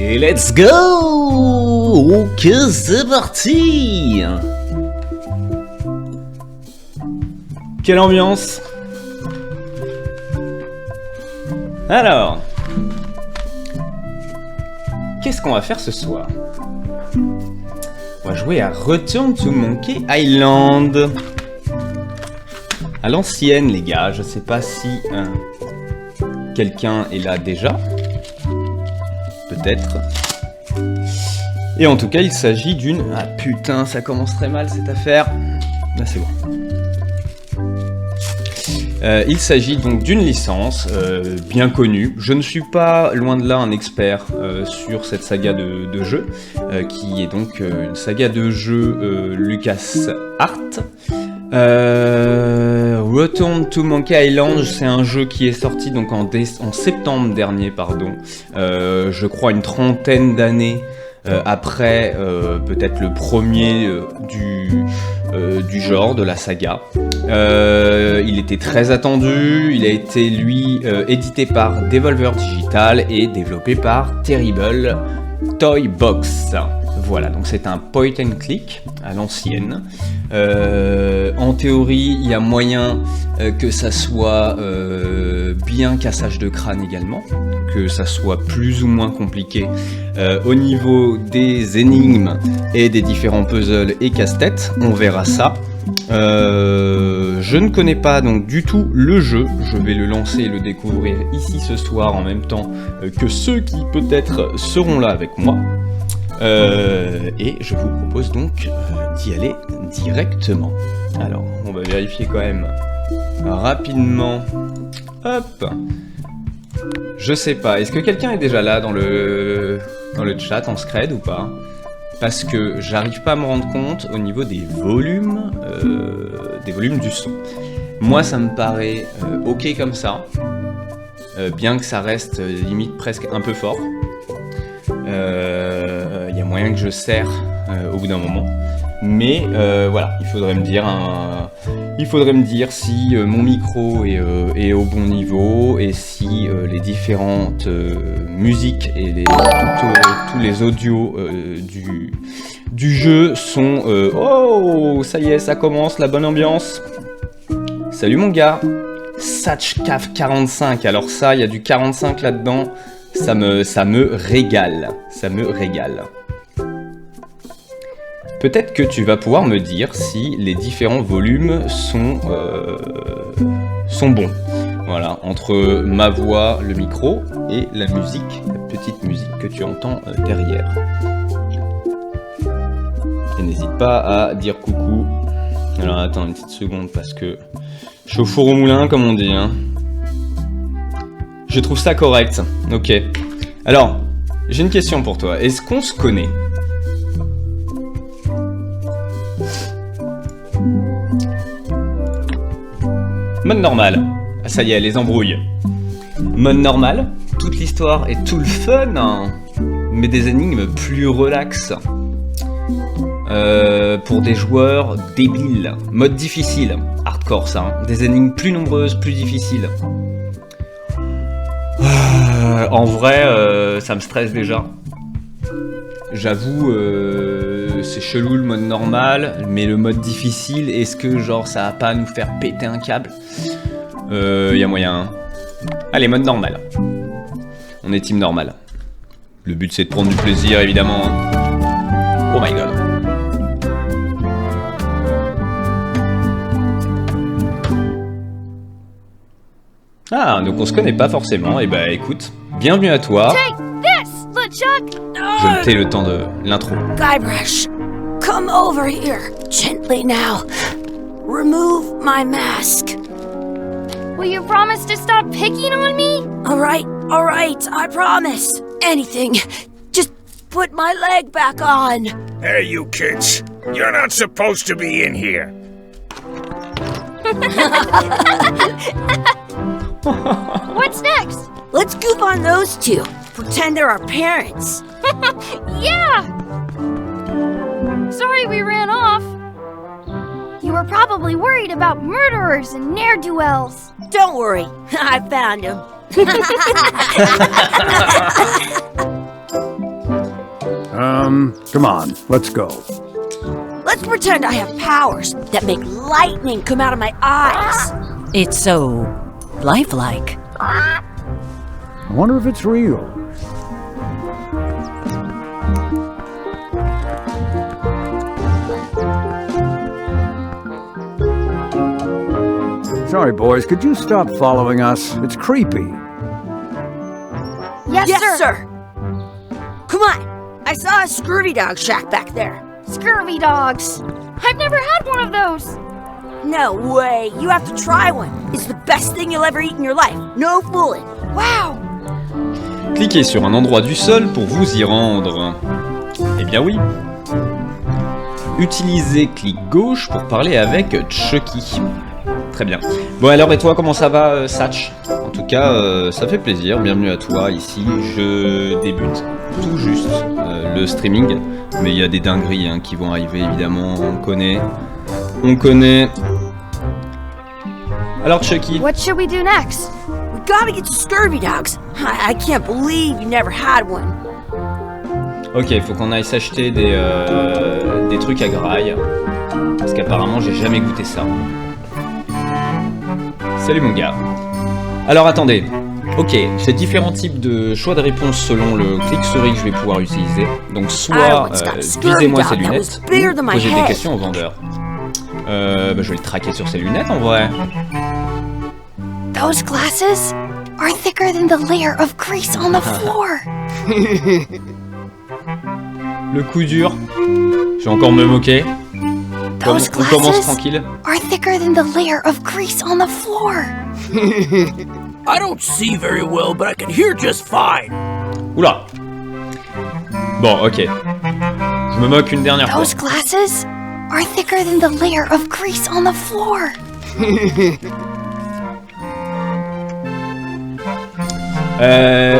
Et let's go! Ok, c'est parti! Quelle ambiance! Alors, qu'est-ce qu'on va faire ce soir? On va jouer à Return to Monkey Island. À l'ancienne, les gars. Je sais pas si quelqu'un est là déjà. Peut-être. Et en tout cas, il s'agit d'une... Ah putain, ça commence très mal cette affaire. Là, c'est bon. Il s'agit donc d'une licence bien connue. Je ne suis pas, loin de là, un expert sur cette saga de jeux, qui est donc une saga de jeux LucasArts. Return to Monkey Island, c'est un jeu qui est sorti donc en septembre dernier, pardon. Je crois une trentaine d'années après peut-être le premier du genre, de la saga. Il était très attendu, il a été lui édité par Devolver Digital et développé par Terrible Toy Box. Voilà, donc c'est un point and click à l'ancienne. En théorie, il y a moyen que ça soit bien cassage de crâne également, que ça soit plus ou moins compliqué au niveau des énigmes et des différents puzzles et casse-têtes. On verra ça. Je ne connais pas donc du tout le jeu, je vais le lancer et le découvrir ici ce soir en même temps que ceux qui peut-être seront là avec moi. Et je vous propose donc d'y aller directement. Alors, on va vérifier quand même rapidement. Hop. Je sais pas, est-ce que quelqu'un est déjà là dans le chat en scred ou pas? Parce que j'arrive pas à me rendre compte au niveau des volumes du son. Moi, ça me paraît ok comme ça, bien que ça reste limite presque un peu fort. Y a moyen que je serre au bout d'un moment, mais voilà, il faudrait me dire si mon micro est au bon niveau et si les différentes musiques et tous les audios du jeu sont... Oh, ça y est, ça commence, la bonne ambiance. Salut mon gars, Satchcaf 45, alors ça, il y a du 45 là-dedans. Ça me régale, ça me régale. Peut-être que tu vas pouvoir me dire si les différents volumes sont bons. Voilà, entre ma voix, le micro et la musique, la petite musique que tu entends derrière. Et n'hésite pas à dire coucou. Alors attends une petite seconde parce que je suis au four au moulin comme on dit, hein. Je trouve ça correct, ok. Alors, j'ai une question pour toi. Est-ce qu'on se connaît? Mode normal. Ah, ça y est, les embrouilles. Mode normal, toute l'histoire et tout le fun, hein, mais des énigmes plus relax. Pour des joueurs débiles. Mode difficile, hardcore ça. Hein. Des énigmes plus nombreuses, plus difficiles. En vrai, ça me stresse déjà. J'avoue, c'est chelou le mode normal, mais le mode difficile, est-ce que genre ça va pas nous faire péter un câble? Y a moyen. Hein. Allez, mode normal. On est team normal. Le but c'est de prendre du plaisir évidemment. Hein. Oh my god. Ah, donc on se connaît pas forcément, et bah écoute, bienvenue à toi. Je me tais le temps de l'intro. Guybrush, come over here, gently now. Remove my mask. Will you promise to stop picking on me? All right, I promise. Anything, just put my leg back on. Hey, you kids, you're not supposed to be in here. What's next? Let's goof on those two. Pretend they're our parents. Yeah! Sorry we ran off. You were probably worried about murderers and ne'er-do-wells. Don't worry, I found him. Come on, let's go. Let's pretend I have powers that make lightning come out of my eyes. It's so lifelike. I wonder if it's real. Sorry, boys, could you stop following us? It's creepy. Yes, sir. Come on. I saw a scurvy dog shack back there. Scurvy dogs. I've never had one of those. No way. You have to try one. It's the best thing you'll ever eat in your life. No fooling. Wow. Cliquez sur un endroit du sol pour vous y rendre. Eh bien oui. Utilisez clic gauche pour parler avec Chucky. Très bien. Bon alors et toi, comment ça va, Satch? En tout cas, ça fait plaisir. Bienvenue à toi ici. Je débute tout juste le streaming. Mais il y a des dingueries hein, qui vont arriver évidemment. On connaît. Alors Chucky. What should we do next? We gotta get to scurvy dogs. I can't believe you never had one. Ok, il faut qu'on aille s'acheter des trucs à graille. Parce qu'apparemment j'ai jamais goûté ça. Salut mon gars. Alors attendez. Ok, j'ai différents types de choix de réponse selon le clic-souris que je vais pouvoir utiliser. Donc soit visez-moi ces lunettes, ou posez des questions au vendeur. Je vais le traquer sur ses lunettes en vrai. Those glasses are thicker than the layer of grease on the floor. Le coup dur. Je vais encore me moquer. On commence tranquille. Are thicker than the layer of grease on the floor. I don't see very well, but I can hear just fine. Oula. Bon, ok. Je me moque une dernière fois. Those glasses are thicker than the layer of grease on the floor.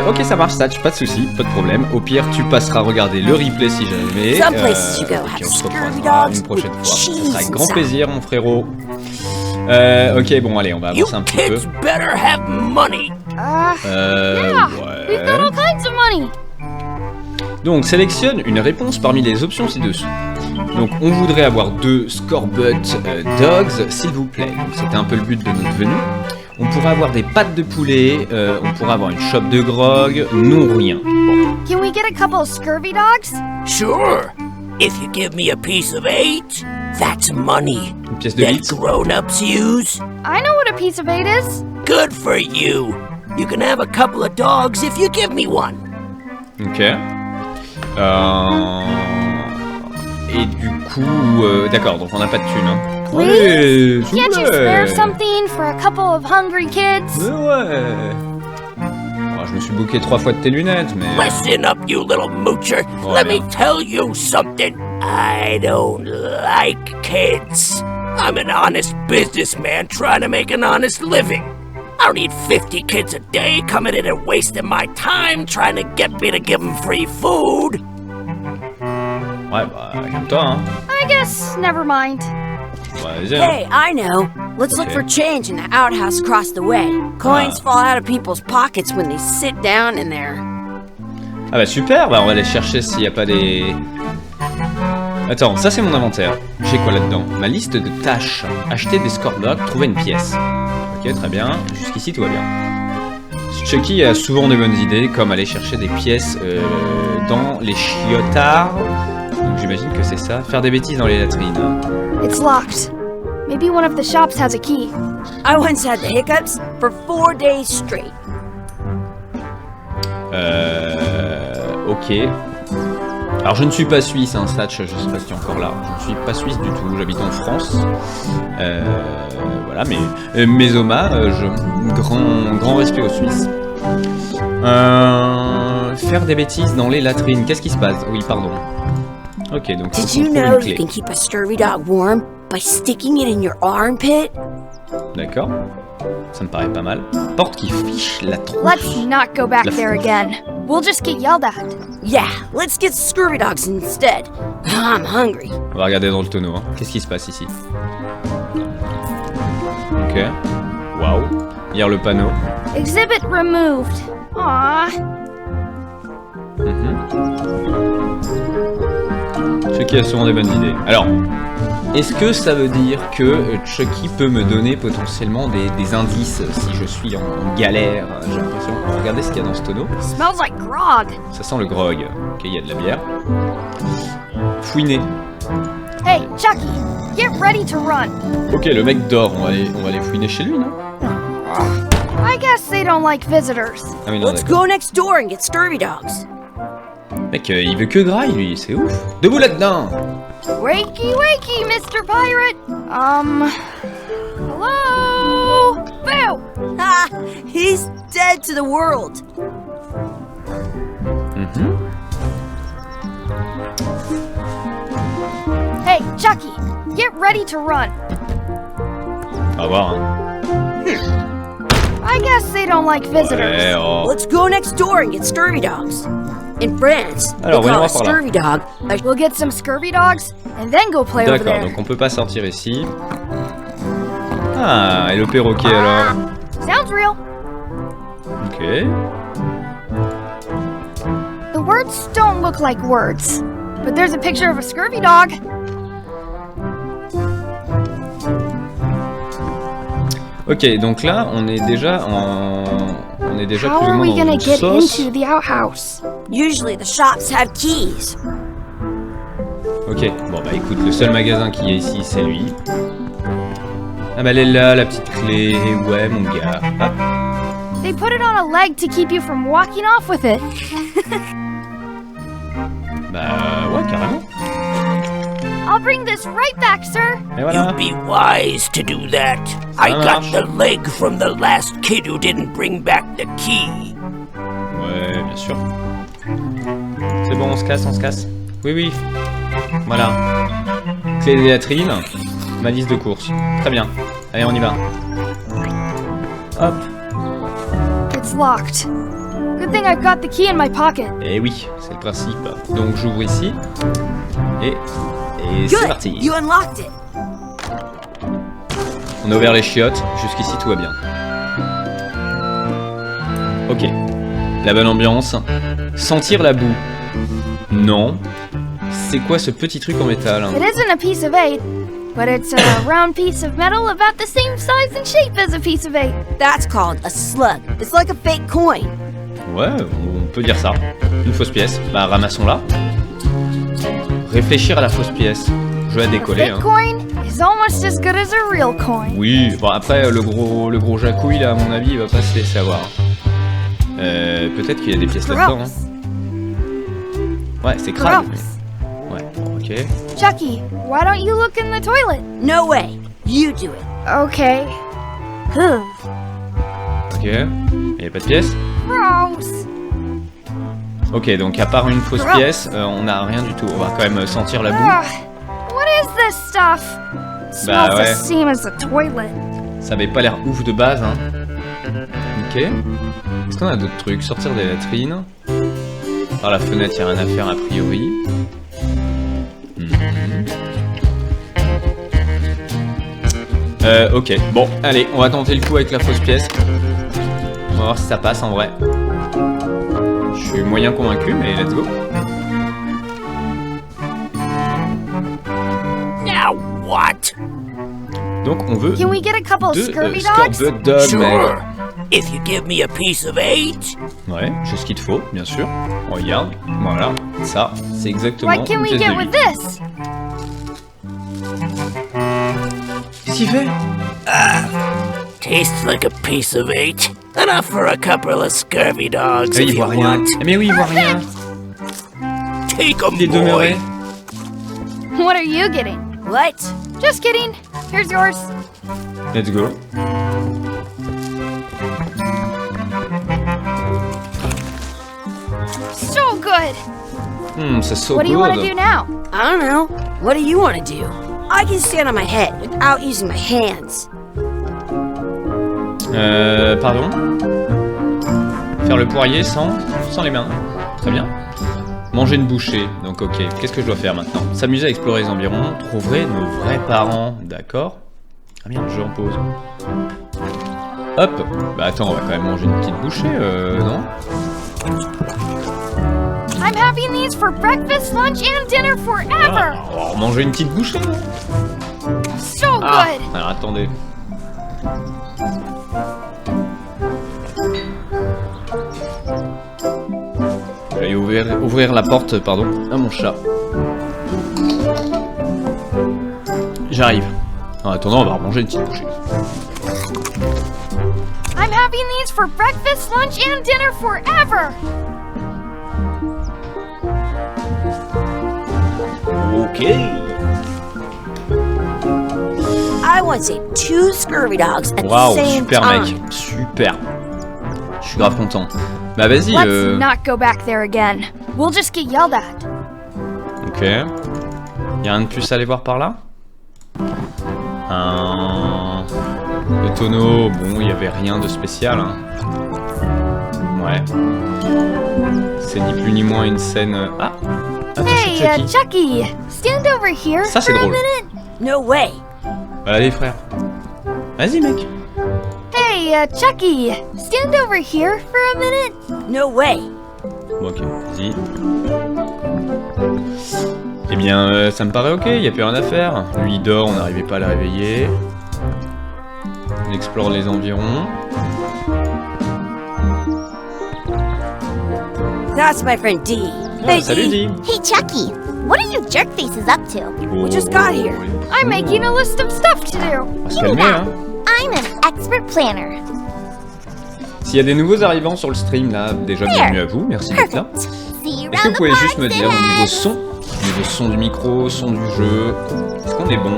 Ok, ça marche, Satch, pas de soucis, pas de problème. Au pire, tu passeras regarder le replay si jamais. Some places you go Et puis have on se scurvy reprendra dogs une prochaine with fois. Ce cheese sera avec grand inside. plaisir, mon frérot. Ok, bon, allez, on va You avancer un petit peu. kids better have money. Yeah, we've got all kinds of money. Donc, sélectionne une réponse parmi les options ci-dessous. Donc, on voudrait avoir 2 scorebutt dogs, s'il vous plaît. Donc, c'était un peu le but de notre venue. On pourrait avoir des pâtes de poulet, on pourrait avoir une chope de grog, non rien. Bon. Can we get a couple of scurvy dogs? Sure. If you give me a piece of 8, that's money. Une pièce de That 8. grown-ups use. I know what a piece of 8 is. Good for you. You can have a couple of dogs if you give me one. Ok. Et du coup, d'accord, donc on n'a pas de thunes. Hein. Allez, s'il vous Can't you plaît. spare something for a couple of hungry kids? Mais ouais. Oh, je me suis bouqué 3 fois de tes lunettes, mais... Listen up, you little moocher. Oh, Let me merde. tell you something. I don't like kids. I'm an honest businessman trying to make an honest living. I don't need 50 kids a day coming in and wasting my time trying to get me to give them free food. Ouais, bah, calme-toi, hein. I guess never mind. Ouais, vas-y, hein. Hey, I know. Let's look Okay. for change in the outhouse across the way. Coins fall out of people's pockets when they sit down in there. Ah bah super, bah on va aller chercher s'il n'y a pas des... Attends, ça c'est mon inventaire. J'ai quoi là-dedans? Ma liste de tâches. Acheter des scorebugs, trouver une pièce. Ok, très bien. Jusqu'ici tout va bien. Chucky a souvent de bonnes idées, comme aller chercher des pièces dans les chiotards. Donc j'imagine que c'est ça. Faire des bêtises dans les latrines. It's locked. Maybe one of the shops has a key. I once had the hiccups for 4 days straight. Ok. Alors je ne suis pas suisse, hein, Satch, je sais pas si tu es encore là. Je ne suis pas suisse du tout, j'habite en France. Voilà, mais mes hommages, grand respect aux Suisses. Faire des bêtises dans les latrines, qu'est-ce qui se passe? Oui, pardon. Ok, donc Did faut you qu'on trouve know une you clé. can keep a scurvy dog warm by sticking it in your armpit? D'accord. Ça me paraît pas mal. Porte qui fiche la tronche. Let's not go back La there fourche. again. We'll just get yelled at. Yeah, let's get scurvy dogs instead. I'm hungry. On va regarder dans le tonneau. Hein. Qu'est-ce qui se passe ici? Ok. Waouh. Lire le panneau. Exhibit removed. Aww. Chucky a souvent des bonnes idées. Alors, est-ce que ça veut dire que Chucky peut me donner potentiellement des indices si je suis en galère? J'ai l'impression. Regardez ce qu'il y a dans ce tonneau. Smells like grog. Ça sent le grog. Ok, il y a de la bière. Fouiner. Hey, Chucky, get ready to run. Ok, le mec dort. On va aller fouiner chez lui, non? I guess they don't like visitors. Ah oui, non, Let's d'accord. go next door and get scurvy dogs. Mec, il veut que graille, lui. C'est ouf. Debout là-dedans. Wakey, wakey, Mr. Pirate. Hello? Boo! Ha! He's dead to the world. Hey, Chucky, get ready to run. On va voir, hein. I guess they don't like visitors. Ouais, oh. Let's go next door and get scurvy dogs. In France, they Alors, voyons call a voir par là. scurvy dog a We'll get some scurvy dogs and then go play over D'accord, there. donc on peut pas sortir ici. Ah, et le perroquet alors? Sounds real. Ok. The words don't look like words, but there's a picture of a scurvy dog. Ok, donc là, on est déjà plus How ou are moins we dans gonna une get sauce. into the outhouse? Usually the shops have keys. Ok, bon bah écoute, le seul magasin qui est ici, c'est lui. Ah bah elle est là, la petite clé. Ouais, mon gars. Hop. They put it on a leg to keep you from walking off with it. Bah ouais, carrément. I'll bring this right back, sir. Et voilà. You'd be wise to do that. I got the leg from the last kid who didn't bring back the key. Ouais, bien sûr. C'est bon, on se casse, on se casse. Oui, oui. Voilà. Clé des latrines. Ma liste de courses. Très bien. Allez, on y va. Hop. It's locked. Good thing I've got the key in my pocket. Et oui, c'est le principe. Donc j'ouvre ici. Et c'est Good. parti. You unlocked it. On a ouvert les chiottes. Jusqu'ici, tout va bien. Ok. La bonne ambiance. Sentir la boue. Non. C'est quoi ce petit truc en métal? It isn't a piece of eight, but it's a round piece of metal about the same size and shape as a piece of eight. That's called a slug. It's like a fake coin. Ouais, on peut dire ça. Une fausse pièce. Bah, ramassons-la. Réfléchir à la fausse pièce. Jeu à A décoller. fake Hein. coin is almost as good as a real coin. Oui, bon après le gros jacouille là, à mon avis, il va pas se laisser avoir. Peut-être qu'il y a des pièces là-dedans. Gross. Hein. Ouais, c'est crade. Gross. Ouais, ok. Chucky, why don't you look in the toilet? No way. You do it. Okay. Ok. Il y a pas de pièce. Gross. Ok, donc à part une fausse Gross. pièce, on n'a rien du tout. On va quand même sentir la boue. Ugh. What is this stuff? Bah Smells ouais. the same as the toilet. Ça avait pas l'air ouf de base, hein. Ok. Est-ce qu'on a d'autres trucs? Sortir des latrines. Par la fenêtre, il n'y a rien à faire a priori. Ok, bon, allez, on va tenter le coup avec la fausse pièce. On va voir si ça passe en vrai. Je suis moyen convaincu, mais let's go. Now what? Donc on veut Can we get a couple of deux scurvy dogs? scorbut dogs, Sure. mec. If you give me a piece of eight. Ouais, j'ai ce qu'il te faut, bien sûr. Regarde, voilà, ça, c'est exactement What can une we pièce get de with huit. this? Qu'est-ce qu'il fait? Tastes like a piece of eight. Enough for a couple of scurvy dogs Ah, if il you voit rien. want. Mais oui, il voit rien. Take 'em, Il est demeuré. boy. What are you getting? What? Just kidding. Here's yours. Let's go. So good. C'est so What do you want to good. do now? I don't know. What do you want to do? I can stand on my head without using my hands. Pardon? Faire le poirier sans les mains. Très bien. Manger une bouchée. Donc ok, qu'est-ce que je dois faire maintenant? S'amuser à explorer les environs, trouver nos vrais parents. D'accord. Ah merde, je en pause. Hop. Bah attends, on va quand même manger une petite bouchée, non? I'm having these for breakfast, lunch, and dinner forever. On va manger une petite bouchée. So Ah, good. alors attendez. Je vais ouvrir la porte, pardon, à mon chat. J'arrive. En attendant, on va manger une petite bouchée. I'm having these for breakfast, lunch, and dinner forever. Ok. I want to say 2 scurvy dogs at the Waouh, same super time. mec, super. Je suis grave content. Bah vas-y. Let's not go back there again. We'll just get yelled at. Ok. Y'a rien de plus à aller voir par là? Le tonneau, bon, il y avait rien de spécial. Hein. Ouais. C'est ni plus ni moins une scène. Ah! Attends, Hey, c'est Chucky. Chucky, stand over here Ça, c'est for a drôle. minute. No way. Allez, frère. Vas-y, mec. Hey, Chucky, stand over here for a minute. No way. Bon, ok, vas-y. Eh bien, ça me paraît ok, y a plus rien à faire. Lui, il dort, on n'arrivait pas à le réveiller. On explore les environs. That's my friend D. Ah, salut, Dee. Hey, Chucky, what are you jerk faces up to? We just got here. I'm making a list of stuff to do. On va se calmer, hein. I'm an expert planner. S'il y a des nouveaux arrivants sur le stream, là, déjà bienvenue à vous, merci d'être là. See you Est-ce que vous around pouvez the juste me park, dire au niveau Sid. son du micro, son du jeu, est-ce qu'on est bon?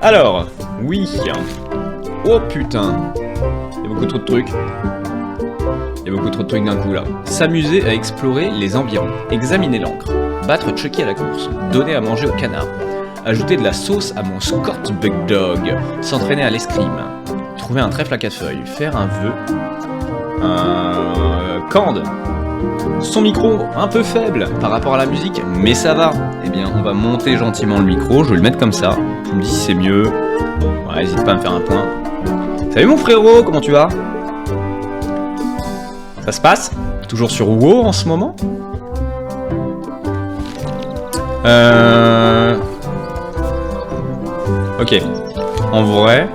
Alors, oui. Oh putain. Il y a beaucoup trop de trucs. Il y a beaucoup trop de trucs d'un coup là. S'amuser à explorer les environs. Examiner l'encre. Battre Chucky à la course. Donner à manger au canard. Ajouter de la sauce à mon Scott Bug Dog. S'entraîner à l'escrime. Trouver un trèfle à 4 feuilles. Faire un vœu. Cande. Son micro un peu faible par rapport à la musique, mais ça va. Eh bien, on va monter gentiment le micro. Je vais le mettre comme ça. Tu me dis si c'est mieux. Ouais, n'hésite pas à me faire un point. Salut mon frérot, comment tu vas? Ça se passe? Toujours sur WoW en ce moment? Ok. En vrai,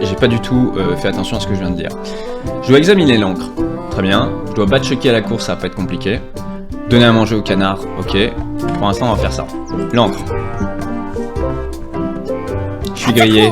j'ai pas du tout fait attention à ce que je viens de dire. Je dois examiner l'encre. Très bien. Je dois battre Chucky à la course, ça va pas être compliqué. Donner à manger au canard, ok. Pour l'instant, on va faire ça. L'encre. Je suis grillé.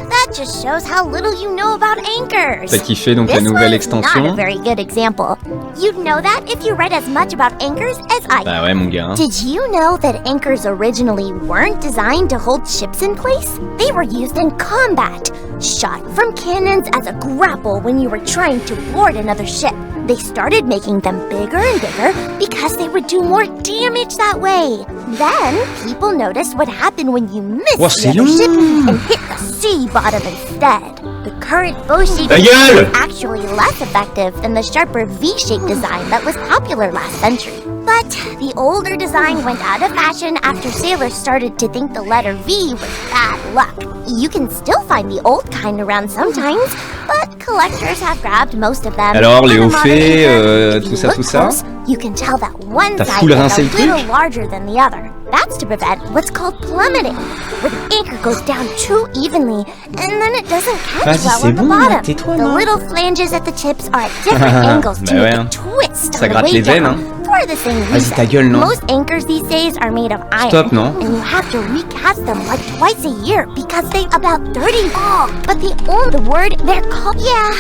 That just shows how little you know about anchors. T'as kiffé donc la This nouvelle was extension? not a very good example. You'd know that if you read as much about anchors as I Bah ouais mon gars. Hein. Did you know that anchors originally weren't designed to hold ships in place? They were used in combat, shot from cannons as a grapple when you were trying to board another ship. They started making them bigger and bigger because they would do more damage that way. Then, people noticed what happened when you missed Wow, the c'est other ship long. and hit the sea bottom instead. The current bow-shaped Ta gueule! is actually less effective than the sharper V-shaped design that was popular last century. But the older design went out of fashion after sailors started to think the letter V was bad luck. You can still find the old kind around sometimes, but collectors have grabbed most of them. Alors, les On a hauts modern faits, anchor, if you tout ça, look tout ça. close, you can tell that one T'as side full is rincé a le truc? little larger than the other. That's to prevent what's called plummeting, where the anchor goes down too evenly, and then it doesn't catch Vas-y, well c'est on the bon, là, bottom. tais-toi, The non? little flanges at the tips are at different angles to Bah make ouais, a twist ça on the gratte way les veines, down. hein. For the same Vas-y, reason, ta gueule, non? most anchors these days are made of iron, Stop, non? and you have to recast them like twice a year because they're about 30 long. But they own the word they're called. Yeah.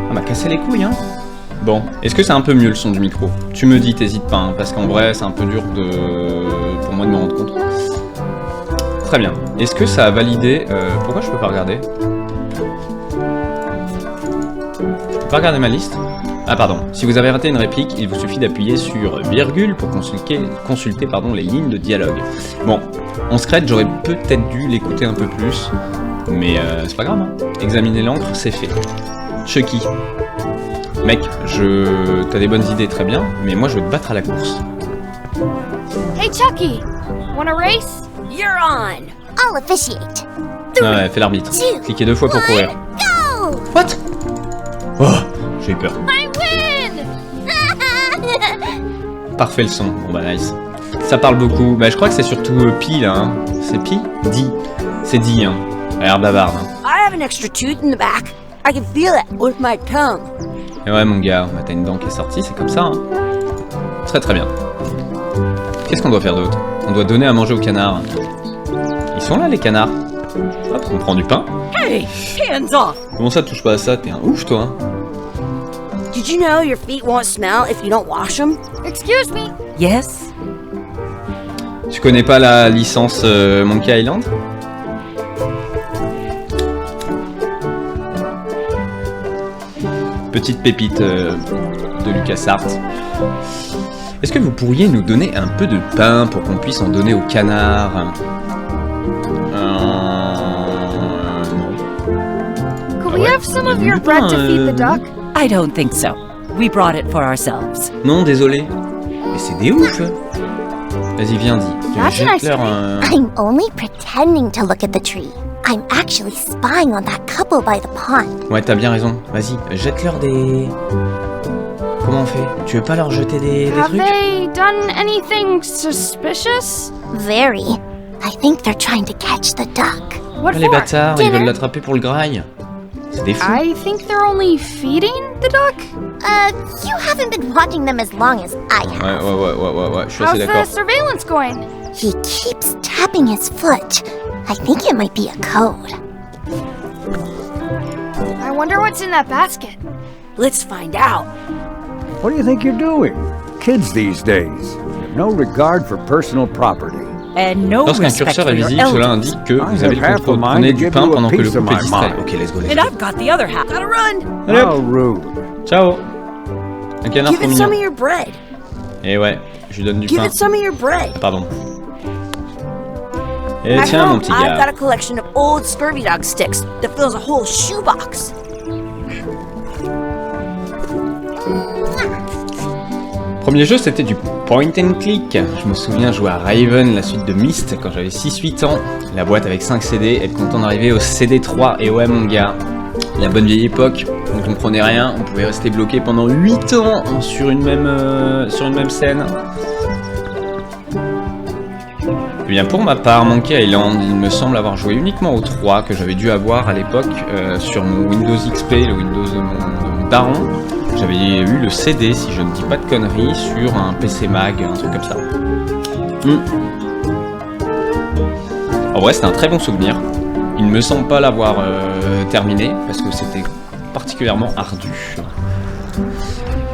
Ah m'a cassé les couilles, hein. Bon, est-ce que c'est un peu mieux le son du micro? Tu me dis, t'hésites pas, hein, parce qu'en vrai, c'est un peu dur pour moi de me rendre compte. Très bien. Est-ce que ça a validé... pourquoi je peux pas regarder? Je peux pas regarder ma liste? Ah pardon. Si vous avez raté une réplique, il vous suffit d'appuyer sur virgule pour consulter les lignes de dialogue. Bon, en secret, j'aurais peut-être dû l'écouter un peu plus, mais c'est pas grave, hein. Examiner l'encre, c'est fait. Chucky. Mec, t'as des bonnes idées, très bien, mais moi je veux te battre à la course. Hey, Chucky, wanna race? You're on. I'll officiate. Ouais, fais l'arbitre. Cliquez 2 fois pour courir. Go! What? Oh, j'ai eu peur. I win! Parfait le son. Bon bah nice. Ça parle beaucoup. Bah je crois que c'est surtout Pi là. Hein. C'est Pi? Di. C'est Di hein. Elle a l'air bavarde. Hein. I have an extra tooth in the back. I can feel it with my tongue. Et ouais mon gars, bah, t'as une dent qui est sortie, c'est comme ça. Hein. Très très bien. Qu'est-ce qu'on doit faire d'autre? On doit donner à manger aux canards. Ils sont là les canards. Hop, on prend du pain. Hey, hands off. Comment ça touche pas à ça? T'es un ouf toi. Did you know your feet won't smell if you don't wash them? Excuse me. Yes? Tu connais pas la licence Monkey Island? Petite pépite de LucasArts. Est-ce que vous pourriez nous donner un peu de pain pour qu'on puisse en donner aux canards? Non. Could we have some of your bread to feed the duck? I don't think so. We brought it for ourselves. Non, désolé. Mais c'est des ouf. Vas-y, viens, dis. Jette-leur un... I'm only pretending to look at the tree. I'm actually spying on that couple by the pond. Ouais, t'as bien raison. Vas-y, jette-leur des... Comment on fait? Tu veux pas leur jeter des Have trucs? they done anything suspicious? Very. I think they're trying to catch the duck. What Ah, les for? bâtards, ils Dinner? veulent l'attraper pour le grail. C'est des fous. I think they're only feeding the duck. You haven't been watching them as long as I have. Ouais, je suis assez How's d'accord. the surveillance going? He keeps tapping his foot. I think it might be a code. I wonder what's in that basket. Let's find out. What do you think you're doing? Kids these days have no regard for personal property. And no Lorsqu'un respect curseur for est your visible, cela elders. indique que vous avez le contrôle. Prenez du pain pendant que le couple est distrait. Ok, let's go, let's And go. I've got the other half. Gotta run. Allez, How rude. ciao. Un canard Give trop it some of mignon. your bread. Et ouais, je lui donne du Give pain. it some of your bread. Pardon. Et At tiens, mon home, petit I've got gars. a collection of old scurvy dog sticks that fills a whole shoebox. Premier jeu, c'était du point and click. Je me souviens jouer à Raven, la suite de Myst, quand j'avais 6-8 ans. La boîte avec 5 CD, être content d'arriver au CD3. Et ouais, mon gars, la bonne vieille époque, on comprenait rien. On pouvait rester bloqué pendant 8 ans sur une même scène. Eh bien, pour ma part, Monkey Island, il me semble avoir joué uniquement au 3 que j'avais dû avoir à l'époque sur mon Windows XP, le Windows de mon daron. J'avais eu le CD, si je ne dis pas de conneries, sur un PC Mag, un truc comme ça. En vrai, c'était un très bon souvenir. Il ne me semble pas l'avoir terminé, parce que c'était particulièrement ardu.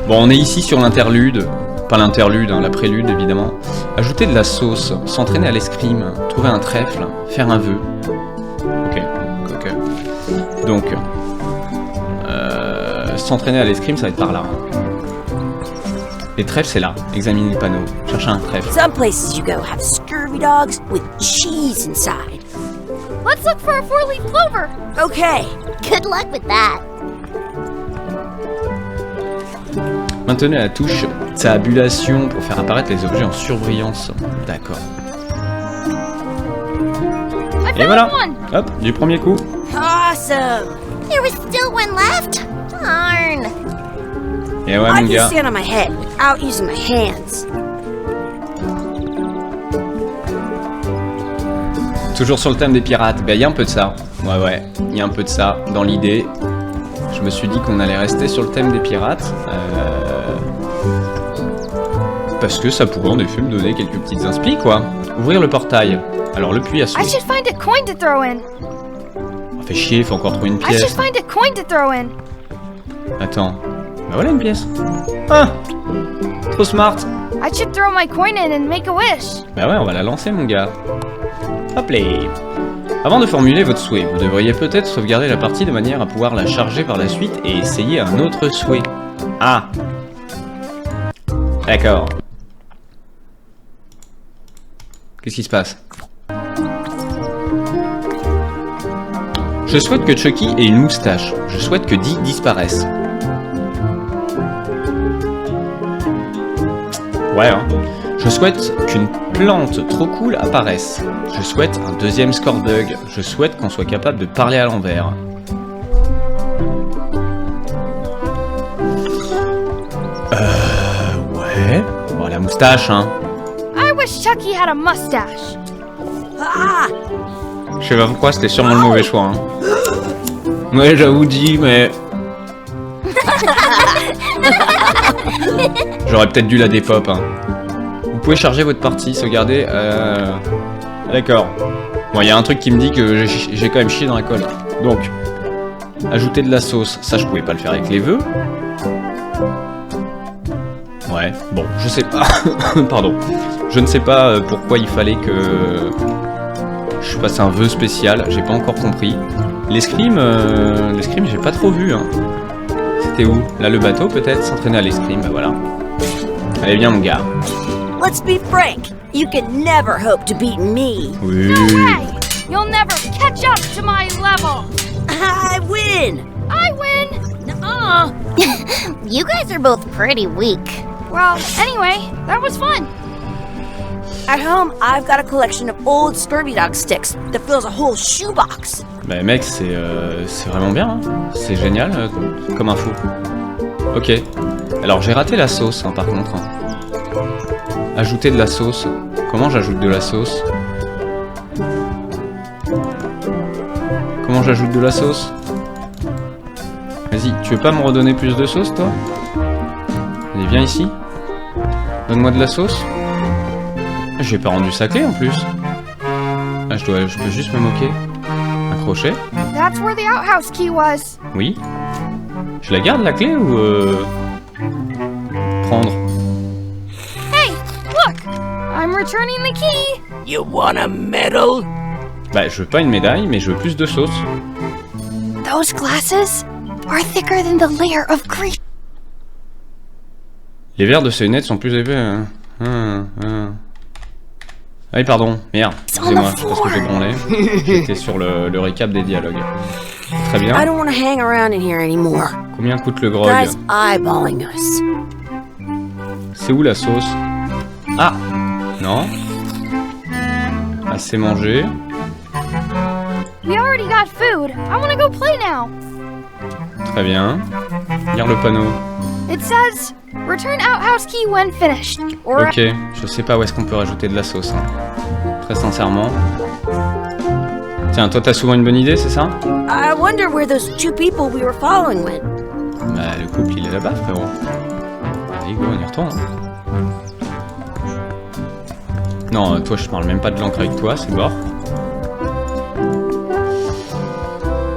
Bon, on est ici sur l'interlude. Pas l'interlude, hein, la prélude évidemment. Ajouter de la sauce, s'entraîner à l'escrime, trouver un trèfle, faire un vœu. Ok. Donc, s'entraîner à l'escrime, ça va être par là. Les trèfles, c'est là. Examiner le panneau. Chercher un trèfle. Some places you go have scurvy dogs with cheese inside. Let's look for a four-leaf clover. Okay. Good luck with that. Maintenez la touche tabulation pour faire apparaître les objets en surbrillance. D'accord. I Et found voilà. one. Hop, du premier coup. Awesome. There was still one left. Darn. Et ouais, I mon can gars. stand on my head without using my hands. Toujours sur le thème des pirates. Ben, il y a un peu de ça. Ouais, il y a un peu de ça dans l'idée. Je me suis dit qu'on allait rester sur le thème des pirates. Parce que ça pourrait en effet me donner quelques petites inspi, quoi. Ouvrir le portail. Alors le puits à I souhait. should find a coin to throw in. Oh, fait chier, faut encore trouver une I should pièce. find a coin to throw in. Attends. Bah voilà une pièce. Ah, trop smart. I should throw my coin in and make a wish. Bah ouais, on va la lancer, mon gars. Hop là. Avant de formuler votre souhait, vous devriez peut-être sauvegarder la partie de manière à pouvoir la charger par la suite et essayer un autre souhait. Ah. D'accord. Qu'est-ce qui se passe? Je souhaite que Chucky ait une moustache. Je souhaite que Dee disparaisse. Ouais, hein. Je souhaite qu'une plante trop cool apparaisse. Je souhaite un deuxième Scorbug. Je souhaite qu'on soit capable de parler à l'envers. Ouais. Bon, la moustache, hein. I wish Chucky had a mustache. Ah! Je sais pas pourquoi, c'était sûrement le mauvais choix, hein. Ouais, j'avoue dit, mais... J'aurais peut-être dû la dépop, hein. Vous pouvez charger votre partie, sauvegarder. D'accord. Bon, il y a un truc qui me dit que j'ai quand même chié dans la colle. Donc, ajouter de la sauce. Ça, je pouvais pas le faire avec les vœux. Ouais, bon, je sais pas. Pardon. Je ne sais pas pourquoi il fallait que je fasse un vœu spécial. J'ai pas encore compris. L'escrime, j'ai pas trop vu, hein. C'était où? Là, le bateau, peut-être? S'entraîner à l'escrime, bah voilà. Allez, viens, mon gars. Let's be frank. You can never hope to beat me. Oui. No way! You'll never catch up to my level. I win. I win. Nuh-uh. You guys are both pretty weak. Well, anyway, that was fun. At home, I've got a collection of old Scurvy Dog sticks that fills a whole shoebox. Bah mec, c'est vraiment bien, hein. C'est génial, comme info. Ok. Alors j'ai raté la sauce, hein, par contre. Ajouter de la sauce. Comment j'ajoute de la sauce? Comment j'ajoute de la sauce? Vas-y, tu veux pas me redonner plus de sauce, toi? Allez, viens ici. Donne-moi de la sauce. J'ai pas rendu sa clé en plus. Ah, je peux juste me moquer. Un crochet? That's where the outhouse key was. Oui. Je la garde la clé ou prendre? Hey, look! I'm returning the key. You want a medal? Bah, je veux pas une médaille, mais je veux plus de sauce. Those glasses are thicker than the layer of grease. Les verres de ces lunettes sont plus épais. Hein. Ah oui, pardon. Merde. Excusez-moi, c'est parce que j'ai branlé. J'étais sur le récap des dialogues. Très bien. I don't want to hang around in here anymore. Combien coûte le grog? Guys eyeballing us. C'est où la sauce? Ah! Non. Assez mangé. We already got food. I want to go play now. Très bien. Regarde le panneau. It says, return outhouse key when finished. Or Ok, je sais pas où est-ce qu'on peut rajouter de la sauce. Hein. Très sincèrement. Tiens, toi t'as souvent une bonne idée, c'est ça? I wonder where those two people we were following went. Bah, le couple il est là-bas, frérot. Vas-y, go, on y retourne. Non, toi je parle même pas de l'encre avec toi, c'est mort.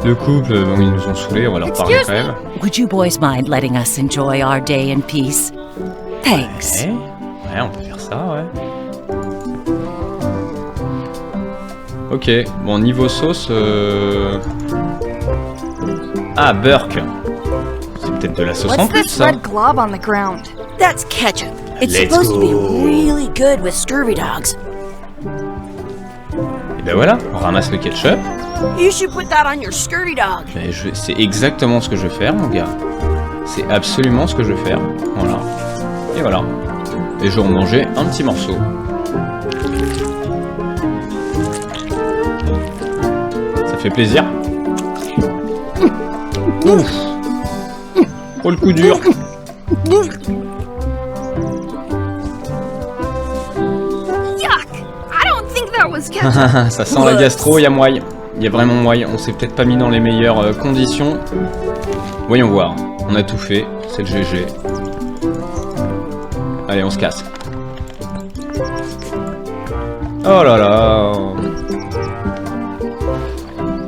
Le couple, bon, ils nous ont saoulés, on va leur parler quand même. Would you boys mind letting us enjoy our day in peace? Thanks. Ouais, on peut faire ça, ouais. Ok, bon, niveau sauce... Ah, Burke. C'est peut-être de la sauce en what's plus, this ça. red glob on the ground? That's ketchup. It's Let's supposed to be go. really good with Scurvy Dogs. Et ben voilà, on ramasse le ketchup. You should put that on your Scurvy Dog. Ben, c'est exactement ce que je vais faire, mon gars. C'est absolument ce que je vais faire. Voilà. Et voilà. Et je vais en manger un petit morceau. Ça fait plaisir. Ouf. Oh, le coup dur. Yuck! I don't think that was ketchup. Ça sent la gastro, il y a moyen. Il y a vraiment moyen. On s'est peut-être pas mis dans les meilleures conditions. Voyons voir. On a tout fait. C'est le GG. Allez, on se casse. Oh là là.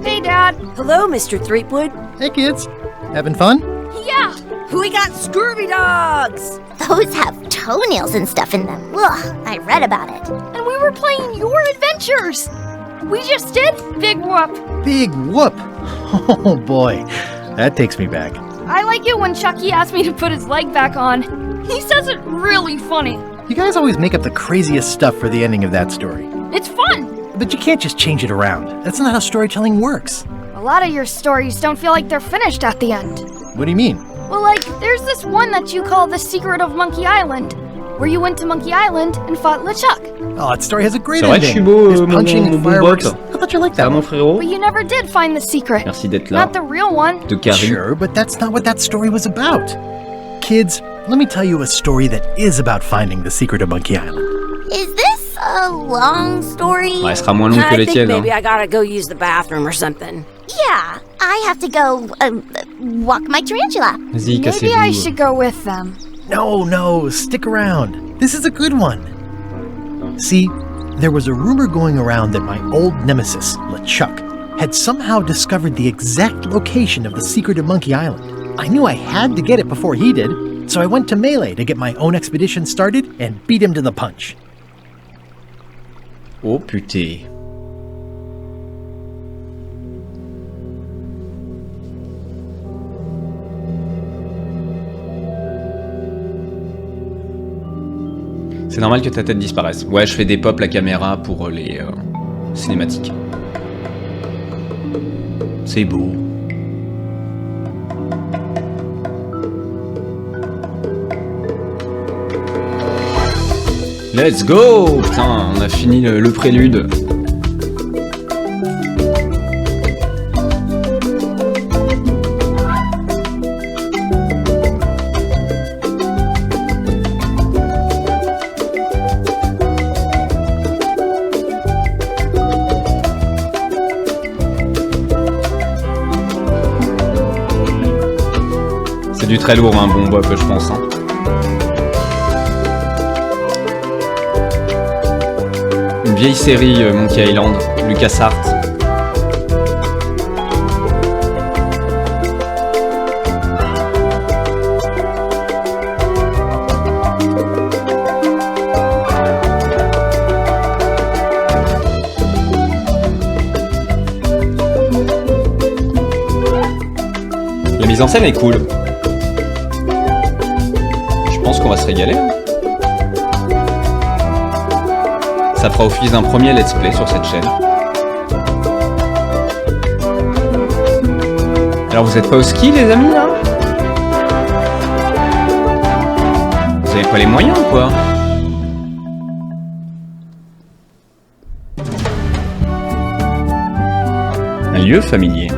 Hey, Dad. Hello, Mr. Threepwood. Hey kids, having fun? Yeah. We got Scurvy Dogs. Those have toenails and stuff in them. Ugh, I read about it. And we were playing your adventures. We just did Big Whoop. Big whoop! Oh boy, that takes me back. I like it when Chucky asked me to put his leg back on. He says it really funny. You guys always make up the craziest stuff for the ending of that story. It's fun. But you can't just change it around. That's not how storytelling works. A lot of your stories don't feel like they're finished at the end. What do you mean? Well, like, there's this one that you call The Secret of Monkey Island. where you went to Monkey Island and fought LeChuck. Oh, that story has a great C'est vrai que je suis ending. beau, There's mon punching and bon fireworks. bot. How about you like Ça that va, mon one? frérot? But you never did find the secret. Merci d'être là. Not the real one. De Carrie. Sure, but that's not what that story was about. Kids, let me tell you a story that is about finding the secret of Monkey Island. Is this a long story? Ouais, elle sera moins longue que I les think tiennes. maybe Hein. I gotta go use the bathroom or something. Yeah, I have to go walk my tarantula. Vas-y, Maybe I cassez-vous. should go with them. No, stick around. This is a good one. See, there was a rumor going around that my old nemesis, LeChuck, had somehow discovered the exact location of the secret of Monkey Island. I knew I had to get it before he did, so I went to Melee to get my own expedition started and beat him to the punch. Oh putain. C'est normal que ta tête disparaisse. Ouais, je fais des pops la caméra pour les cinématiques. C'est beau. Let's go! Putain, on a fini le prélude. C'est du très lourd, un bon bop, je pense. Hein. Une vieille série Monkey Island, LucasArts. La mise en scène est cool. Je pense qu'on va se régaler. Hein. Ça fera office d'un premier let's play sur cette chaîne. Alors vous êtes pas au ski les amis là? Vous avez pas les moyens ou quoi? Un lieu familier.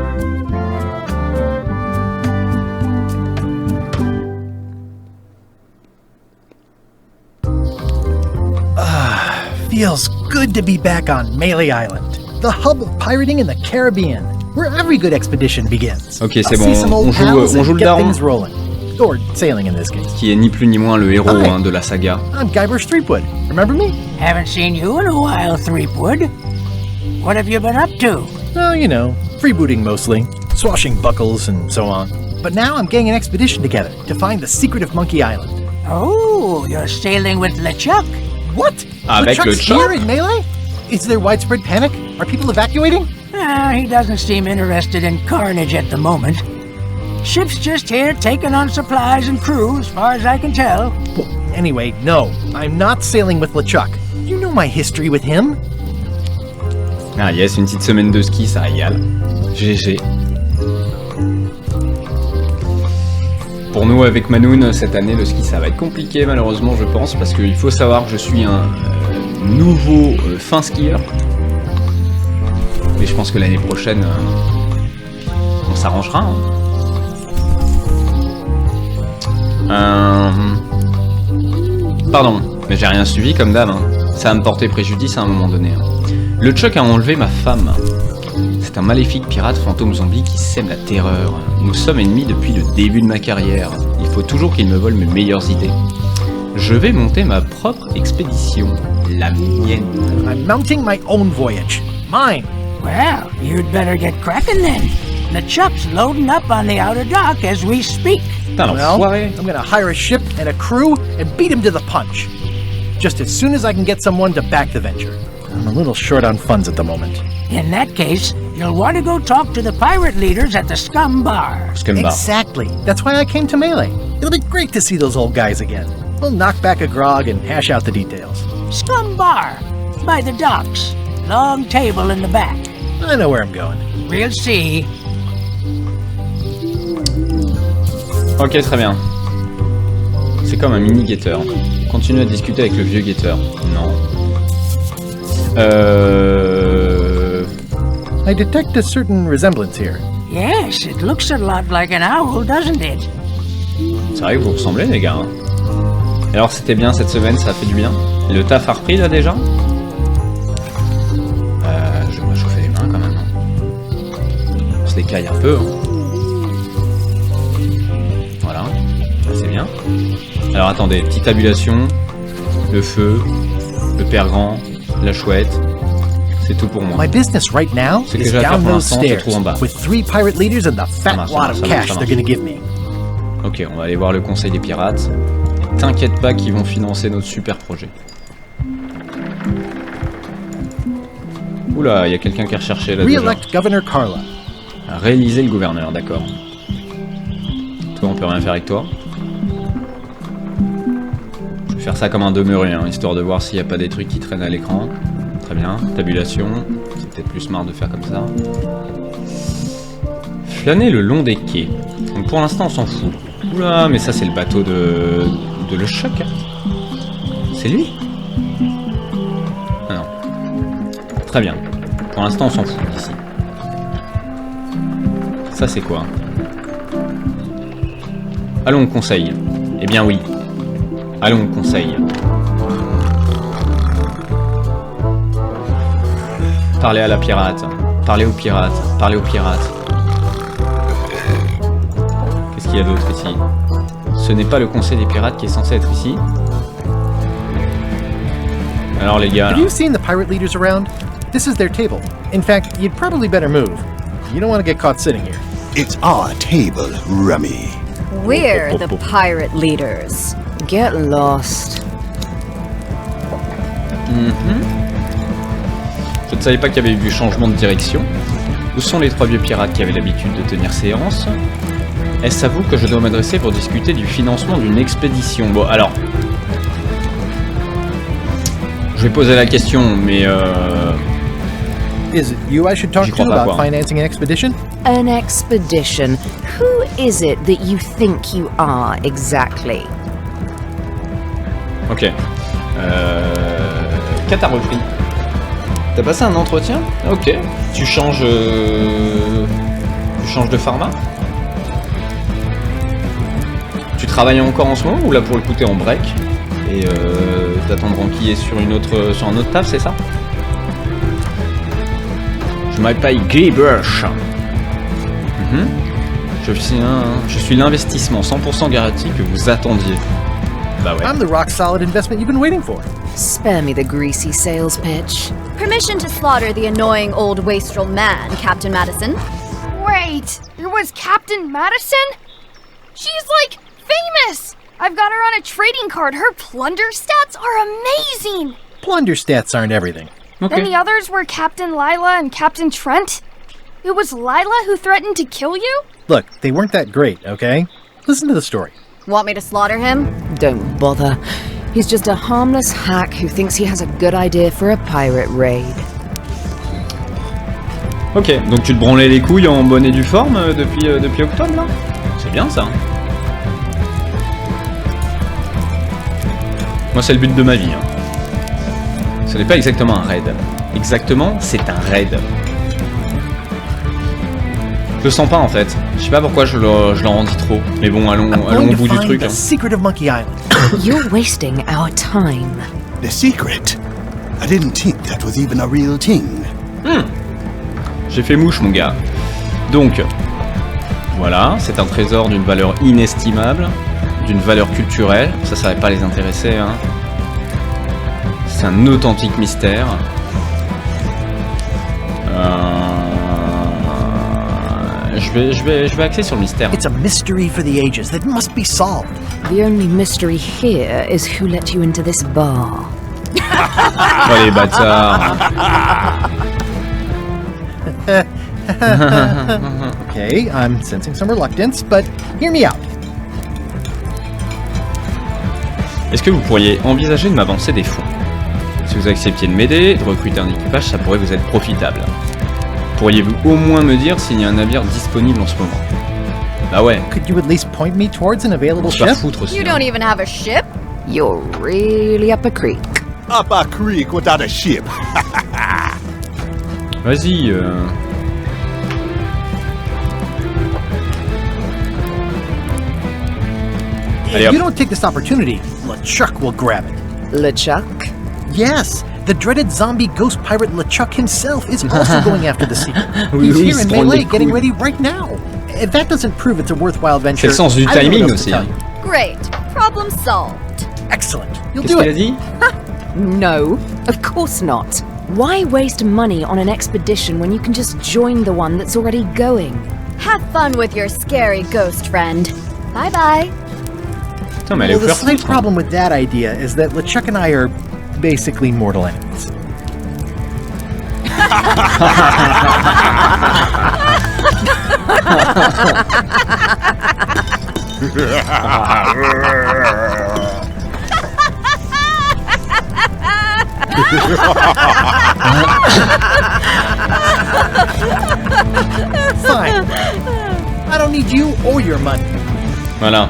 Feels good to be back on Melee Island, the hub of pirating in the Caribbean, where every good expedition begins. Ok, c'est I'll bon, see some old on pals and joue le get daron. things rolling. Or sailing in this case. Qui est ni plus ni moins le héros Hi. hein, de la saga. I'm Guybrush Threepwood. Remember me? Haven't seen you in a while, Threepwood. What have you been up to? Oh, you know, freebooting mostly, swashing buckles and so on. But now I'm getting an expedition together to find the secret of Monkey Island. Oh, you're sailing with LeChuck. What? Avec LeChuck's LeChuck? here in Melee? Is there widespread panic? Are people evacuating? He doesn't seem interested in carnage at the moment. Ship's just here taking on supplies and crew, as far as I can tell. Well, anyway, no, I'm not sailing with LeChuck. You know my history with him. Ah yes, une petite semaine de ski, ça régale. GG. Pour nous, avec Manoun, cette année, le ski, ça va être compliqué, malheureusement, je pense, parce qu'il faut savoir que je suis un nouveau fin skieur. Mais je pense que l'année prochaine, on s'arrangera. Hein. Pardon, mais j'ai rien suivi comme d'hab. Hein. Ça va me porter préjudice à un moment donné. Hein. Le Chuck a enlevé ma femme. C'est un maléfique pirate fantôme zombie qui sème la terreur. Nous sommes ennemis depuis le début de ma carrière. Il faut toujours qu'il me vole mes meilleures idées. Je vais monter ma propre expédition. La mienne. I'm mounting my own voyage. Mine. Well, you'd better get cracking then. LeChuck's loading up on the outer dock as we speak. Putain, Well, l'enfoiré. I'm gonna hire a ship and a crew and beat him to the punch. Just as soon as I can get someone to back the venture. I'm a little short on funds at the moment. In that case, you'll want to go talk to the pirate leaders at the Scum Bar. Scumbar. Exactly. That's why I came to Melee. It'll be great to see those old guys again. We'll knock back a grog and hash out the details. Scum Bar, by the docks. Long table in the back. I know where I'm going. We'll see. Ok, très bien. C'est comme un mini-guetteur. Continue à discuter avec le vieux guetteur. Non. I detect a certain resemblance here. Yes, it looks a lot like an owl, doesn't it? C'est vrai que vous ressemblez, les gars. Hein. Alors, c'était bien cette semaine, ça a fait du bien. Le taf a repris, là, déjà? Je vais me réchauffer les mains, quand même. On se les caille un peu. Hein. Voilà. C'est bien. Alors, attendez. Petite tabulation. Le feu. Le père grand. La chouette. C'est tout pour moi. My business right now C'est que is j'ai à faire down pour those l'instant, je stairs trouve en bas. with 3 pirate leaders and the fat marche, wad of ça marche, cash ça they're marche. gonna give me. Ok, on va aller voir le conseil des pirates. Et t'inquiète pas qu'ils vont financer notre super projet. Oula, il y a quelqu'un qui est recherché là déjà. Re-elect Governor Carla. Réaliser le gouverneur, d'accord. Toi, on peut rien faire avec toi. Je vais faire ça comme un demeuré, hein, histoire de voir s'il n'y a pas des trucs qui traînent à l'écran. Très bien, tabulation. C'est peut-être plus smart de faire comme ça. Flâner le long des quais. Donc pour l'instant, on s'en fout. Oula, mais ça, c'est le bateau de le choc. C'est lui? Ah non. Très bien. Pour l'instant, on s'en fout ici. Ça, c'est quoi? Allons au conseil. Eh bien oui. Allons au conseil. Parlez à la pirate. Parlez aux pirates. Parlez aux pirates. Qu'est-ce qu'il y a d'autre ici? Ce n'est pas le conseil des pirates qui est censé être ici. Alors les gars, là. Have you seen the pirate leaders around? This is their table. In fact, you'd probably better move. You don't want to get caught sitting here. It's our table, Rummy. We're the pirate leaders. Get lost. Je ne savais pas qu'il y avait eu changement de direction. Où sont les 3 vieux pirates qui avaient l'habitude de tenir séance? Est-ce à vous que je dois m'adresser pour discuter du financement d'une expédition? Bon, alors... Je vais poser la question, mais Is it you I should talk to about financing an expedition? An expedition? Who is it that you think you are exactly? Ok. Qu'as t'as repris? T'as passé un entretien? Ok. Tu changes de format? Tu travailles encore en ce moment ou là pour le coup t'es en break? Et t'attends de renquiller sur un autre taf, c'est ça? Je m'appelle Guybrush. Je suis l'investissement 100% garanti que vous attendiez. Bah ouais. I'm the rock solid investment you've been waiting for. Spare me the greasy sales pitch. Permission to slaughter the annoying old wastrel man, Captain Madison. Wait, it was Captain Madison? She's like famous! I've got her on a trading card. Her plunder stats are amazing! Plunder stats aren't everything. Okay. And the others were Captain Lila and Captain Trent? It was Lila who threatened to kill you? Look, they weren't that great, okay? Listen to the story. Want me to slaughter him? Don't bother. He's just a harmless hack who thinks he has a good idea for a pirate raid. Ok, donc tu te branlais les couilles en bonne et due forme depuis octobre là? C'est bien ça. Moi c'est le but de ma vie. Hein. Ce n'est pas exactement un raid. Exactement, c'est un raid. Je le sens pas en fait. Je sais pas pourquoi je l'en dis trop. Mais bon, allons au bout du truc. The secret of Monkey Island. You're wasting our time. The secret? I didn't think that was even a real thing. J'ai fait mouche mon gars. Donc, voilà, c'est un trésor d'une valeur inestimable, d'une valeur culturelle. Ça va pas les intéresser, hein. C'est un authentique mystère. Je vais axer sur le mystère. It's a mystery for the ages that must be solved. The only mystery here is who let you into this bar. Oh les bâtards. Okay, I'm sensing some reluctance, but hear me out. Est-ce que vous pourriez envisager de m'avancer des fonds? Si vous acceptiez de m'aider, de recruter un équipage, ça pourrait vous être profitable. Pourriez-vous au moins me dire s'il y a un navire disponible en ce moment? Bah ouais. Could you at least point me towards an available On se faire ship? foutre aussi. You Hein. don't even have a ship? You're really up a creek. Up a creek without a ship. Vas-y. Allez, If hop. you don't take this opportunity, LeChuck will grab it. LeChuck? Yes, the dreaded zombie ghost pirate LeChuck himself is also going after the secret. Oui, He's oui, here il in se prend Melee les getting couilles. ready right now. If that doesn't prove it's a worthwhile C'est venture, le sens du I don't know timing what else to aussi. tell Hein. you. Great. Problem solved. Excellent. You'll Qu'est-ce do qu'il a it. dit? No, of course not. Why waste money on an expedition when you can just join the one that's already going? Have fun with your scary ghost friend. Bye bye. Putain, mais elle est Well, the slight offerte. problem with that idea is that LeChuck and I are basically mortal enemies. Fine. I don't need you or your money. Voilà,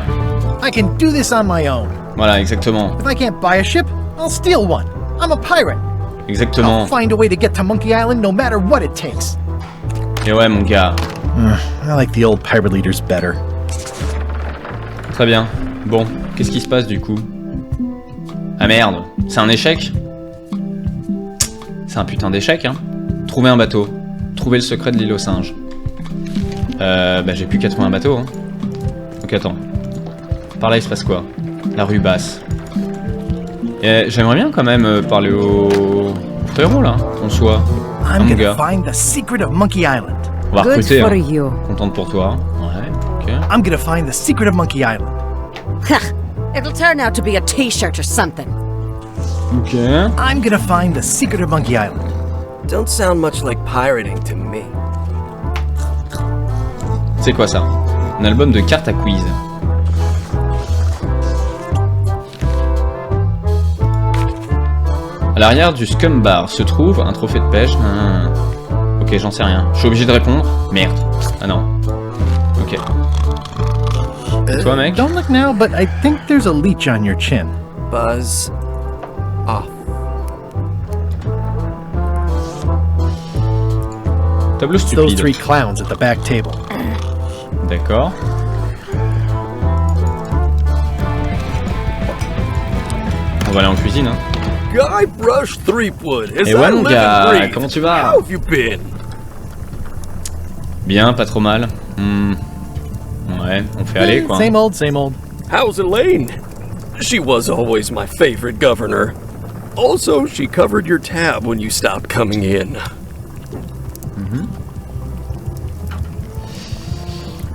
I can do this on my own. voilà, exactement. If I can't buy a ship, I'll steal one. I'm a pirate. I'll Exactement. find a way to get to Monkey Island no matter what it takes. Et ouais, mon gars. I like the old pirate leaders better. Très bien. Bon, qu'est-ce qui se passe du coup? Ah merde, c'est un échec? C'est un putain d'échec, hein. Trouver un bateau. Trouver le secret de l'île aux singes. Bah j'ai plus qu'à trouver un bateau, hein. Donc attends. Par là il se passe quoi? La rue basse. Et j'aimerais bien quand même parler au frérot là, en soi. Ah, I'm mon gonna gars. find the secret of Monkey Island. On va Good recruter, for hein. you. Contente pour toi. Ouais, ok. I'm gonna find the secret of Monkey Island. It'll turn out to be a t-shirt or something. Ok. I'm gonna find the secret of Monkey Island. Don't sound much like pirating to me. C'est quoi ça? Un album de cartes à quiz. À l'arrière du Scum Bar se trouve un trophée de pêche. Ok, j'en sais rien. Je suis obligé de répondre. Merde. Ah non. Ok. Et toi, mec? Don't look now, but I think there's a leech on your chin. Buzz off. Tableau It's those stupide. three clowns at the back table. D'accord. On va aller en cuisine, hein. Guybrush Threepwood, is Et ouais, that mon living gars, breed? comment tu vas? How have you been? Bien, pas trop mal. Ouais, on fait aller, quoi. Same old, same old. How's Elaine? She was always my favorite governor. Also, she covered your tab when you stopped coming in.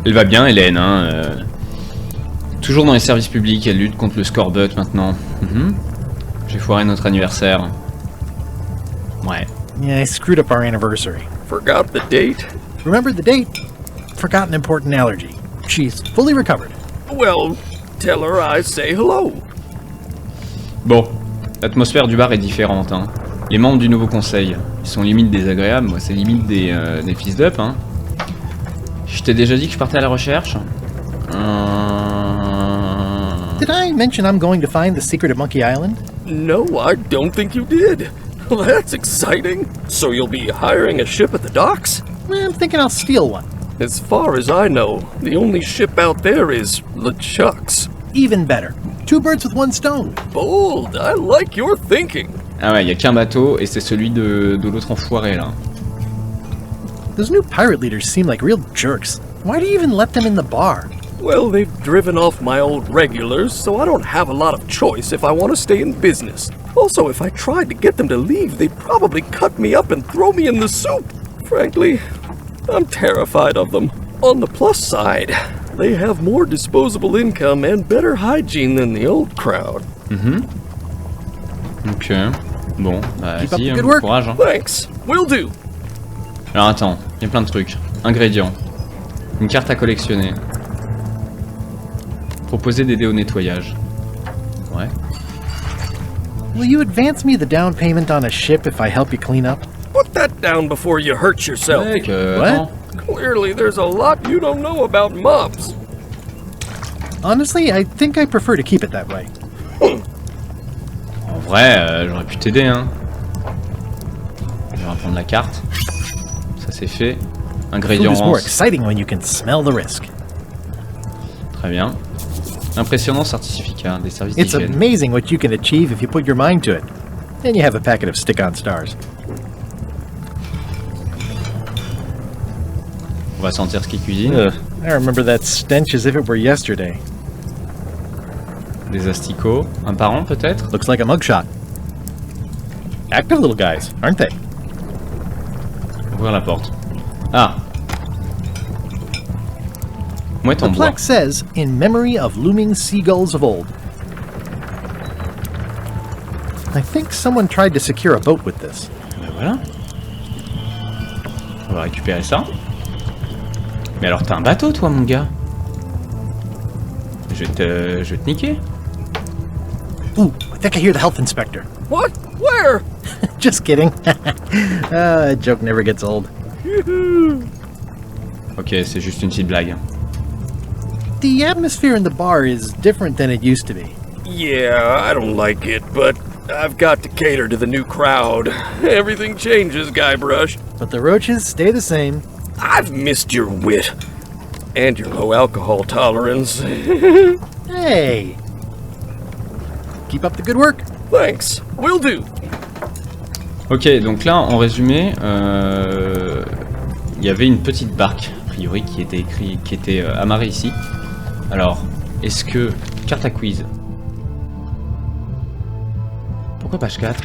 Elle va bien, Hélène, hein. Toujours dans les services publics, elle lutte contre le scorbut maintenant. J'ai foiré notre anniversaire. Ouais. Yeah, I screwed up our anniversary. Forgot the date? Remember the date? Forgot an important allergy. She's fully recovered. Well, tell her I say hello. Bon, l'atmosphère du bar est différente, hein. Les membres du nouveau conseil, ils sont limite désagréables, moi c'est limite des fils d'up, hein. Je t'ai déjà dit que je partais à la recherche. Did I mention I'm going to find the secret of Monkey Island? No, I don't think you did. Well, that's exciting. So you'll be hiring a ship at the docks? I'm thinking I'll steal one. As far as I know, the only ship out there is LeChuck's. Even better. Two birds with one stone. Bold, I like your thinking. Ah ouais, il y a qu'un bateau et c'est celui de l'autre enfoiré là. Those new pirate leaders seem like real jerks. Why do you even let them in the bar? Well, they've driven off my old regulars, so I don't have a lot of choice if I want to stay in business. Also, if I tried to get them to leave, they'd probably cut me up and throw me in the soup. Frankly, I'm terrified of them. On the plus side, they have more disposable income and better hygiene than the old crowd. Ok. Bon, bah Keep up si, the hein, good bon work. courage. Hein. Thanks, will do. Alors attends, il y a plein de trucs. Ingrédients. Une carte à collectionner. Proposer d'aider au nettoyage. Ouais. Will you advance me the down payment on a ship if I help you clean up? Put that down before you hurt yourself. Mec, What? attends. Clearly, there's a lot you don't know about mobs. Honestly, I think I prefer to keep it that way. En vrai, j'aurais pu t'aider, hein. Je vais reprendre la carte. Ça c'est fait. Ingrédients. Food is more exciting when you can smell the risk. Très bien. Impressionnant certificat des services It's d'hygiène. amazing what you can achieve if you put your mind to it. And you have a packet of stick-on stars. On va sentir ce qu'ils cuisinent. I remember that stench as if it were yesterday. Des asticots. Un par an peut-être? Looks like a mugshot. Active little guys, aren't they? Ouvrir la porte. Ah. Mouette en The bois. plaque says, in memory of looming seagulls of old. I think someone tried to secure a boat with this. Ben voilà. On va récupérer ça. Mais alors t'as un bateau toi mon gars. Je vais te niquer. Ooh, I think I hear the health inspector. What? Where? Just kidding. That joke never gets old. Ok, c'est juste une petite blague. The atmosphere in the bar is different than it used to be. Yeah, I don't like it, but I've got to cater to the new crowd. Everything changes, Guybrush. But the roaches stay the same. I've missed your wit. And your low alcohol tolerance. Hey! Keep up the good work. Thanks. Will do. Ok, donc là, en résumé, il y avait une petite barque, a priori, qui était amarrée ici. Alors, est-ce que... Carte à quiz. Pourquoi page 4?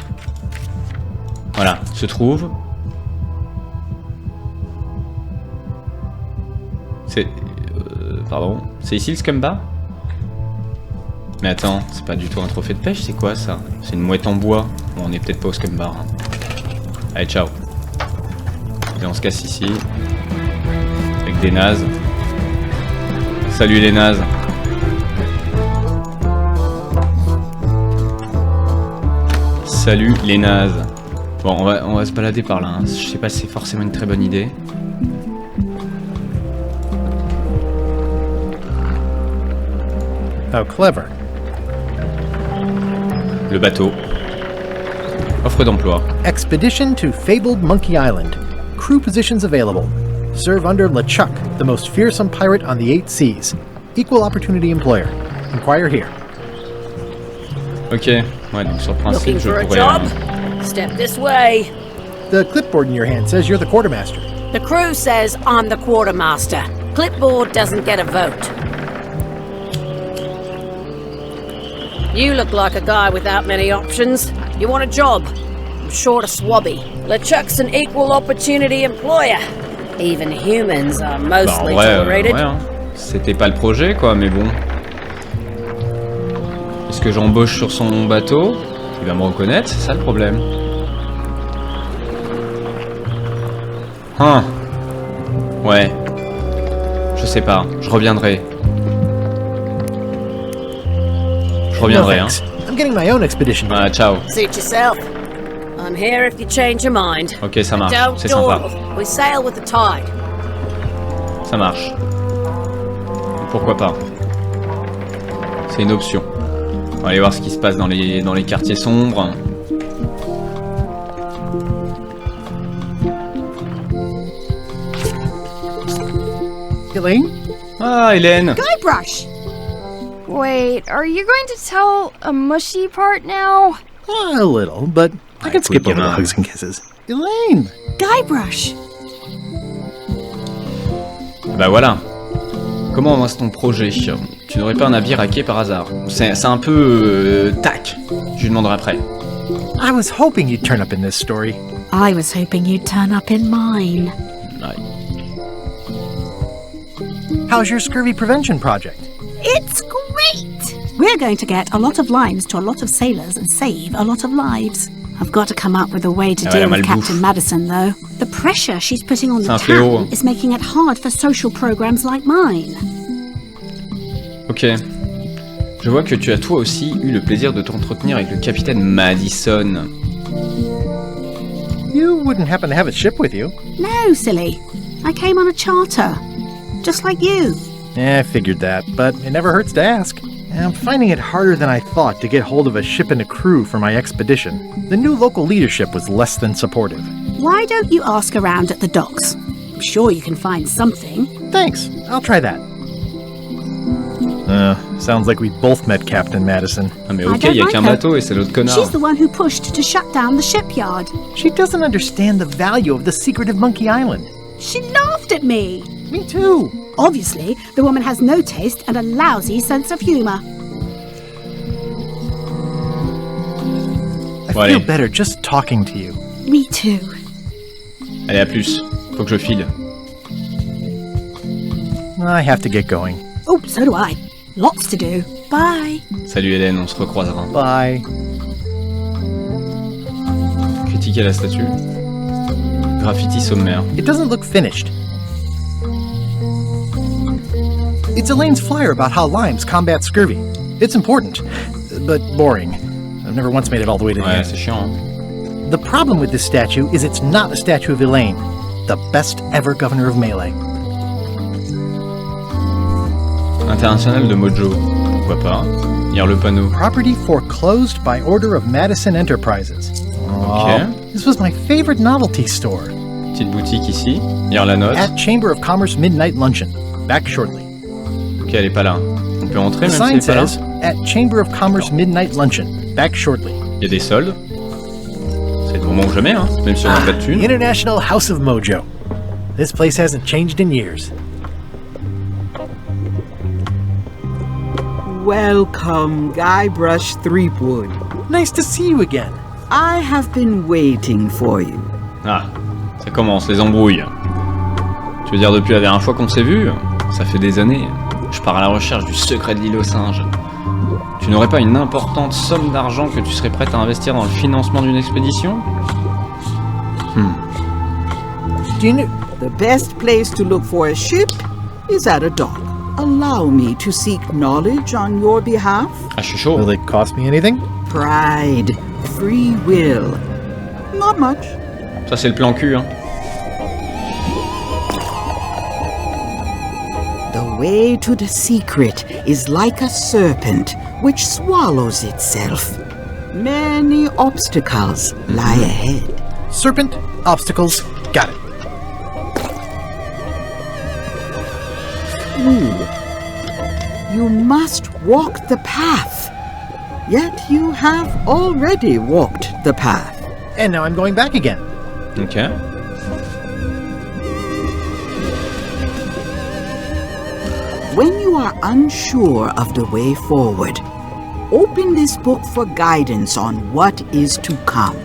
Voilà, se trouve... C'est... pardon, c'est ici le scumbar? Mais attends, c'est pas du tout un trophée de pêche, c'est quoi ça? C'est une mouette en bois. Bon, on est peut-être pas au scumbar. Hein. Allez, ciao. Et on se casse ici. Avec des nazes. Salut les nazes. Salut les nazes. Bon, on va se balader par là. Hein. Je sais pas si c'est forcément une très bonne idée. How clever. Le bateau. Offre d'emploi. Expedition to fabled Monkey Island. Crew positions available. Serve under LeChuck, the most fearsome pirate on the 8 seas. Equal opportunity employer. Inquire here. Ok, ouais, donc sur le principe, Looking je for a pourrais... job? Step this way. The clipboard in your hand says you're the quartermaster. The crew says I'm the quartermaster. Clipboard doesn't get a vote. You look like a guy without many options. You want a job? I'm short of swabby. LeChuck's an equal opportunity employer. Even humans are mostly tolerated. Ouais, hein. C'était pas le projet, quoi, mais bon. Est-ce que j'embauche sur son bateau? Il va me reconnaître, c'est ça le problème. Hein. Ouais. Je sais pas, je reviendrai. Je reviendrai, hein. I'm getting my own expedition. Ah, ciao. Suit yourself. I'm here if you change your mind. Ok, ça marche, Don't c'est sympa. dawdle. We sail with the tide. Ça marche. Pourquoi pas? C'est une option. On va aller voir ce qui se passe dans les quartiers sombres. Elaine? Ah, Hélène! Guybrush! Wait, are you going to tell a mushy part now? A little, but I can skip over the hugs and kisses. Elaine! Guybrush! Bah voilà. Comment avance ton projet? Tu n'aurais pas un navire hacké par hasard? C'est un peu... tac. Je lui demanderai après. I was hoping you'd turn up in this story. I was hoping you'd turn up in mine. Ouais. How's your scurvy prevention project? It's great! We're going to get a lot of limes to a lot of sailors and save a lot of lives. I've got to come up with a way to deal with Captain Madison, though. The pressure she's putting on the town is making it hard for social programs like mine. Ok. Je vois que tu as toi aussi eu le plaisir de t'entretenir avec le capitaine Madison. You wouldn't happen to have a ship with you? No, silly. I came on a charter. Just like you. I figured that, but it never hurts to ask. I'm finding it harder than I thought to get hold of a ship and a crew for my expedition. The new local leadership was less than supportive. Why don't you ask around at the docks? I'm sure you can find something. Thanks, I'll try that. Sounds like we both met Captain Madison. Ah mais ok, il y a qu'un bateau et c'est l'autre connard. She's the one who pushed to shut down the shipyard. She doesn't understand the value of the secret of Monkey Island. She laughed at me. Me too. Obviously, the woman has no taste and a lousy sense of humor. I feel better just talking to you. Me too. Allez, à plus. Faut que je file. I have to get going. Oh, so do I. Lots to do. Bye. Salut Hélène, on se recroisera. Bye. Critiquer la statue. Graffiti sommaire. It doesn't look finished. It's Elaine's flyer about how limes combat scurvy. It's important, but boring. I've never once made it all the way to the end. C'est chiant. Hein? The problem with this statue is it's not a statue of Elaine, the best ever governor of Melee. International de Mojo. Pourquoi pas? Lire le panneau. Property foreclosed by order of Madison Enterprises. Ok. This was my favorite novelty store. Petite boutique ici. Lire la note. At Chamber of Commerce Midnight Luncheon. Back shortly. Ok, elle est pas là. On peut entrer The même sign si elle est pas says, là. At Chamber of Commerce Midnight Luncheon. Back shortly. Il y a des soldes. C'est le moment ou jamais, hein. Même si on n'a pas de thunes. International House of Mojo. This place hasn't changed in years. Welcome, Guybrush Threepwood. Nice to see you again. I have been waiting for you. Ah, ça commence, les embrouilles. Tu veux dire depuis la dernière fois qu'on s'est vu? Ça fait des années. Je pars à la recherche du secret de l'île aux singes. Tu n'aurais pas une importante somme d'argent que tu serais prête à investir dans le financement d'une expédition? The best place to look for a ship is at a dock. Allow me to seek knowledge on your behalf. Ah, je suis chaud. Will it cost me anything? Pride, free will. Not much. Ça, c'est le plan cul, hein. The way to the secret is like a serpent which swallows itself. Many obstacles lie ahead. Serpent, obstacles, got it. You must walk the path. Yet you have already walked the path. And now I'm going back again. Ok. When you are unsure of the way forward, open this book for guidance on what is to come.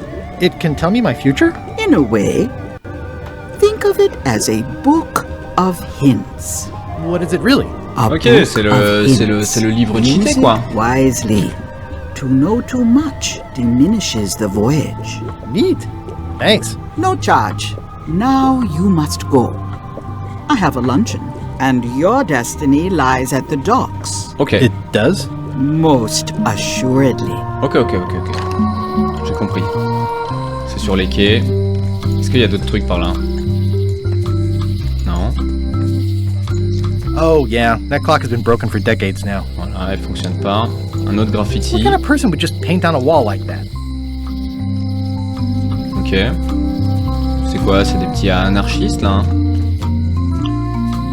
It can tell me my future? In a way, think of it as a book of hints. What is it really? Ok, c'est le livre cheaté, quoi. Wisely. To know too much diminishes the voyage. Neat. Thanks. No charge. Now you must go. I have a luncheon, and your destiny lies at the docks. Ok. It does? Most assuredly. Ok. J'ai compris. C'est sur les quais. Est-ce qu'il y a d'autres trucs par là? Non. Oh yeah, that clock has been broken for decades now. Voilà, elle fonctionne pas. Un autre graffiti. What kind of person would just paint on a wall like that? Ok. C'est quoi? C'est des petits anarchistes là, hein?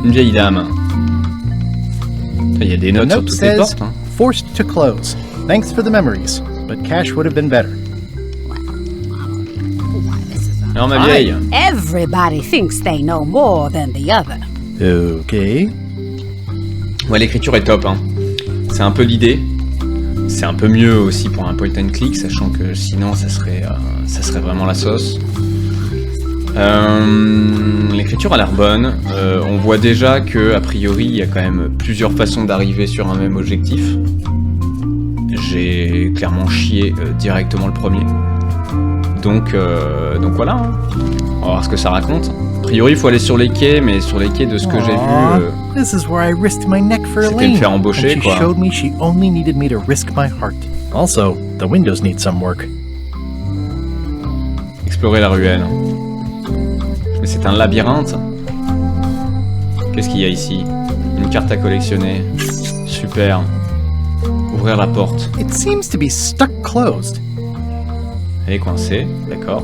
Une vieille dame. Il y a des notes sur toutes les portes, hein. Forced to close. Thanks for the memories, but cash would have been better. Alors ma vieille. Everybody thinks they know more than the other. Ok. Ouais, l'écriture est top, hein. C'est un peu l'idée. C'est un peu mieux aussi pour un point and click, sachant que sinon ça serait vraiment la sauce. L'écriture a l'air bonne. On voit déjà que a priori il y a quand même plusieurs façons d'arriver sur un même objectif. J'ai clairement chié directement le premier. Donc voilà. Hein. On va voir ce que ça raconte. A priori il faut aller sur les quais, mais sur les quais de ce que j'ai vu, This is where I risked my neck for c'était Elaine. me faire embaucher, and she quoi. showed me she only needed me to risk my heart. Also, the windows need some work. Explorer la ruelle. Mais c'est un labyrinthe. Qu'est-ce qu'il y a ici? Une carte à collectionner. Super. Ouvrir la porte. It seems to be stuck closed. Elle est coincée, d'accord.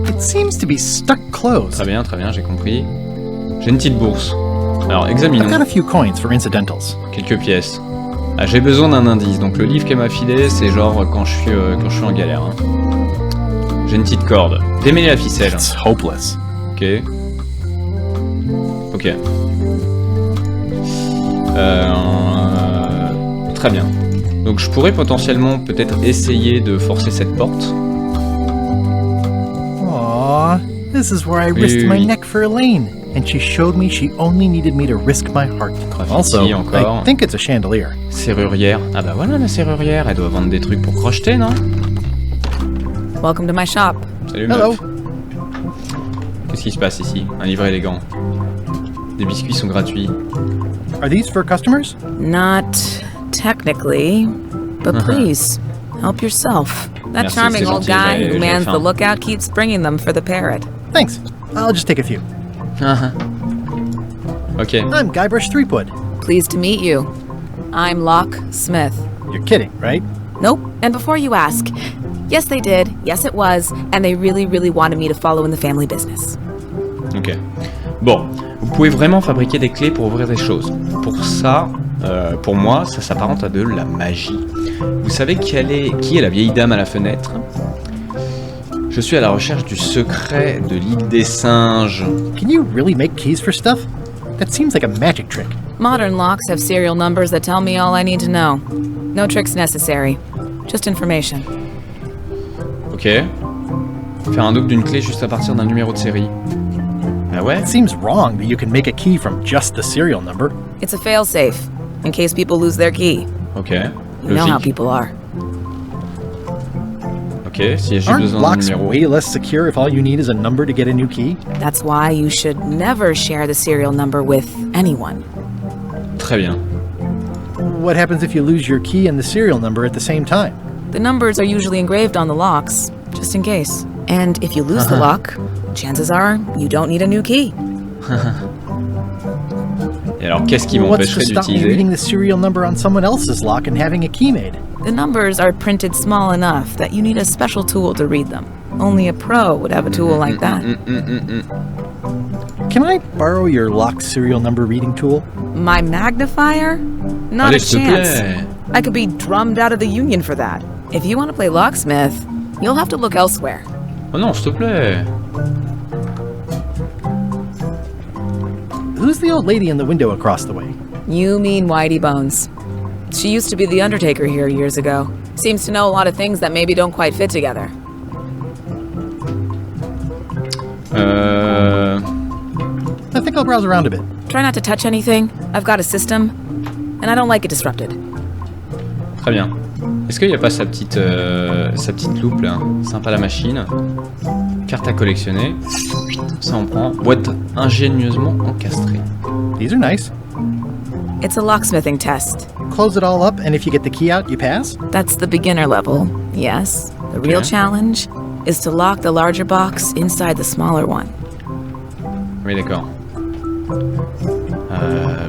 It seems to be stuck closed. Très bien, j'ai compris. J'ai une petite bourse. Alors, examinons. I've got a few coins for incidentals. Quelques pièces. Ah, j'ai besoin d'un indice. Donc le livre qu'elle m'a filé, c'est genre quand je suis en galère. Hein. J'ai une petite corde. Démêler la ficelle. It's hopeless. Ok. Ok. Très bien. Donc je pourrais potentiellement peut-être essayer de forcer cette porte. Aww, this is where I risked my neck for Elaine, and she showed me she only needed me to risk my heart. Also, I think it's a chandelier. Serrurière. Ah bah voilà la serrurière, elle doit vendre des trucs pour crocheter, non? Welcome to my shop. Salut meuf. Qu'est-ce qui se passe ici? Un livre élégant. Des biscuits sont gratuits. Are these for customers? Not technically, but please, help yourself. That charming old guy who mans the lookout keeps bringing them for the parrot. Thanks. I'll just take a few. Okay. I'm Guybrush Threepwood. Pleased to meet you. I'm Locke Smith. You're kidding, right? Nope. And before you ask, yes they did, yes it was, and they really, really wanted me to follow in the family business. Ok. Bon, vous pouvez vraiment fabriquer des clés pour ouvrir des choses. Pour ça, pour moi, ça s'apparente à de la magie. Vous savez qui est la vieille dame à la fenêtre? Je suis à la recherche du secret de l'île des singes. Can you really make keys for stuff? That seems like a magic trick. Modern locks have serial numbers that tell me all I need to know. No tricks necessary. Just information. Ok. Faire un double d'une clé juste à partir d'un numéro de série. Ah ouais? It seems wrong that you can make a key from just the serial number. It's a failsafe, in case people lose their key. Ok. You know how people are. Ok, si j'ai besoin d'un numéro. Way less secure if all you need is a number to get a new key? That's why you should never share the serial number with anyone. Très bien. What happens if you lose your key and the serial number at the same time? The numbers are usually engraved on the locks, just in case. And if you lose the lock, chances are you don't need a new key. Et alors, qu'est-ce qui m'empêcherait d'utiliser? What's to stop me reading the serial number on someone else's lock and having a key made? The numbers are printed small enough that you need a special tool to read them. Only a pro would have a tool like that. Can I borrow your lock serial number reading tool? My magnifier? Not a chance. I could be drummed out of the union for that. If you want to play locksmith, you'll have to look elsewhere. Oh non, s'il te plaît. Who's the old lady in the window across the way? You mean Whitey Bones. She used to be the undertaker here years ago. Seems to know a lot of things that maybe don't quite fit together. I think I'll browse around a bit. Try not to touch anything. I've got a system, and I don't like it disrupted. Très bien. Est-ce qu'il n'y a pas sa petite loupe là? Sympa la machine. Carte à collectionner. Ça on prend. Boîte ingénieusement encastrée. These are nice. It's a locksmithing test. Close it all up, and if you get the key out, you pass? That's the beginner level, yes. The real challenge is to lock the larger box inside the smaller one. Oui, d'accord.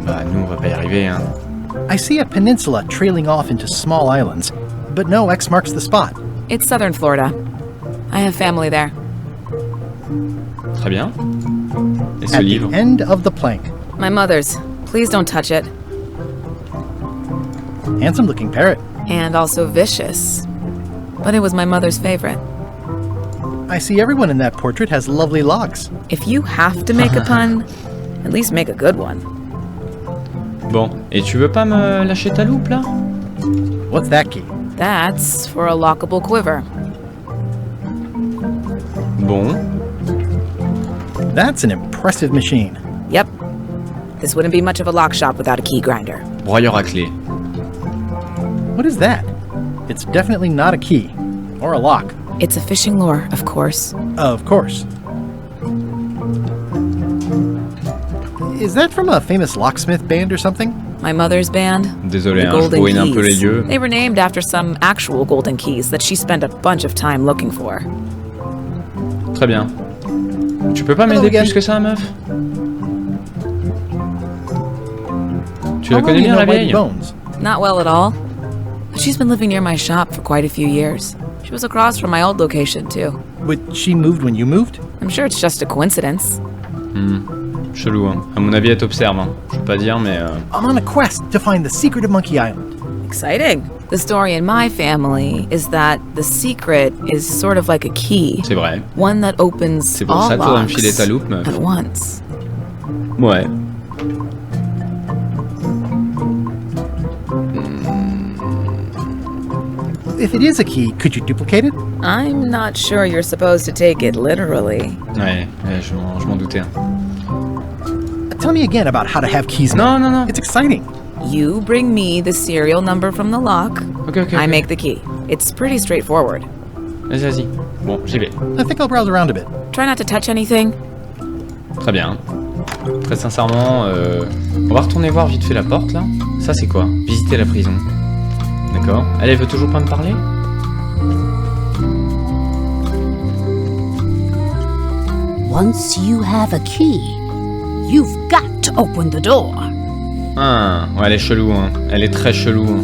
Bah, nous, on va pas y arriver, hein. I see a peninsula trailing off into small islands, but no X marks the spot. It's southern Florida. I have family there. Très bien. Et ce At livre? the end of the plank. My mother's. Please don't touch it. Handsome-looking parrot. And also vicious. But it was my mother's favorite. I see everyone in that portrait has lovely locks. If you have to make a pun, at least make a good one. Bon, et tu veux pas me lâcher ta loupe là? What's that key? That's for a lockable quiver. Bon. That's an impressive machine. Yep. This wouldn't be much of a lock shop without a key grinder. Broyeur à clé. What is that? It's definitely not a key. Or a lock. It's a fishing lure, of course. Of course. Is that from a famous locksmith band or something? My mother's band. Désolé, hein, je brouille un peu les yeux. They were named after some actual golden keys that she spent a bunch of time looking for. Très bien. Tu peux pas m'aider plus que ça, meuf? Tu la connais bien, la vieille? Not well at all. She's been living near my shop for quite a few years. She was across from my old location, too. But she moved when you moved? I'm sure it's just a coincidence. Chelou, hein. À mon avis, elle t'observe, hein. Je peux pas dire, mais... I'm on a quest to find the secret of Monkey Island. Exciting. The story in my family is that the secret is sort of like a key. C'est vrai. One that opens C'est pour all ça que faudrait me locks filer ta loupe, meuf. at once. Ouais. If it is a key, could you duplicate it? I'm not sure you're supposed to take it literally. Ouais, je m'en doutais. Tell me again about how to have keys. Non. It's exciting. You bring me the serial number from the lock. Okay. I make the key. It's pretty straightforward. Vas-y. Bon, j'y vais. I think I'll browse around a bit. Try not to touch anything. Très bien. Très sincèrement, on va retourner voir vite fait la porte, là. Ça, c'est quoi? Visiter la prison. D'accord. Elle veut toujours pas me parler? Once you have a key, you've got to open the door. Ah, ouais, elle est chelou, hein. Elle est très chelou. Hein.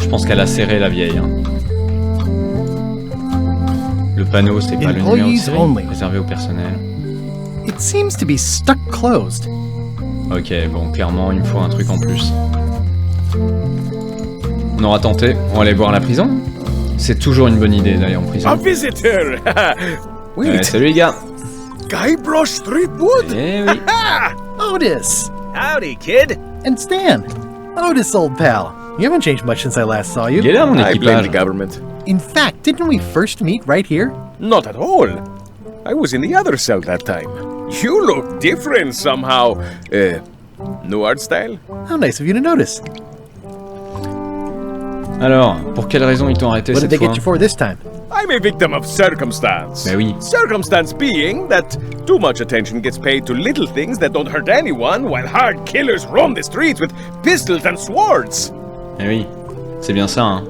Je pense qu'elle a serré la vieille. Hein. Le panneau, c'est pas le numéro de série, réservé au personnel. It seems to be stuck closed. Ok, bon, clairement, il me faut un truc en plus. On aura tenté. On va aller voir la prison. C'est toujours une bonne idée d'aller en prison. A visitor! Salut les gars. Guybrush Threepwood? Eh oui. Otis! Howdy, kid. And Stan. Otis, old pal. You haven't changed much since I last saw you. Il est là, mon I blame équipage. the government. In fact, didn't we first meet right here? Not at all. I was in the other cell that time. You look different somehow. New art style? How nice of you to notice. Alors, pour quelle raison ils t'ont arrêté What cette did they fois? get you for this time? I'm a victim of circumstance. Ben oui. Circumstance being that too much attention gets paid to little things that don't hurt anyone, while hard killers roam the streets with pistols and swords. Eh oui, c'est bien ça, hein.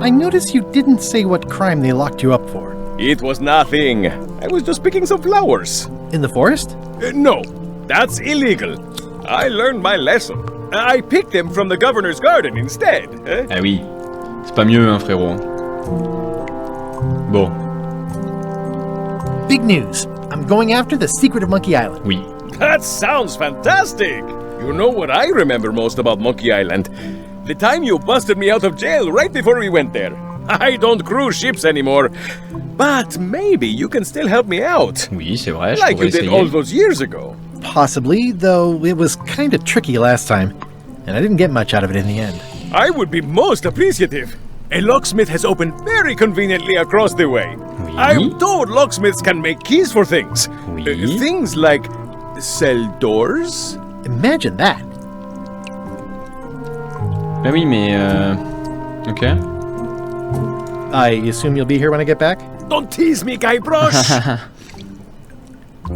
I notice you didn't say what crime they locked you up for. It was nothing. I was just picking some flowers. In the forest? No, that's illegal. I learned my lesson. I picked them from the governor's garden instead. Eh oui, c'est pas mieux, hein, frérot. Bon. Big news. I'm going after the secret of Monkey Island. Oui. That sounds fantastic. You know what I remember most about Monkey Island? The time you busted me out of jail right before we went there. I don't cruise ships anymore. But maybe you can still help me out. Oui, c'est vrai, je like pourrais you did essayer. all those years ago. Possibly, though it was kind of tricky last time, and I didn't get much out of it in the end. I would be most appreciative. A locksmith has opened very conveniently across the way. Oui. I'm told locksmiths can make keys for things. Oui. Things like cell doors. Imagine that. Ben oui, mais ok. I assume you'll be here when I get back? Don't tease me, Guybrush!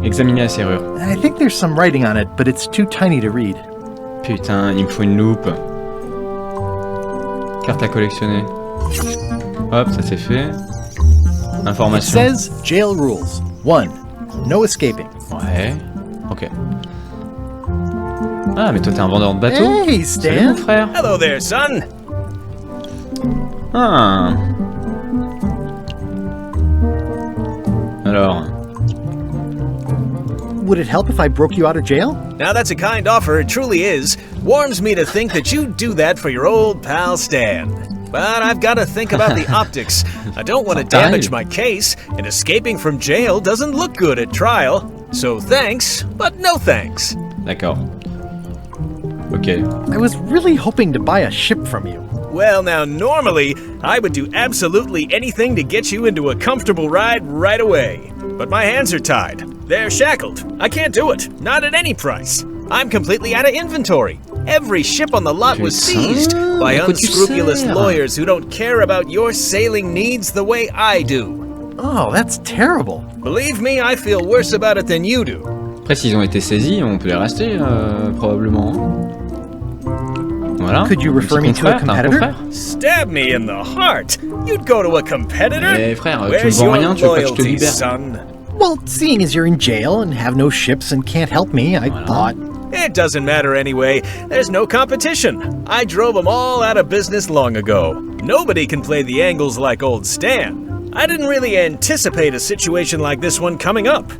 Examiner la serrure. I think there's some writing on it, but it's too tiny to read. Putain, il me faut une loupe. Carte à collectionner. Hop, ça c'est fait. It Information. says jail rules. 1. No escaping. Ouais. Ok. Ah, mais toi t'es un vendeur de bateaux. Hey, Salut mon Stan. frère. Hello there, son. Ah. Alors. Would it help if I broke you out of jail? Now that's a kind offer, it truly is. Warms me to think that you'd do that for your old pal Stan. But I've got to think about the optics. I don't want to damage my case, and escaping from jail doesn't look good at trial. So thanks, but no thanks. D'accord. Ok. I was really hoping to buy a ship from you. Well, now, normally, I would do absolutely anything to get you into a comfortable ride right away. But my hands are tied. They're shackled. I can't do it. Not at any price. I'm completely out of inventory. Every ship on the lot was seized by unscrupulous lawyers who don't care about your sailing needs the way I do. Oh, that's terrible. Believe me, I feel worse about it than you do. Après, s'ils ont été saisis, on peut les racheter, probablement. Voilà. Could you refer me to a competitor? Stab me in the heart. You'd go to a competitor? Eh frère, tu me Where's vends your rien, tu veux pas que je te loyalty, libère. son? Well, seeing as you're in jail and have no ships and can't help me, I thought... It doesn't matter anyway. There's no competition. I drove them all out of business long ago. Nobody can play the angles like old Stan. I didn't really anticipate a situation like this one coming up.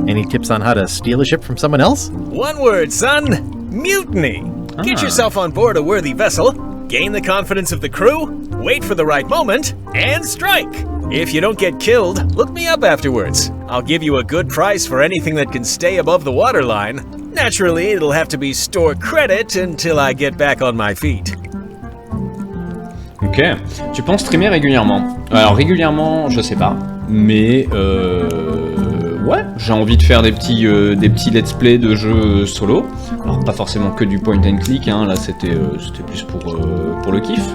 Any tips on how to steal a ship from someone else? One word, son. Mutiny. Get yourself on board a worthy vessel, gain the confidence of the crew, wait for the right moment, and strike. If you don't get killed, look me up afterwards. I'll give you a good price for anything that can stay above the waterline. Naturally, it'll have to be store credit until I get back on my feet. Ok. Tu penses streamer régulièrement? Alors régulièrement, je sais pas, mais ouais, j'ai envie de faire des petits let's play de jeux solo. Alors pas forcément que du point and click, hein, là c'était plus pour le kiff.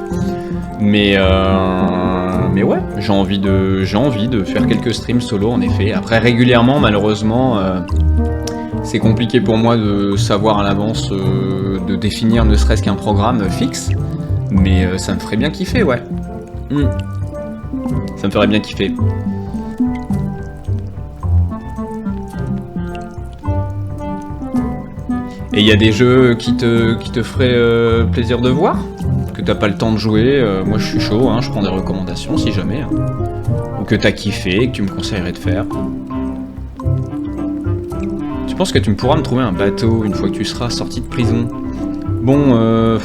Mais ouais, j'ai envie de faire quelques streams solo en effet. Après régulièrement, malheureusement, c'est compliqué pour moi de savoir à l'avance, de définir ne serait-ce qu'un programme fixe. Mais ça me ferait bien kiffer, ouais. Ça me ferait bien kiffer. Et il y a des jeux qui te feraient plaisir de voir, que t'as pas le temps de jouer. Moi je suis chaud, hein, je prends des recommandations si jamais. Hein. Ou que t'as kiffé, que tu me conseillerais de faire. Tu penses que tu pourras me trouver un bateau une fois que tu seras sorti de prison? Bon,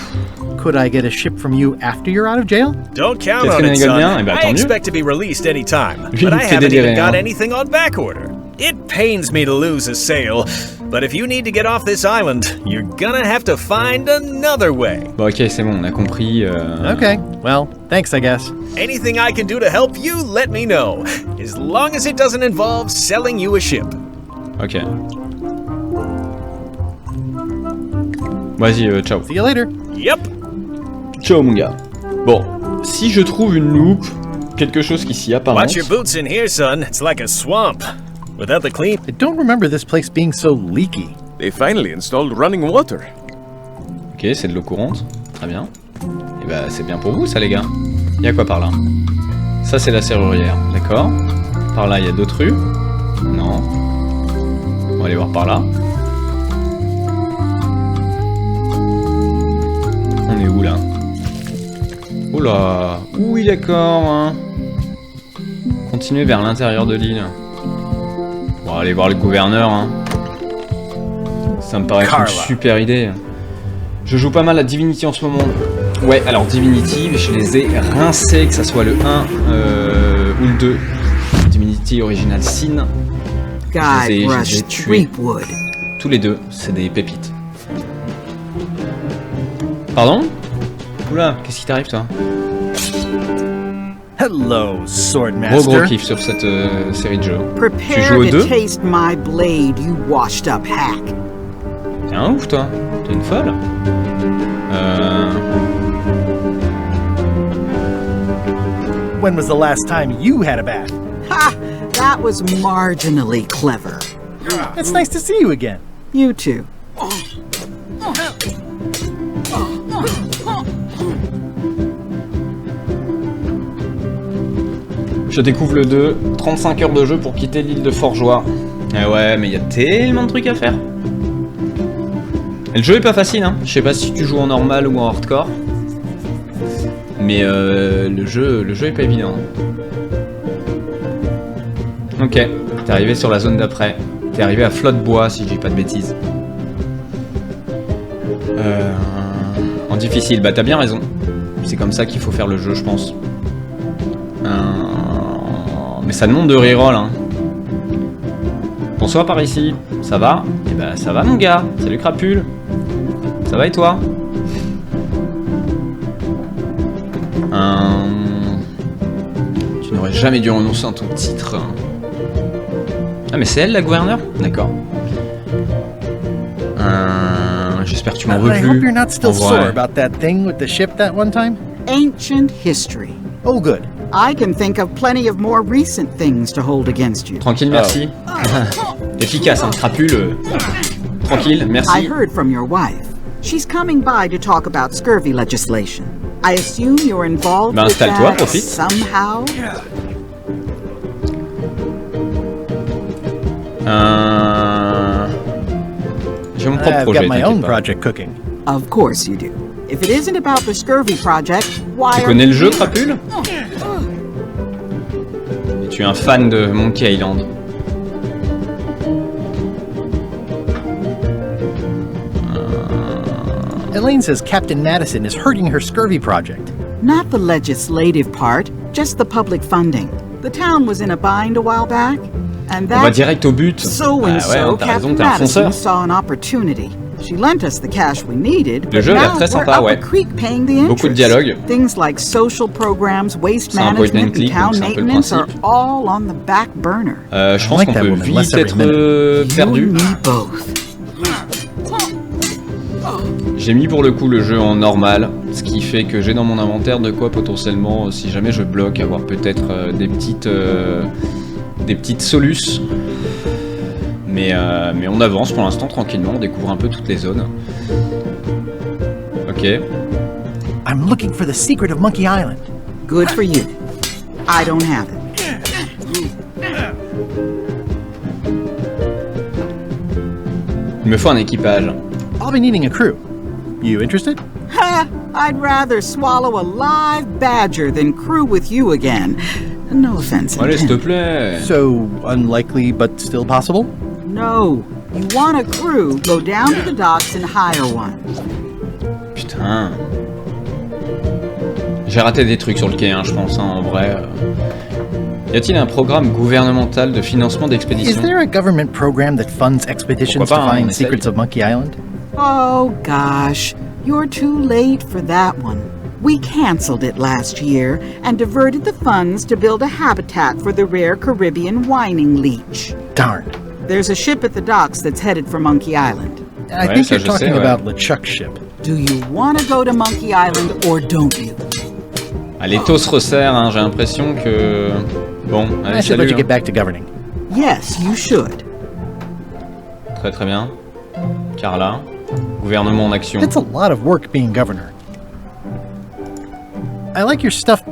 Could I get a ship from you after you're out of jail? Don't count on it, son. I expect to be released any time, but I haven't even got anything on back order. It pains me to lose a sale, but if you need to get off this island, you're gonna have to find another way. Bon, ok, c'est bon, on a compris. Okay, well, thanks, I guess. Anything I can do to help you, let me know. As long as it doesn't involve selling you a ship. Ok. Vas-y, ciao. See you later. Yep. Ciao mon gars. Bon, si je trouve une loupe, quelque chose qui s'y apparente. Watch your boots in here, son. It's like a swamp. Without the clean. I don't remember this place being so leaky. They finally installed running water. Ok, c'est de l'eau courante. Très bien. Et bah c'est bien pour vous ça les gars. Il y a quoi par là? Ça c'est la serrurière, d'accord. Par là il y a d'autres rues. Non. On va aller voir par là. On est où là? Oula. Oui d'accord. Hein. Continuez vers l'intérieur de l'île. On va aller voir le gouverneur. Hein. Ça me paraît une super idée. Je joue pas mal à Divinity en ce moment. Ouais, alors Divinity, je les ai rincés, que ça soit le 1 ou le 2. Divinity Original Sin. Je les ai tués. Tous les deux, c'est des pépites. Pardon? Oula, qu'est-ce qui t'arrive toi? Hello, Swordmaster. Gros kiff sur cette série de jeux. Tu joues Prepare aux to deux? taste my blade, you washed up hack. T'es un ouf toi. T'es une folle. When was the last time you had a bath? Ha! That was marginally clever. It's nice to see you again. You too. Je découvre le 2, 35 heures de jeu pour quitter l'île de Forgeois. Eh ouais, mais il y a tellement de trucs à faire. Et le jeu est pas facile, hein. Je sais pas si tu joues en normal ou en hardcore. Mais le jeu est pas évident. Ok, t'es arrivé sur la zone d'après. T'es arrivé à Flotte-Bois, si je dis pas de bêtises. En difficile, bah t'as bien raison. C'est comme ça qu'il faut faire le jeu, je pense. Mais ça demande de reroll, hein. Bonsoir par ici, ça va? Eh bah ça va mon gars, salut Crapule. Ça va et toi? Tu n'aurais jamais dû renoncer à ton titre. Ah mais c'est elle la gouverneure? D'accord. J'espère que tu m'en veux plus. I hope you're not still sore about that thing with the ship that one time. Ancient history. Oh good. I can think of plenty of more recent things to hold against you. Tranquille, merci. Efficace, hein, Crapule. Tranquille, merci. I heard from your wife. She's coming by to talk about scurvy legislation. I assume you're involved with that profite. somehow? J'ai mon propre projet. I've got my own project cooking. Of course you do. If it isn't about the scurvy project, why Tu connais le jeu, Crapule? Et tu es un fan de Monkey Island. Elaine says Captain Madison is hurting her scurvy project. Not the legislative part, just the public funding. The town was in a bind a while back, and On va direct au but. So and so, Captain Madison saw an opportunity. She lent us the cash we needed, but now we're up a creek paying the interest. Beaucoup de dialogue. Things like social programs, waste management, and town maintenance are all on the back burner. Je pense qu'on peut vite être perdu. J'ai mis pour le coup le jeu en normal, ce qui fait que j'ai dans mon inventaire de quoi potentiellement, si jamais je bloque, avoir peut-être des petites solutions. Mais on avance pour l'instant tranquillement, on découvre un peu toutes les zones. Ok. I'm looking for the secret of Monkey Island. Good for you. I don't have it. Il me faut un équipage. I'll be needing a crew. You interested? Ha! I'd rather swallow a live badger than crew with you again. No offense. Allez, s'il te plaît. So, unlikely but still possible? No. You want a crew, go down to the docks and hire one. Putain. J'ai raté des trucs sur le quai, hein, je pense, hein, en vrai. Y a-t-il un programme gouvernemental de financement d'expéditions? Is there a government program that funds expeditions to find secrets of Monkey Island? Oh gosh, you're too late for that one. We canceled it last year and diverted the funds to build a habitat for the rare Caribbean whining leech. Darn. There's a ship at the docks that's headed for Monkey Island. I think you're talking about LeChuck's ship. Do you want to go to Monkey Island or don't you? Ah, les taux se resserrent, hein, j'ai l'impression que... Bon, allez, I should salut. let you get back to governing. Yes, you should. Très très bien. Carla, gouvernement en action. It's a lot of work being governor. I like your stuffed,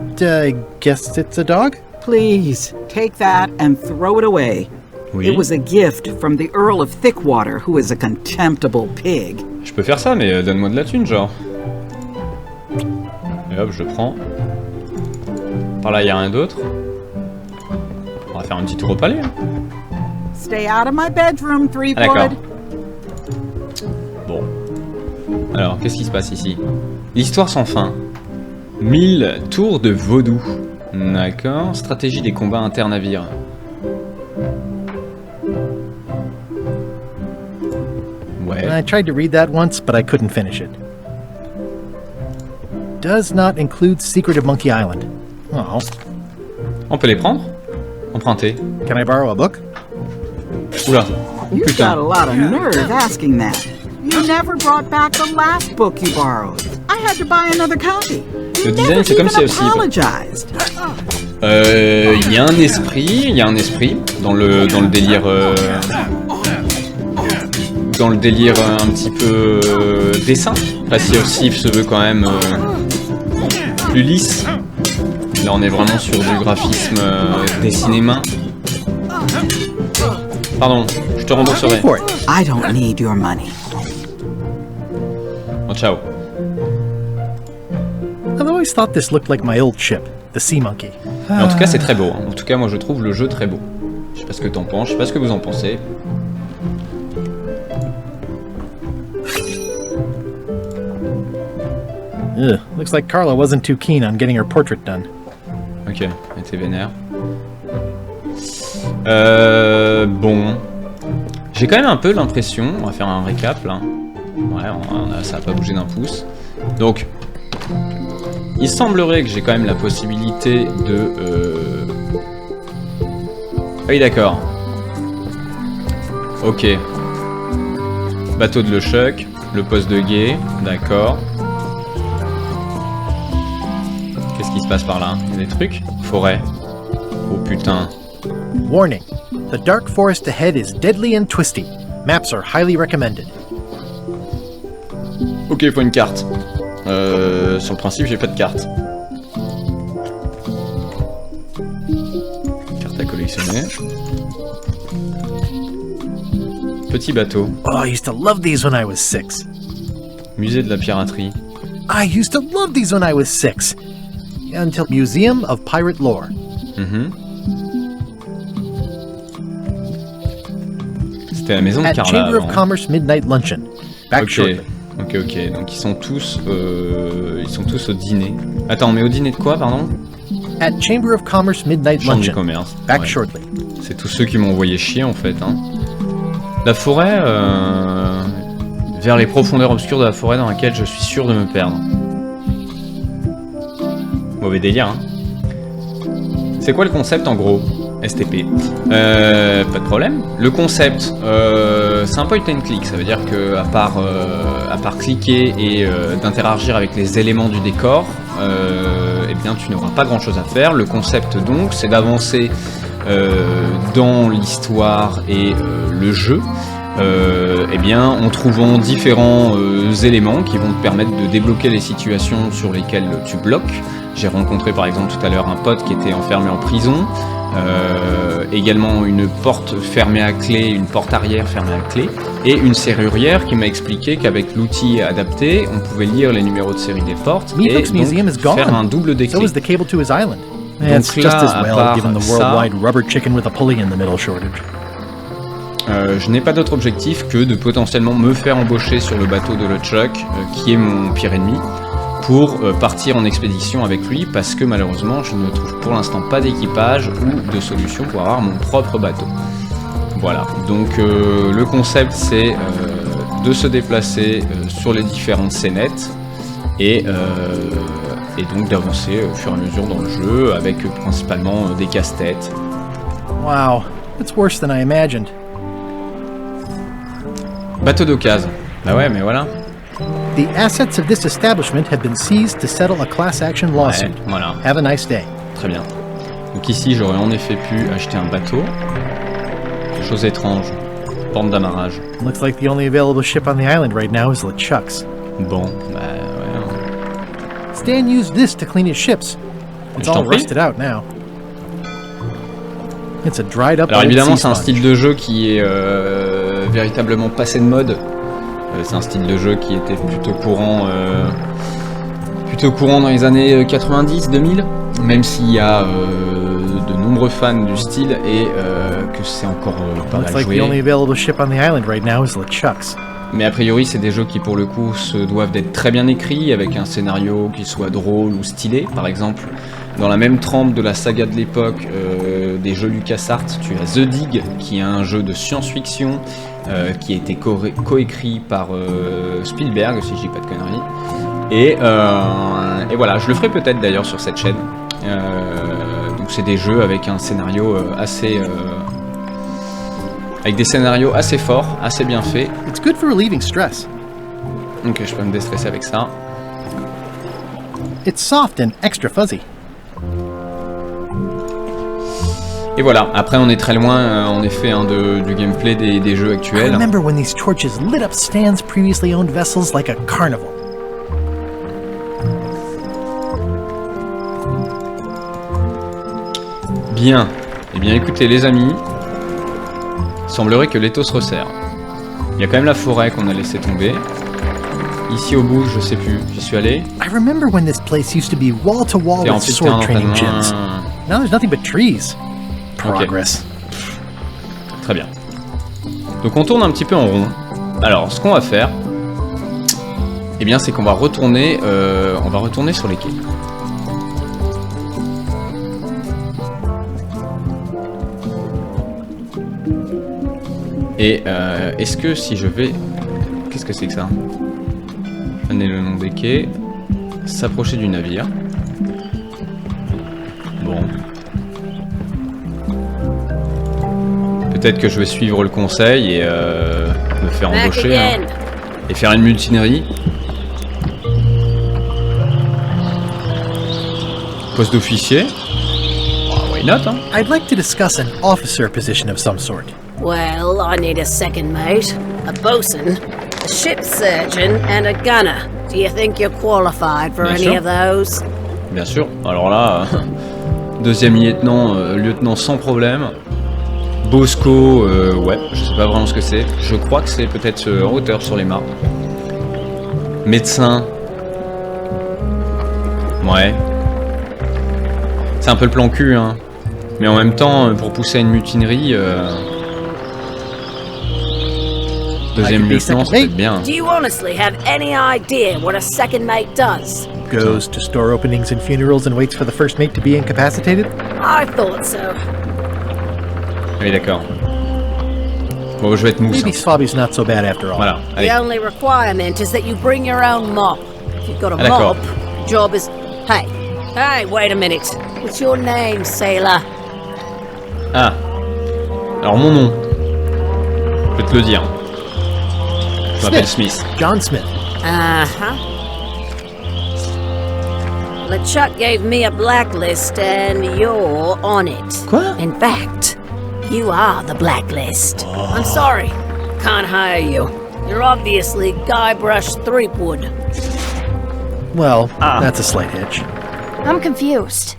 guess it's a dog? Please, take that and throw it away. Oui. It was a gift from the Earl of Thickwater, who is a contemptible pig. Je peux faire ça, mais donne-moi de la thune, genre. Et hop, je le prends. Par là, il n'y a rien d'autre. On va faire un petit tour au palais. Hein. Stay out of my bedroom, Ah, d'accord. Threepwood. Bon. Alors, qu'est-ce qui se passe ici? L'histoire sans fin. 1000 tours de vaudou. D'accord. Stratégie des combats internavires. Ouais. I tried to read that once, but I couldn't finish it. Does not include Secret of Monkey Island. Oh. On peut les prendre? Emprunter. Can I borrow a book? Oula. You've got a lot of nerve asking that. You never brought back the last book you borrowed. I had to buy another copy. Le design, c'est comme c'est aussi. Il y a un esprit dans le délire. Dans le délire un petit peu dessin. Après, Sea of Thieves se veut quand même plus lisse. Là, on est vraiment sur du graphisme dessiné main. Pardon, je te rembourserai. I don't need your money. Oh, ciao. I've always thought this looked like my old ship, the Sea Monkey. Mais en tout cas, c'est très beau. En tout cas, moi, je trouve le jeu très beau. Je sais pas ce que t'en penses, je sais pas ce que vous en pensez. Ugh, looks like Carla wasn't too keen on getting her portrait done. Ok, elle était vénère. Bon. J'ai quand même un peu l'impression, on va faire un récap là. Ouais, ça a pas bougé d'un pouce. Donc, il semblerait que j'ai quand même la possibilité de... Ah oui, d'accord. Ok. Bateau de LeChuck, le poste de guet, d'accord. Qu'est-ce qui se passe par là? Il y a des trucs? Forêt. Oh putain. Warning. The dark forest ahead is deadly and twisty. Maps are highly recommended. Ok, il faut une carte. Sur le principe, j'ai pas de carte. Carte à collectionner. Petit bateau. Oh, I used to love these when I was 6. Musée de la piraterie. I used to love these when I was 6. Until Museum of Pirate Lore. C'était la maison de Carla. At Chamber of Commerce Midnight Luncheon. Back shortly. Ok. Donc ils sont tous au dîner. Attends, mais au dîner de quoi, pardon? At Chamber of Commerce Midnight Chambre Luncheon. du commerce. Back shortly. C'est tous ceux qui m'ont envoyé chier en fait. Hein. La forêt, vers les profondeurs obscures de la forêt dans laquelle je suis sûr de me perdre. Mauvais délire. Hein. C'est quoi le concept en gros? STP. Pas de problème. Le concept, c'est un point and click. Ça veut dire que à part cliquer et d'interagir avec les éléments du décor, eh bien tu n'auras pas grand chose à faire. Le concept donc, c'est d'avancer dans l'histoire et le jeu, eh bien en trouvant différents éléments qui vont te permettre de débloquer les situations sur lesquelles tu bloques. J'ai rencontré par exemple tout à l'heure un pote qui était enfermé en prison. Également une porte fermée à clé, une porte arrière fermée à clé, et une serrurière qui m'a expliqué qu'avec l'outil adapté, on pouvait lire les numéros de série des portes et donc faire un double des clés. Donc là, à part ça, je n'ai pas d'autre objectif que de potentiellement me faire embaucher sur le bateau de LeChuck, qui est mon pire ennemi, pour partir en expédition avec lui, parce que malheureusement je ne trouve pour l'instant pas d'équipage ou de solution pour avoir mon propre bateau. Voilà, donc le concept c'est de se déplacer sur les différentes scénettes et donc d'avancer au fur et à mesure dans le jeu avec principalement des casse-têtes. Wow, it's worse than I imagined. Bateau d'occasion. Bah ouais, mais voilà. The assets of this establishment have been seized to settle a class action lawsuit. Ouais, voilà. Have a nice day. Très bien. Donc ici, j'aurais en effet pu acheter un bateau. Chose étrange. Bande d'amarrage. Looks like the only available ship on the island right now is LeChuck's. Bon, bah ouais. Stan used this to clean his ships. It's all rusted out now. It's a dried up. Alors évidemment, c'est un style de jeu qui est véritablement passé de mode. C'est un style de jeu qui était plutôt courant dans les années 90-2000, même s'il y a de nombreux fans du style et que c'est encore pas mal joué. Mais a priori, c'est des jeux qui pour le coup se doivent d'être très bien écrits, avec un scénario qui soit drôle ou stylé. Par exemple, dans la même trempe de la saga de l'époque des jeux LucasArts, tu as The Dig, qui est un jeu de science-fiction qui a été coécrit par Spielberg, si je dis pas de conneries. Et voilà, je le ferai peut-être d'ailleurs sur cette chaîne. Donc c'est des jeux avec un scénario avec des scénarios assez forts, assez bien faits. It's good for relieving stress. Ok, je peux me déstresser avec ça. It's soft and extra fuzzy. Et voilà, après on est très loin en effet du gameplay des jeux actuels. I remember when these torches lit up Stan's previously owned vessels like a carnival. Bien. Eh bien écoutez les amis, il semblerait que l'étau se resserre. Il y a quand même la forêt qu'on a laissé tomber. Ici au bout, je sais plus, j'y suis allé. I remember when this place used to be wall to wall with sword training gyms. Now there's nothing but trees. Progress. Okay. Très bien. Donc on tourne un petit peu en rond. Alors ce qu'on va faire, eh bien c'est qu'on va retourner sur les quais. Et est-ce que si je vais... Qu'est-ce que c'est que ça? Donner le nom des quais. S'approcher du navire. Bon. Peut-être que je vais suivre le conseil et me faire embaucher hein, et faire une mutinerie. Poste d'officier. Why not, hein? I'd like to discuss an officer position of some sort. Well, I need a second mate, a bosun, a ship surgeon, and a gunner. Do you think you're qualified for any of those? Bien sûr. Alors là, deuxième lieutenant sans problème. Bosco, ouais, je sais pas vraiment ce que c'est. Je crois que c'est peut-être en hauteur sur les mâts. Médecin. Ouais. C'est un peu le plan cul, hein. Mais en même temps, pour pousser à une mutinerie... Deuxième lieutenant, c'est peut-être bien. Do you honestly have any idea what a second mate does? Goes to store openings and funerals and waits for the first mate to be incapacitated? I thought so. Oui, d'accord. Bon, je vais être mousse. Maybe Swabby's not so bad after all. Voilà, allez. The only requirement is that you bring your own mop. If you've got a mop, job is... Hey, wait a minute. What's your name, sailor? Ah. Alors, mon nom. Je vais te le dire. Je m'appelle Smith. John Smith. Uh-huh. LeChuck gave me a blacklist and you're on it. Quoi? In fact, you are the blacklist. I'm sorry. Can't hire you. You're obviously Guybrush Threepwood. Well, that's a slight hitch. I'm confused.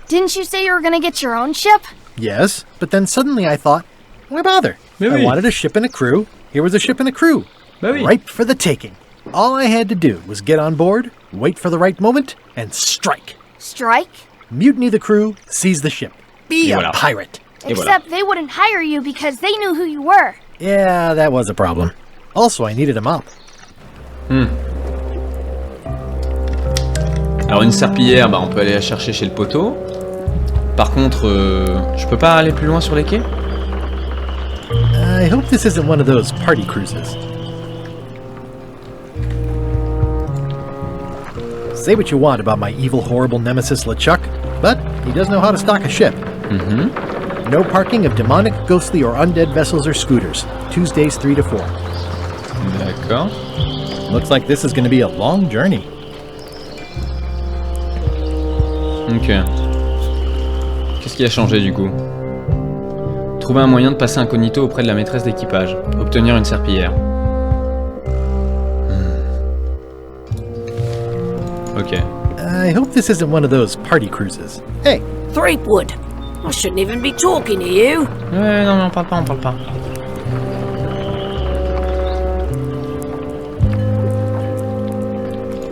Didn't you say you were gonna get your own ship? Yes, but then suddenly I thought, why bother? I wanted a ship and a crew. Here was a ship and a crew. Ripe for the taking. All I had to do was get on board, wait for the right moment, and strike. Strike? Mutiny the crew, seize the ship. Be a pirate. Except they wouldn't hire you because they knew who you were. Yeah, that was a problem. Also, I needed a mop. Alors une serpillière, bah, on peut aller la chercher chez le poteau. Par contre, je peux pas aller plus loin sur les quais? I hope this isn't one of those party cruises. Say what you want about my evil, horrible nemesis LeChuck, but he does know how to stock a ship. No parking of demonic, ghostly, or undead vessels or scooters. Tuesdays 3 to 4. D'accord. Looks like this is going to be a long journey. Ok. Qu'est-ce qui a changé du coup? Trouver un moyen de passer incognito auprès de la maîtresse d'équipage. Obtenir une serpillière. Ok. I hope this isn't one of those party cruises. Hey! Threepwood! I shouldn't even be talking to you. Ouais, non, on parle pas, on parle pas.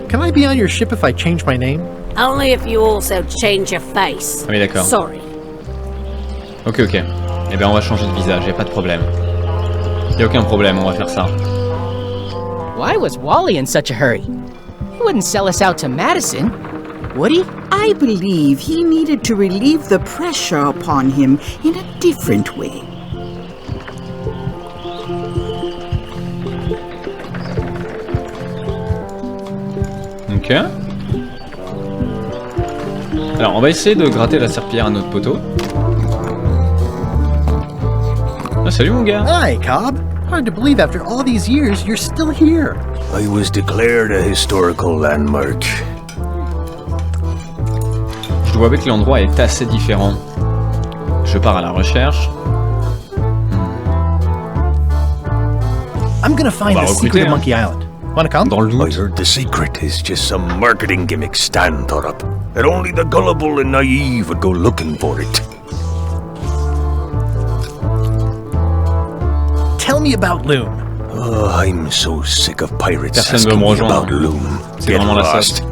Can I be on your ship if I change my name? Only if you also change your face. Ah oui, d'accord. Sorry. Ok. Eh bien, on va changer de visage, y a pas de problème. Y a aucun problème, on va faire ça. Why was Wally in such a hurry? He wouldn't sell us out to Madison, would he? I believe he needed to relieve the pressure upon him in a different way. Ok. Alors, on va essayer de gratter la serpillière à notre poteau. Ah, salut mon gars. Hi, Cobb. Hard to believe after all these years you're still here. I was declared a historical landmark. Je dois avouer que l'endroit est assez différent. Je pars à la recherche. I'm gonna find the secret of Monkey Island. Wanna come? Dans le doute. I heard the secret is just some marketing gimmick Stan thought up. That only the gullible and naive would go looking for it. Tell me about Loom. Oh, I'm so sick of pirates Personne asking veut me me about rejoindre. Loom. C'est Get vraiment la lost. sauce.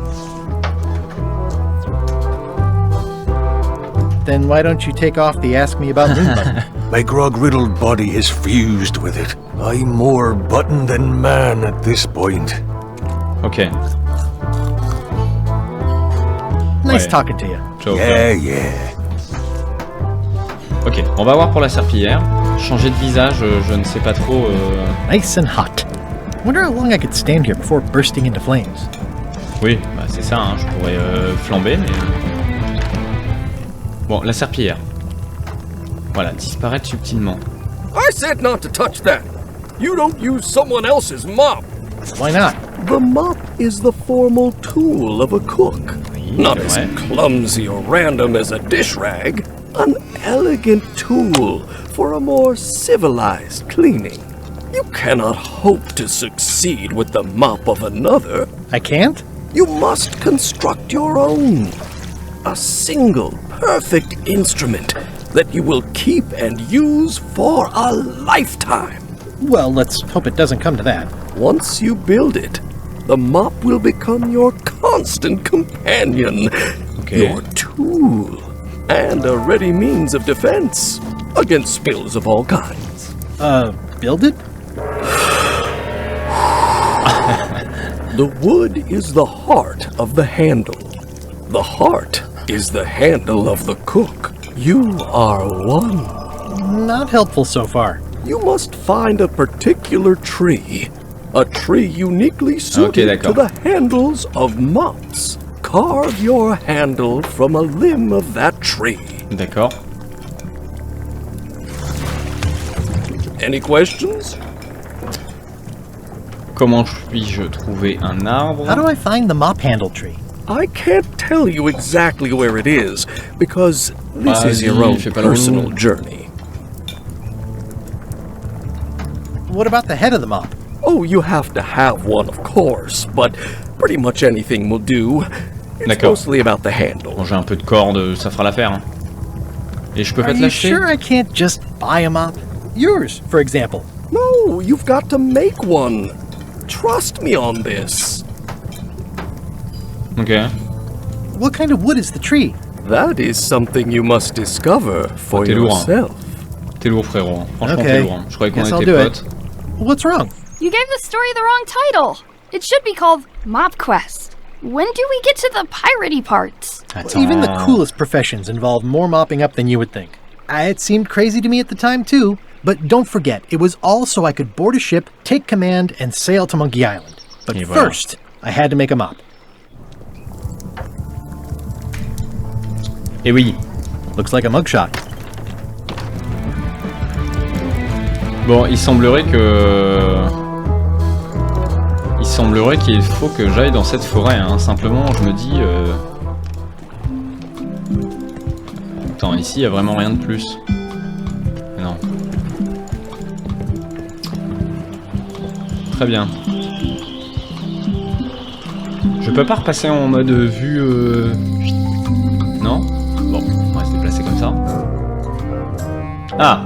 Then why don't you take off the Ask Me About Loom button? My grog-riddled body has fused with it. I'm more button than man at this point. Ok. Nice talking to you. Yeah. Ok, on va voir pour la serpillière. Changer de visage, je ne sais pas trop. Nice and hot. Wonder how long I could stand here before bursting into flames. Oui, bah c'est ça, hein, je pourrais flamber, mais... Bon, la serpillière. Voilà, disparaître subtilement. I said not to touch that. You don't use someone else's mop. Why not? The mop is the formal tool of a cook. Not as clumsy or random as a dish rag. An elegant tool for a more civilized cleaning. You cannot hope to succeed with the mop of another. I can't? You must construct your own. A single, perfect instrument that you will keep and use for a lifetime. Well, let's hope it doesn't come to that. Once you build it, the mop will become your constant companion, your tool, and a ready means of defense against spills of all kinds. Build it? The wood is the heart of the handle. The heart is the handle of the cook. You are one. Not helpful so far. You must find a particular tree. A tree uniquely suited to the handles of mops. Carve your handle from a limb of that tree. D'accord. Any questions? Comment puis-je trouver un arbre? How do I find the mop handle tree? I can't tell you exactly where it is, because this is your own personal journey. What about the head of the mop? Oh, you have to have one, of course, but pretty much anything will do. It's mostly about the handle. Bon, j'ai un peu de corde, ça fera l'affaire. Hein. Et je peux pas te Are l'acheter? you sure I can't just buy a mop? Yours, for example. No, you've got to make one. Trust me on this. Okay. What kind of wood is the tree? That is something you must discover for yourself. T'es lourd, frérot. Franchement, t'es lourd. Je croyais qu'on était potes. What's wrong? You gave the story the wrong title. It should be called Mop Quest. When do we get to the piratey parts? Even the coolest professions involve more mopping up than you would think. It seemed crazy to me at the time, too. But don't forget, it was all so I could board a ship, take command, and sail to Monkey Island. But first, I had to make a mop. Eh oui. Looks like a mugshot. Bon, il semblerait qu'il faut que j'aille dans cette forêt, hein. Simplement, je me dis... Attends, ici, il n'y a vraiment rien de plus. Non. Très bien. Je peux pas repasser en mode vue... Non? Bon, on va se déplacer comme ça. Ah!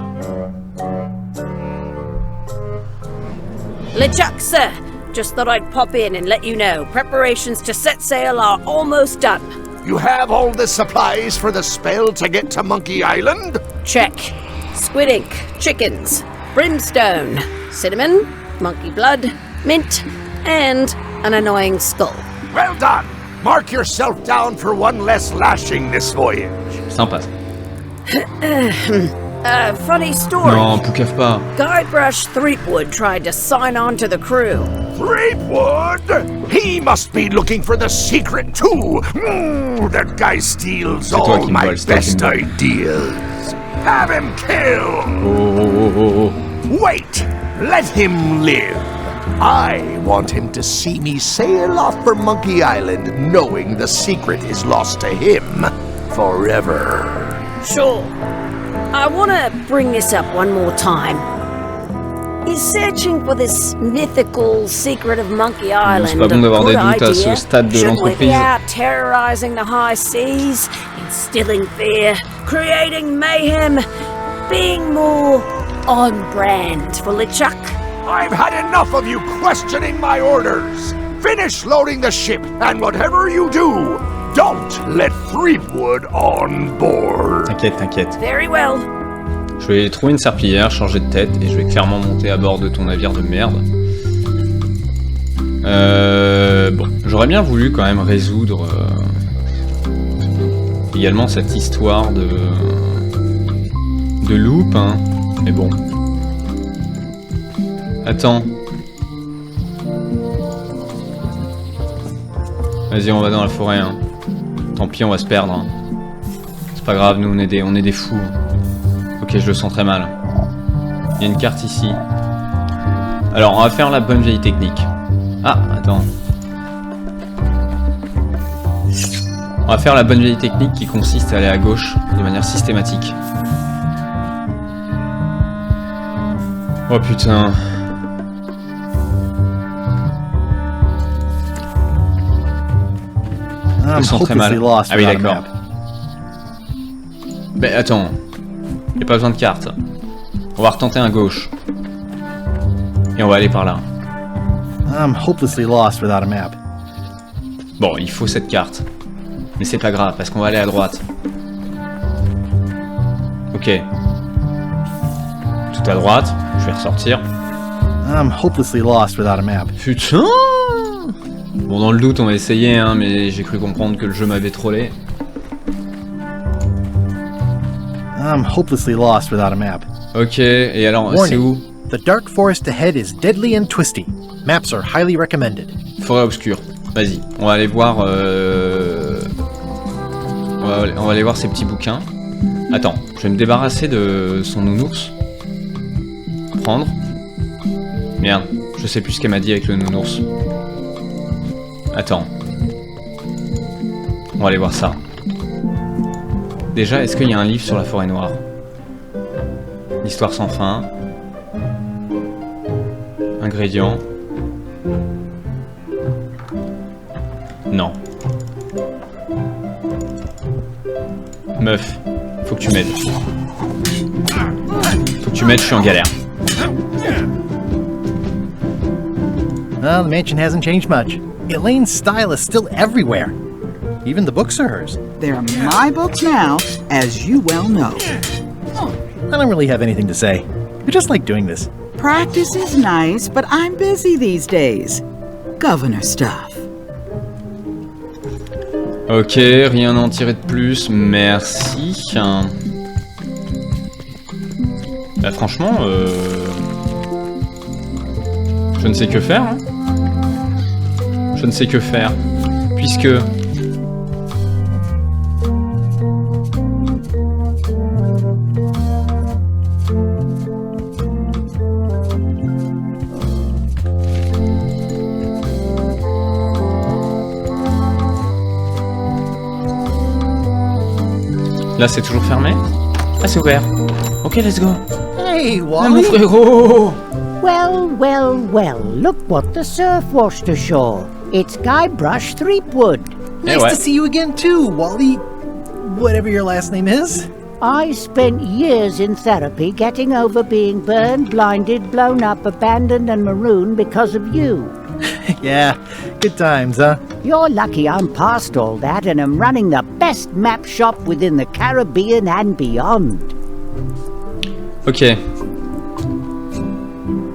LeChuck, sir. Just thought I'd pop in and let you know. Preparations to set sail are almost done. You have all the supplies for the spell to get to Monkey Island? Check. Squid ink, chickens, brimstone, cinnamon, monkey blood, mint, and an annoying skull. Well done! Mark yourself down for one less lashing this voyage. Sympa. Funny story. Non, Poucave pas. Guybrush Threepwood tried to sign on to the crew. Threepwood? He must be looking for the secret too. That guy steals all my best ideas. Have him killed. Wait, let him live. I want him to see me sail off for Monkey Island knowing the secret is lost to him forever. Sure. I want to bring this up one more time. Is searching for this mythical secret of Monkey Island C'est pas bon d'avoir des doutes à ce stade de l'entreprise? Shouldn't we be out terrorizing the high seas, instilling fear, creating mayhem, being more on brand for LeChuck? I've had enough of you questioning my orders. Finish loading the ship, and whatever you do, don't let Threepwood on board. T'inquiète, t'inquiète. Very well. Je vais trouver une serpillière, changer de tête, et je vais clairement monter à bord de ton navire de merde. Bon, j'aurais bien voulu quand même résoudre également cette histoire de loupe, hein. Mais bon. Attends. Vas-y, on va dans la forêt, hein. Tant pis, on va se perdre. Hein. C'est pas grave, nous on est des fous. Ok, je le sens très mal. Il y a une carte ici. Alors, on va faire la bonne vieille technique. Ah, attends. On va faire la bonne vieille technique qui consiste à aller à gauche de manière systématique. Oh putain. Je me sens très mal. Ah oui, d'accord. Ben attends. Y'a pas besoin de carte. On va retenter un gauche. Et on va aller par là. I'm hopelessly lost without a map. Bon, il faut cette carte. Mais c'est pas grave, parce qu'on va aller à droite. Ok. Tout à droite, je vais ressortir. I'm hopelessly lost without a map. Putain! Bon, dans le doute, on va essayer, hein, mais j'ai cru comprendre que le jeu m'avait trollé. I'm hopelessly lost without a map. Ok, et alors, c'est où? The dark forest ahead is deadly and twisty. Maps are highly recommended. Forêt obscure. Vas-y, on va aller voir. On va aller voir ces petits bouquins. Attends, je vais me débarrasser de son nounours. Prendre. Merde, je sais plus ce qu'elle m'a dit avec le nounours. Attends. On va aller voir ça. Déjà, est-ce qu'il y a un livre sur la forêt noire? L'histoire sans fin. Ingrédients. Non. Meuf, faut que tu m'aides. Faut que tu m'aides, je suis en galère. Well, the mansion hasn't changed much. Elaine's style is still everywhere. Even the books are hers. They're my books now, as you well know. I don't really have anything to say. I just like doing this. Practice is nice, but I'm busy these days. Governor stuff. Ok, rien à en tirer de plus, merci. Bah franchement, je ne sais que faire. Hein. Je ne sais que faire, puisque... Là, c'est toujours fermé? Ah, c'est ouvert. Ok, let's go. Hey, Wally. Ah, mon frérot! Well, well, well, look what the surf washed ashore. It's Guybrush Threepwood. Nice to see you again too, Wally. Whatever your last name is. I spent years in therapy getting over being burned, blinded, blown up, abandoned and marooned because of you. Yeah, good times, huh? You're lucky I'm past all that and am running the best map shop within the Caribbean and beyond. Ok.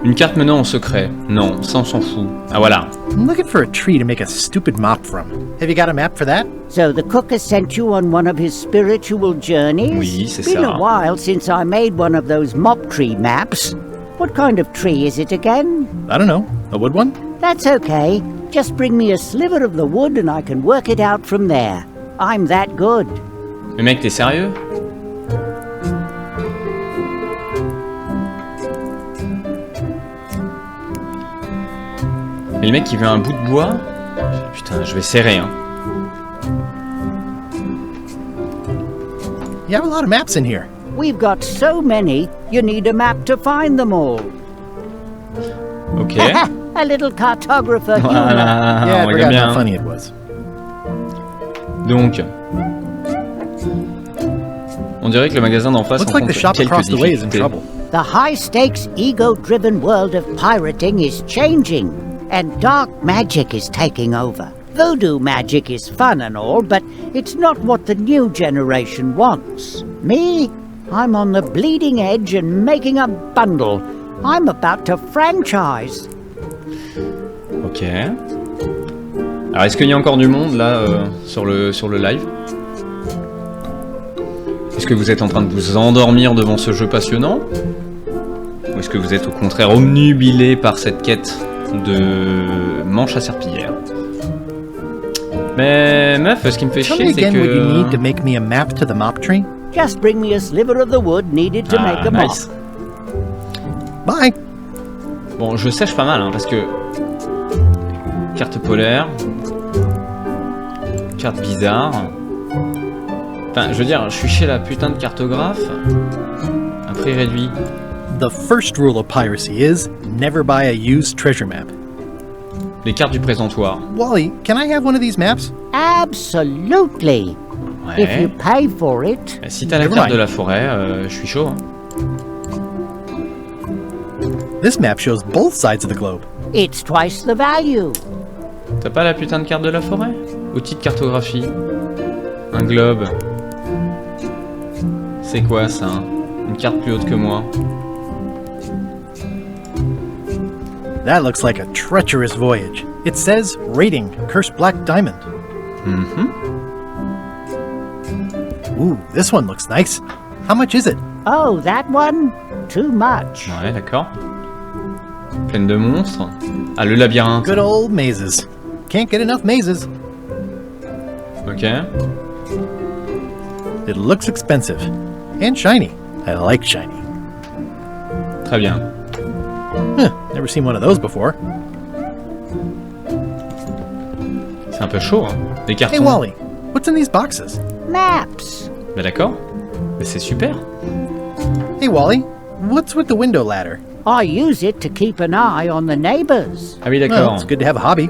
Une carte menant en secret. Non, ça on s'en fout. Ah voilà. I'm looking for a tree to make a stupid mop from. Have you got a map for that? So the cook has sent you on one of his spiritual journeys? Oui, c'est ça. It's been a while since I made one of those mop tree maps. What kind of tree is it again? I don't know. A wood one? That's okay. Just bring me a sliver of the wood and I can work it out from there. I'm that good. Mais mec, t'es sérieux? Mais le mec il veut un bout de bois? Putain, je vais serrer, hein. You have a lot of maps in here. We've got so many, you need a map to find them all. Ok. A little cartographer. Voilà, yeah, on regarde bien. How funny it was. Donc, on dirait que le magasin d'en face rencontre quelques difficultés. The high-stakes, ego-driven world of pirating is changing, and dark magic is taking over. Voodoo magic is fun and all, but it's not what the new generation wants. Me, I'm on the bleeding edge and making a bundle. I'm about to franchise. Ok. Alors, est-ce qu'il y a encore du monde là sur le live? Est-ce que vous êtes en train de vous endormir devant ce jeu passionnant? Ou est-ce que vous êtes au contraire omnubilé par cette quête de manche à serpillière? Mais meuf, ce qui me fait chier, c'est que... What you need to make me a map to the mop tree? Just bring me a sliver of the wood needed to make a mop. Nice. Bye. Bon, je sèche pas mal, hein, parce que... Carte polaire. Carte bizarre. Enfin, je veux dire, je suis chez la putain de cartographe. Un prix réduit. The first rule of piracy is never buy a used treasure map. Les cartes du présentoir. Wally, can I have one of these maps? Absolutely. If you pay for it. Si t'as la carte de la forêt, je suis chaud. Hein. This map shows both sides of the globe. It's twice the value. T'as pas la putain de carte de la forêt? Outil de cartographie. Un globe. C'est quoi ça? Une carte plus haute que moi. That looks like a treacherous voyage. It says rating, cursed black diamond. Ooh, this one looks nice. How much is it? Oh, that one? Too much. Ouais, d'accord. Pleine de monstres. Ah, le labyrinthe. Good old mazes. Can't get enough mazes. Ok. It looks expensive. And shiny. I like shiny. Très bien. Huh, never seen one of those before. C'est un peu chaud, hein. Les cartons. Hey Wally, what's in these boxes? Maps. Bah d'accord. Mais c'est super. Hey Wally, what's with the window ladder? I use it to keep an eye on the neighbors. Ah oui, d'accord. Well, it's good to have a hobby.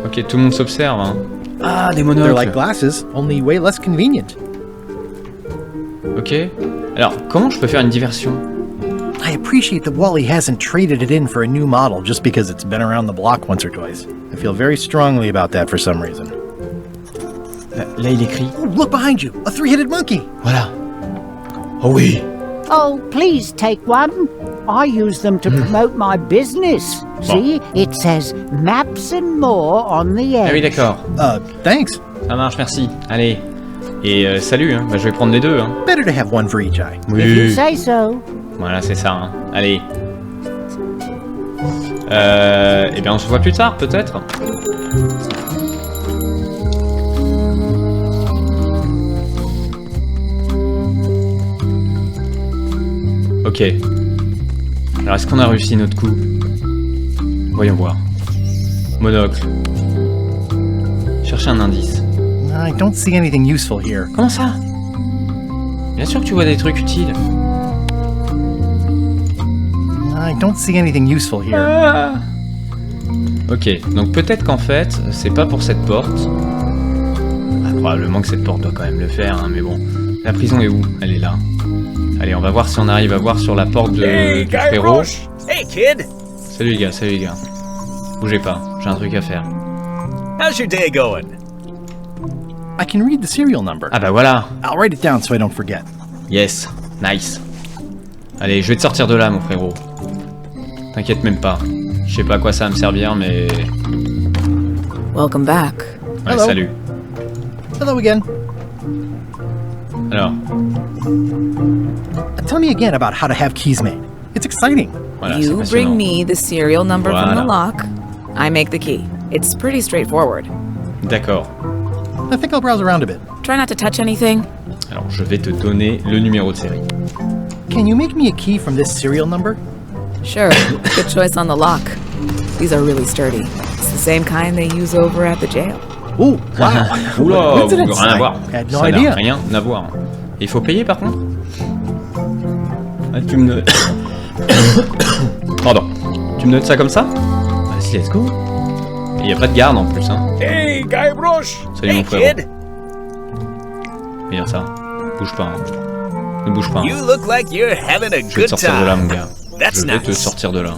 Ok, tout le monde s'observe. Hein. Ah, des monocles. They're like glasses, only way less convenient. Ok. Alors, comment je peux faire une diversion? I appreciate that Wally hasn't traded it in for a new model just because it's been around the block once or twice. I feel very strongly about that for some reason. Là, il écrit. Oh, look behind you! A three-headed monkey! Voilà. Oh oui. Oh, please take one. I use them to promote my business. See, it says maps and more on the edge. Ah oui, d'accord. Thanks. Ça marche, merci. Allez. Et salut, hein. Bah, je vais prendre les deux. Hein. Better to have one for each eye. Oui. If you say so. Voilà, c'est ça. Hein. Allez. Eh bien, on se voit plus tard, peut-être. Ok. Alors, est-ce qu'on a réussi notre coup? Voyons voir. Monocle. Chercher un indice. I don't see anything useful here. Comment ça? Bien sûr que tu vois des trucs utiles. I don't see anything useful here. Ah. Ok, donc peut-être qu'en fait, c'est pas pour cette porte. Ah, probablement que cette porte doit quand même le faire, hein, mais bon. La prison est où? Elle est là. Allez, on va voir si on arrive à voir sur la porte du frérot. Hey, kid! Salut les gars. Bougez pas, j'ai un truc à faire. How's your day going? I can read the serial number. Ah bah voilà. I'll write it down so I don't forget. Yes, nice. Allez, je vais te sortir de là, mon frérot. T'inquiète même pas. Je sais pas à quoi ça va me servir, mais... Welcome back. Ouais, Hello. salut. Hello again. Alors, Tell me again about how to have keys made. It's exciting. voilà, You c'est bring passionnant. me the serial number from Voilà. the lock. I make the key. It's pretty straightforward. D'accord. I think I'll browse around a bit. Try not to touch anything. Alors, je vais te donner le numéro de série. Can you make me a key from this serial number? Sure. Good choice on the lock. These are really sturdy. It's the same kind they use over at the jail. Ooh, wow. Oula, Coincidence. rien à voir. I had no Ça n'a idea. rien à voir. Il faut payer par contre? Ah, tu me... Pardon. Tu me notes ça comme ça? Vas-y, let's go. Il n'y a pas de garde en plus, hein. Hey, Guybrush! Salut Hey, mon frère. kid! Viens ça. Bouge pas. Hein. Ne bouge pas. Hein. You look like you're having a Je vais te good sortir de là, mon time. gars. That's Je vais te nice. sortir de là.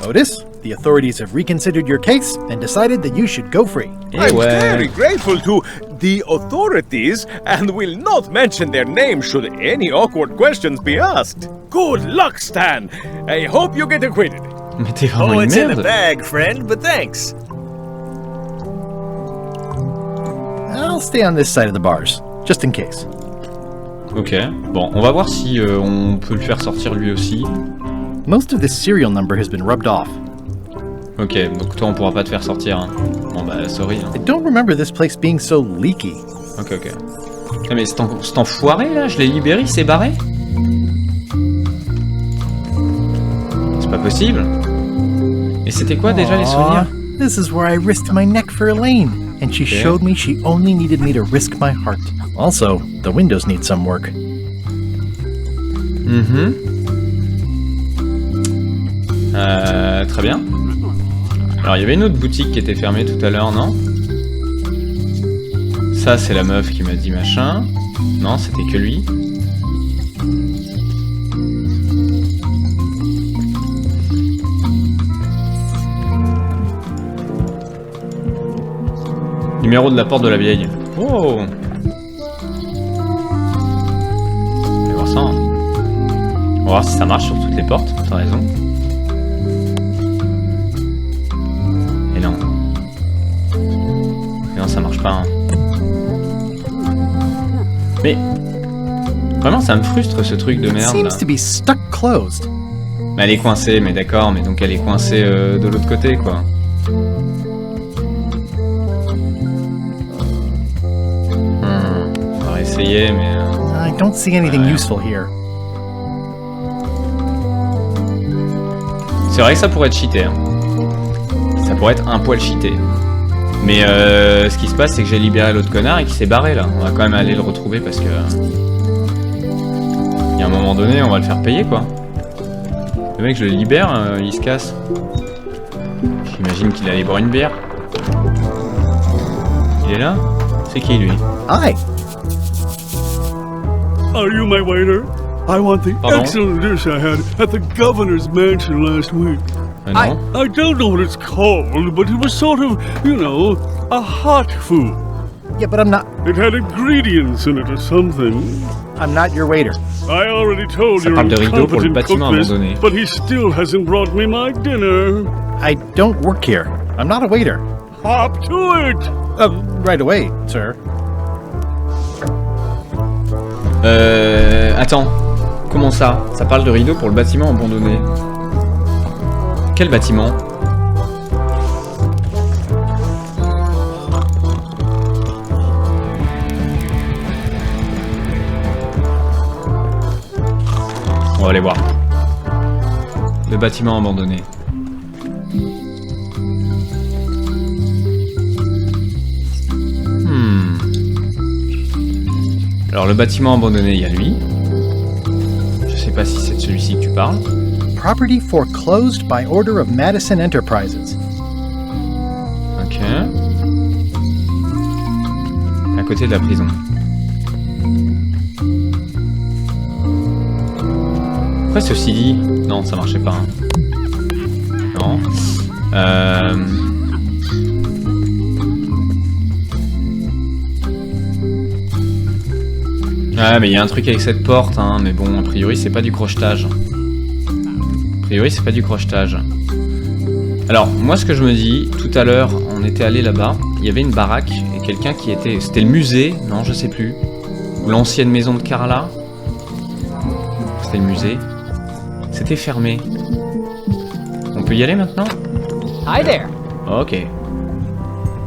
Otis, the authorities have reconsidered your case and decided that you should go free. Eh I'm ouais. very grateful to the authorities and will not mention their name should any awkward questions be asked. Good luck, Stan. I hope you get acquitted. Mais t'es vraiment Oh, une it's in the merde. bag, friend, but thanks. I'll stay on this side of the bars, just in case. Ok. Bon, on va voir si on peut le faire sortir lui aussi. Most of this serial number has been rubbed off. Ok, donc toi on pourra pas te faire sortir. Hein. Bon bah sorry. Hein. I don't remember this place being so leaky. Ok. Ah, mais cet enfoiré là, je l'ai libéré, il s'est barré? C'est pas possible. Et c'était quoi déjà les souvenirs? This is where I risked my neck for Elaine, and she showed me she only needed me to risk my heart. Also, the windows need some work. Très bien. Alors il y avait une autre boutique qui était fermée tout à l'heure, non? Ça, c'est la meuf qui m'a dit machin. Non, c'était que lui. Numéro de la porte de la vieille. Oh! On va voir ça. Hein. On va voir si ça marche sur toutes les portes. T'as raison. Et non. Et non, ça marche pas. Hein. Mais vraiment, ça me frustre ce truc de merde. Là. Mais elle est coincée, mais d'accord, mais donc elle est coincée de l'autre côté, quoi. On va essayer, mais. I don't see anything useful here. C'est vrai que ça pourrait être cheaté. Hein. Ça pourrait être un poil cheaté. Mais ce qui se passe, c'est que j'ai libéré l'autre connard et qu'il s'est barré là. On va quand même aller le retrouver parce que... Il y a un moment donné, on va le faire payer quoi. Le mec, je le libère, il se casse. J'imagine qu'il allait boire une bière. Il est là? C'est qui lui? Hi! Are you my waiter? I want the excellent dish I had at the governor's mansion last week. I don't know what it's called, but it was sort of, you know, a hot food. Yeah, but I'm not... It had ingredients in it or something. I'm not your waiter. I already told you incompetent cook this, but he still hasn't brought me my dinner. I don't work here. I'm not a waiter. Hop to it! Right away, sir. Attends. Comment ça? Ça parle de rideau pour le bâtiment abandonné. Quel bâtiment? On va aller voir. Le bâtiment abandonné. Alors le bâtiment abandonné, il y a lui. Je sais pas si c'est de celui-ci que tu parles. Property foreclosed by order of Madison Enterprises. Ok. À côté de la prison. Pourquoi ceci dit? Non, ça marchait pas. Hein. Non. Ah, mais il y a un truc avec cette porte, hein. Mais bon, a priori, c'est pas du crochetage. A priori, c'est pas du crochetage. Alors, moi, ce que je me dis, tout à l'heure, on était allé là-bas, il y avait une baraque et quelqu'un qui était... C'était le musée, non, je sais plus. Ou l'ancienne maison de Carla. C'était le musée. C'était fermé. On peut y aller maintenant? Hi there. Ok.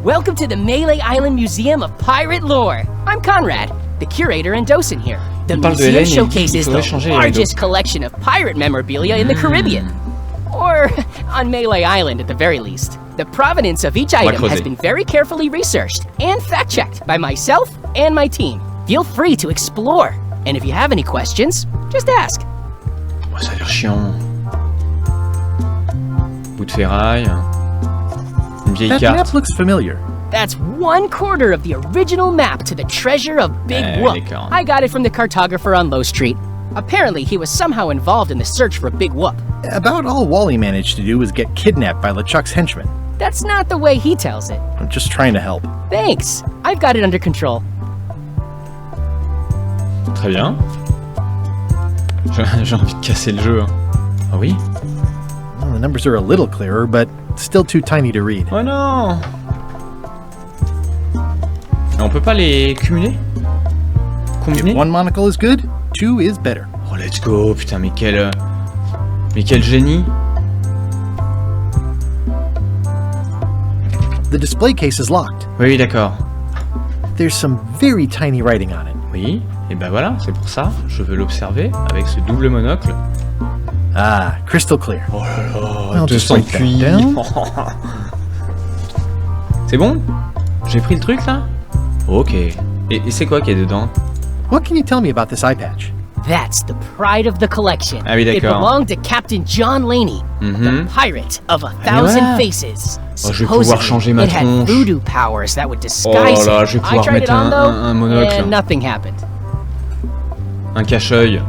Welcome to the Melee Island Museum of Pirate Lore. I'm Conrad, the curator and docent here. The museum showcases the largest collection of pirate memorabilia in the Caribbean. Or on Melee Island at the very least. The provenance of each item has been very carefully researched and fact-checked by myself and my team. Feel free to explore. And if you have any questions, just ask. Oh, ça a l'air chiant. Bout de ferraille. Une vieille carte. That map looks familiar. That's 1/4 of the original map to the treasure of Big Whoop. I got it from the cartographer on Low Street. Apparently, he was somehow involved in the search for Big Whoop. About all Wally managed to do was get kidnapped by LeChuck's henchmen. That's not the way he tells it. I'm just trying to help. Thanks. I've got it under control. Très bien. J'ai envie de casser le jeu. Hein. Ah oui? Well, the numbers are a little clearer, but still too tiny to read. Oh non! On peut pas les cumuler? Combiner? If one monocle is good, two is better. Oh, let's go! Putain, mais quel génie! The display case is locked. Oui, d'accord. There's some very tiny writing on it. Oui, et ben voilà, c'est pour ça. Je veux l'observer avec ce double monocle. Ah, crystal clear. Oh là là, 200 QI. C'est bon? J'ai pris le truc là? Ok. Et c'est quoi qu'il y a dedans? What can you tell me about this eye patch? That's the pride of the collection. Ah oui, It d'accord. belonged to Captain John Laney, the pirate of 1,000 faces. Oh, je vais pouvoir changer ma it had tronche. voodoo powers that would disguise Oh là là, it. je vais I pouvoir tried it mettre on though, un monocle. and nothing happened. Un cache-œil.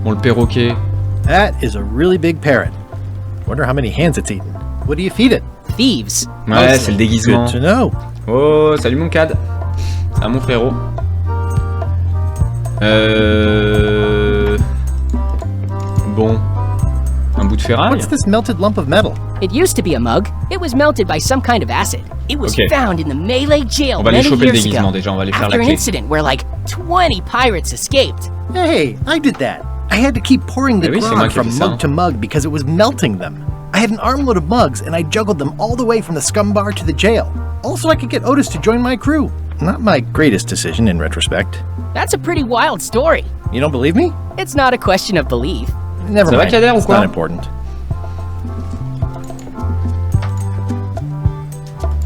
Bon, le perroquet. That is a really big parrot. Wonder how many hands it's eaten. What do you feed it? Thieves. Ouais, c'est le déguisement. Good to know. Oh, salut mon cad. Ah, mon frérot. Bon. Un bout de ferraille. What's this melted lump of metal? It used to be a mug. It was melted by some kind of acid. It was Okay. found in the Melee jail On va aller many choper le years déguisement ago. déjà, on va aller faire After la an clé. incident where like 20 pirates escaped. Hey, I did that. I had to keep pouring the Eh oui, c'est moi grog qui ai from fait ça, mug to mug because it was melting them. I had an armload of mugs and I juggled them all the way from the scum bar to the jail. Also, I could get Otis to join my crew. Not my greatest decision in retrospect. That's a pretty wild story. You don't believe me? It's not a question of belief. Never Ça va, mind. Kader, ou It's quoi? not important.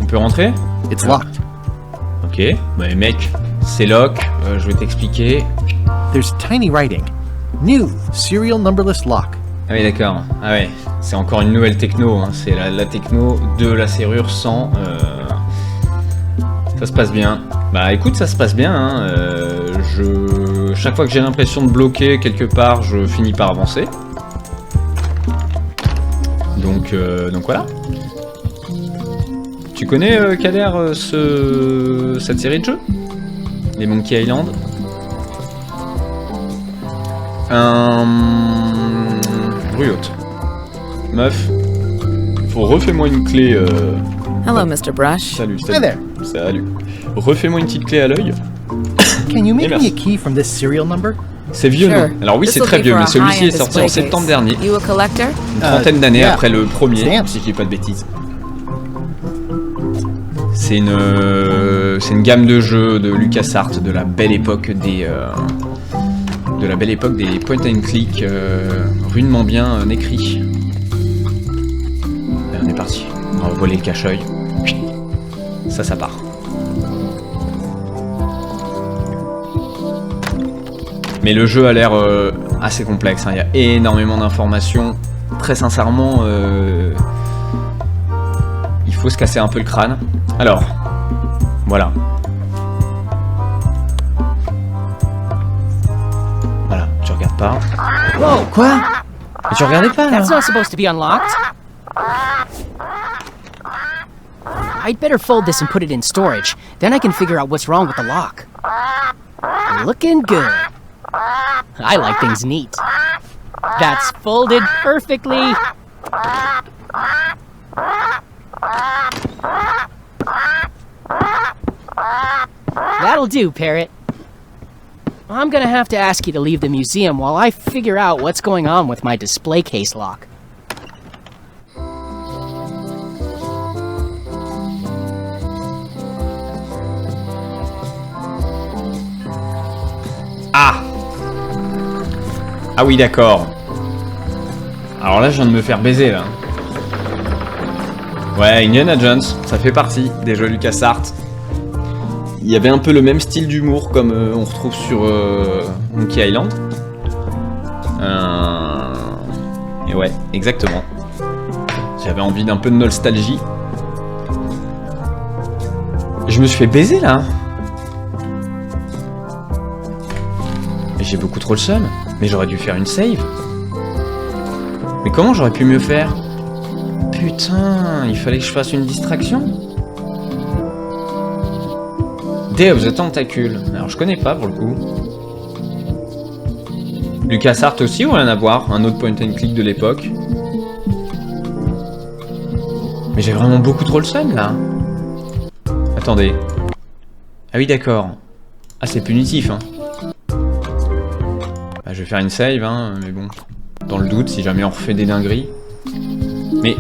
On peut rentrer? It's locked. Ok. Bah mec, c'est lock. Je vais t'expliquer. There's tiny writing. New serial numberless lock. Ah oui, d'accord. Ah ouais. C'est encore une nouvelle techno. Hein. C'est la techno de la serrure sans. Ça se passe bien. Bah écoute, ça se passe bien. Hein. Chaque fois que j'ai l'impression de bloquer quelque part, je finis par avancer. Donc voilà. Tu connais, Kader, cette série de jeux? Les Monkey Island? Bruyote. Meuf, refais-moi une clé. Hello, Mr. Brush. Salut, Hi there. Salut. Refais-moi une petite clé à l'œil. Can you make me merci. a key from this serial number? C'est vieux, Sure. non? Alors oui, c'est This'll très be vieux, for mais a celui-ci est high-end sorti en display septembre case. dernier. You a collector? Une trentaine d'années yeah. après le premier, Stamps. si je dis pas de bêtises. C'est une gamme de jeux de LucasArts de la belle époque des point and click rudement bien écrits. Allez, on est parti. On va voler le cache-œil. Ça part. Mais le jeu a l'air assez complexe, hein. Il y a énormément d'informations. Très sincèrement, il faut se casser un peu le crâne. Alors, voilà. Voilà, tu regardes pas. Whoa! Quoi? Mais tu regardais pas, là? That's not supposed to be unlocked. I'd better fold this and put it in storage. Then I can figure out what's wrong with the lock. Looking good. I like things neat. That's folded perfectly. That'll do, Parrot. I'm gonna have to ask you to leave the museum while I figure out what's going on with my display case lock. Ah! Ah oui, d'accord. Alors là, je viens de me faire baiser, là. Ouais, Indiana Jones, ça fait partie des jeux LucasArts. Il y avait un peu le même style d'humour comme on retrouve sur Monkey Island. Et ouais, exactement. J'avais envie d'un peu de nostalgie. Je me suis fait baiser, là. Et j'ai beaucoup trop le seum. Mais j'aurais dû faire une save. Mais comment j'aurais pu mieux faire? Putain, il fallait que je fasse une distraction. Day of the Tentacle. Alors je connais pas pour le coup. LucasArts aussi ou rien à voir? Un autre point and click de l'époque. Mais j'ai vraiment beaucoup trop le seum là. Attendez. Ah oui d'accord. Ah c'est punitif hein. Bah, je vais faire une save hein, mais bon. Dans le doute si jamais on refait des dingueries. Mais...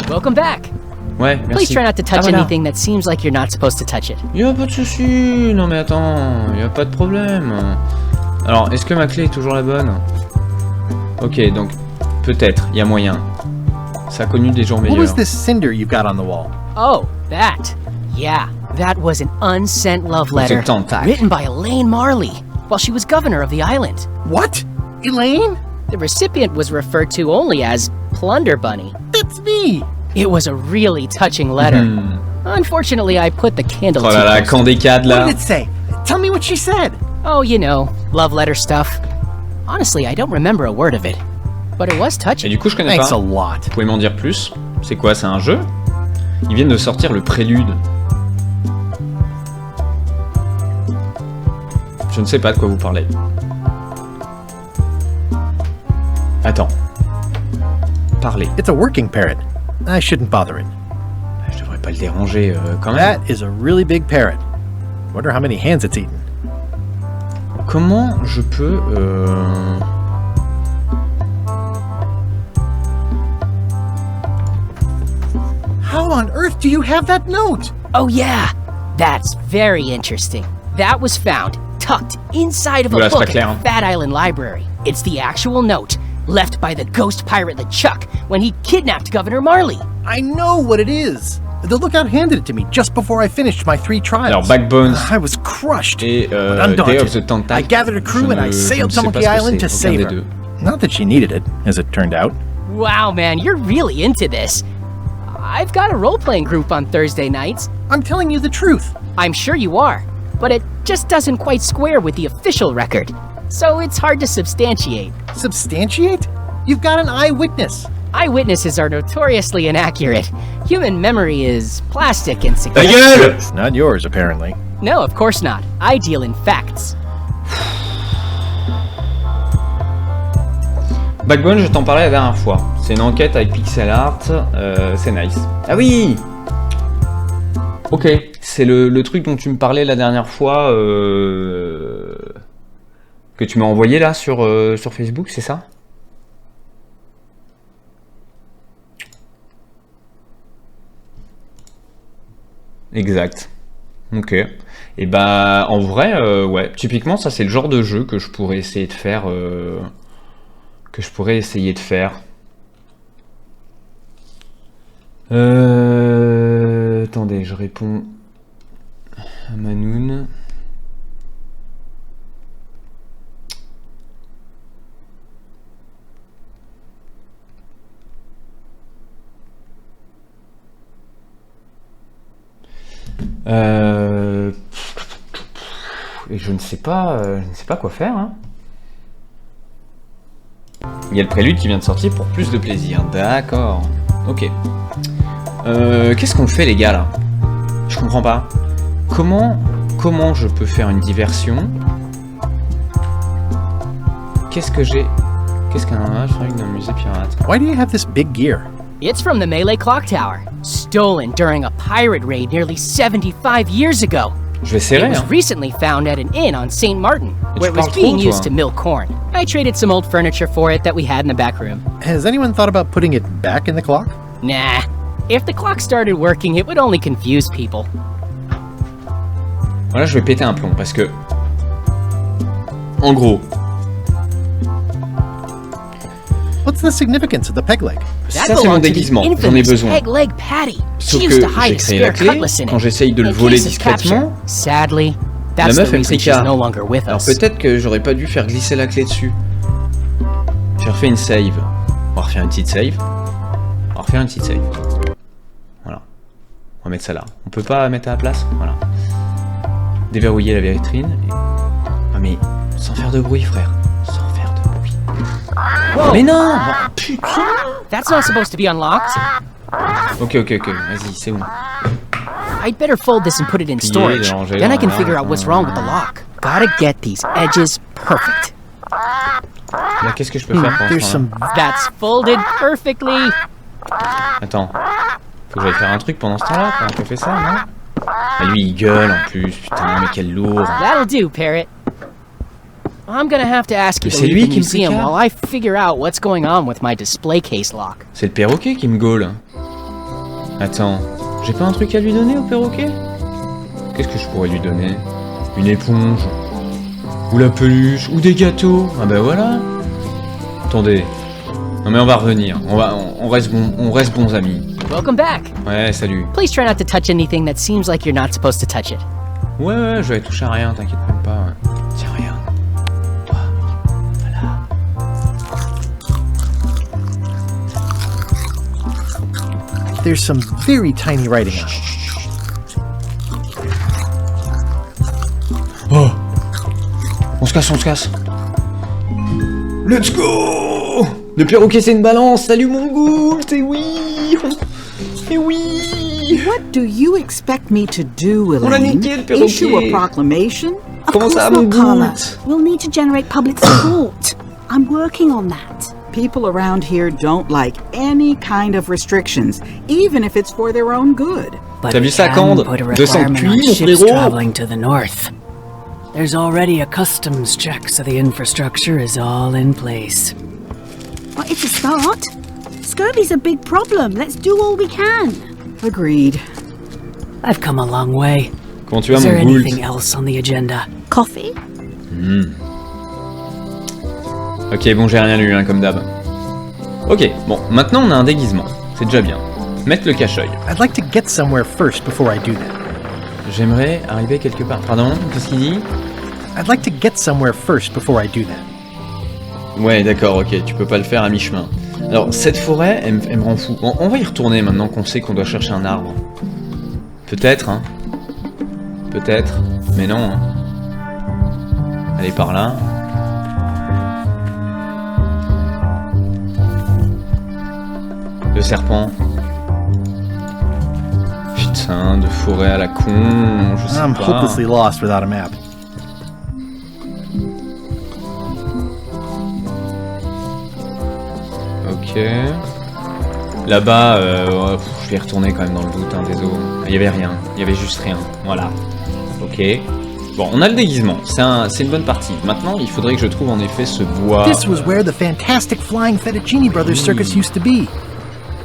Welcome back. Ouais, merci. Please try not to touch voilà. anything that seems like you're not supposed to touch it. Y'a pas de soucis. Non mais attends, y'a pas de problème. Alors, est-ce que ma clé est toujours la bonne? Ok, donc peut-être, y a moyen. Ça a connu des jours meilleurs. What was this cinder you got on the wall? Oh, that. Yeah, that was an unsent love letter Tentacle. written by Elaine Marley. while she was governor of the island. What? Elaine? The recipient was referred to only as Plunder Bunny. That's me! It was a really touching letter. Unfortunately, I put the candle Oh là là, camp des cadres là. What did it say? Tell me what she said. Oh, you know, love letter stuff. Honestly, I don't remember a word of it. But it was touching. Et du coup, je connais pas. Thanks a lot. Vous pouvez m'en dire plus? C'est quoi, c'est un jeu? Ils viennent de sortir le prélude. Je ne sais pas de quoi vous parlez. Attends. Parlez. It's a working parrot. I shouldn't bother it. Je devrais pas le déranger quand même. That is a really big parrot. Wonder how many hands it's eaten. Comment je peux... How on earth do you have that note? Oh yeah, that's very interesting. That was found tucked inside of a book at the Fat Island Library. It's the actual note left by the ghost pirate LeChuck when he kidnapped Governor Marley. I know what it is. The lookout handed it to me just before I finished my 3 trials. Alors, Backbones. I was crushed. Et but undaunted. Day of the Tentacle. I gathered a crew and I sailed to Monkey Island to save her. Not that she needed it, as it turned out. Wow, man, you're really into this. I've got a role-playing group on Thursday nights. I'm telling you the truth. I'm sure you are, but it just doesn't quite square with the official record. So it's hard to substantiate. Substantiate? You've got an eyewitness. Eyewitnesses are notoriously inaccurate. Human memory is plastic and suggestive. Not yours, apparently. No, of course not. I deal in facts. Backbone, je t'en parlais la dernière fois. C'est une enquête avec pixel art, c'est nice. Ah oui! Ok, c'est le truc dont tu me parlais la dernière fois, que tu m'as envoyé là sur Facebook, c'est ça? Exact. Ok. Et bah en vrai, ouais, typiquement ça c'est le genre de jeu que je pourrais essayer de faire. Attendez, je réponds à Manoun. Et je ne sais pas quoi faire. Hein. Il y a le prélude qui vient de sortir pour plus de plaisir. D'accord. Ok. Qu'est-ce qu'on fait les gars là? Je comprends pas. Comment je peux faire une diversion? Qu'est-ce qu'un truc d'un musée pirate? Why do you have this big gear? It's from the Melee Clock Tower, stolen during a pirate raid nearly 75 years ago. Je vais serrer, It was recently found at an inn on St. Martin, where it was being used to mill corn. I traded some old furniture for it that we had in the back room. Has anyone thought about putting it back in the clock? Nah. If the clock started working, it would only confuse people. Voilà, je vais péter un plomb parce que... En gros... What's the significance of the peg leg? Ça c'est mon déguisement, j'en ai besoin. Sauf que j'ai créé la clé, quand j'essaye de le voler discrètement, la meuf elle me tricard. Alors peut-être que j'aurais pas dû faire glisser la clé dessus. J'ai refait une save. On va refaire une petite save. Voilà. On va mettre ça là. On peut pas mettre à la place? Voilà. Déverrouiller la vitrine. Ah mais sans faire de bruit frère. Mais non! Putain! That's not supposed to be unlocked. Ok, vas-y, c'est bon. I'd better fold this and put it in storage. Then I can figure out what's wrong with the lock. Gotta get these edges perfect. Là, qu'est-ce que je peux faire pour l'instant? That's folded perfectly. Attends. Faut que j'aille faire un truc pendant ce temps-là, quand on fait ça, non? Ah, lui, il gueule en plus. Putain, mais quel lourd. That'll do, Parrot. I'm gonna have to ask you to leave the museum while I figure out what's going on with my display case lock. C'est le perroquet qui me gaule. Attends, j'ai pas un truc à lui donner au perroquet? Qu'est-ce que je pourrais lui donner? Une éponge? Ou la peluche? Ou des gâteaux? Ah bah voilà. Attendez. Non mais on va revenir. On reste bons amis. Welcome back. Ouais, salut. Please try not to touch anything that seems like you're not supposed to touch it. Ouais, je vais toucher à rien, t'inquiète même pas. Ouais. Tiens, regarde. there's some very tiny writing on it. Oh! On se casse. Let's go! Le perroquet c'est une balance, salut mon ghoul, c'est oui! Et oui! What do you expect me to do, On a Elaine? niqué le perroquet! Issue a proclamation? Comment ça, mon ghoul? We'll need to generate public support. I'm working on that. People around here don't like any kind of restrictions, even if it's for their own good. T'as vu ça, Cande? 200 cuits, mon frérot! Traveling to the north. There's already a customs check, so the infrastructure is all in place. Well, it's a start. Scurvy's a big problem. Let's do all we can. Agreed. I've come a long way. Comment tu vas, Is there mon ghoul? anything else on the agenda? Coffee? Ok, bon, j'ai rien lu, hein, comme d'hab. Ok, bon, maintenant on a un déguisement. C'est déjà bien. Mettre le cache-œil. I'd like to get somewhere first before I do that. J'aimerais arriver quelque part. Pardon, qu'est-ce qu'il dit? I'd like to get somewhere first before I do that. Ouais, d'accord, ok, tu peux pas le faire à mi-chemin. Alors, cette forêt, elle me rend fou. On va y retourner maintenant qu'on sait qu'on doit chercher un arbre. Peut-être, hein. Peut-être, mais non. Hein. Allez, par là. Le serpent. Putain, de forêt à la con, je sais I'm pas. hopelessly lost without a map. Ok. Là-bas, je vais y retourner quand même dans le doute, hein, désolé. Il y avait rien, il y avait juste rien. Voilà. Ok. Bon, on a le déguisement, c'est une bonne partie. Maintenant, il faudrait que je trouve en effet ce bois. This was where the fantastic Flying Fettuccine Brothers circus used to be.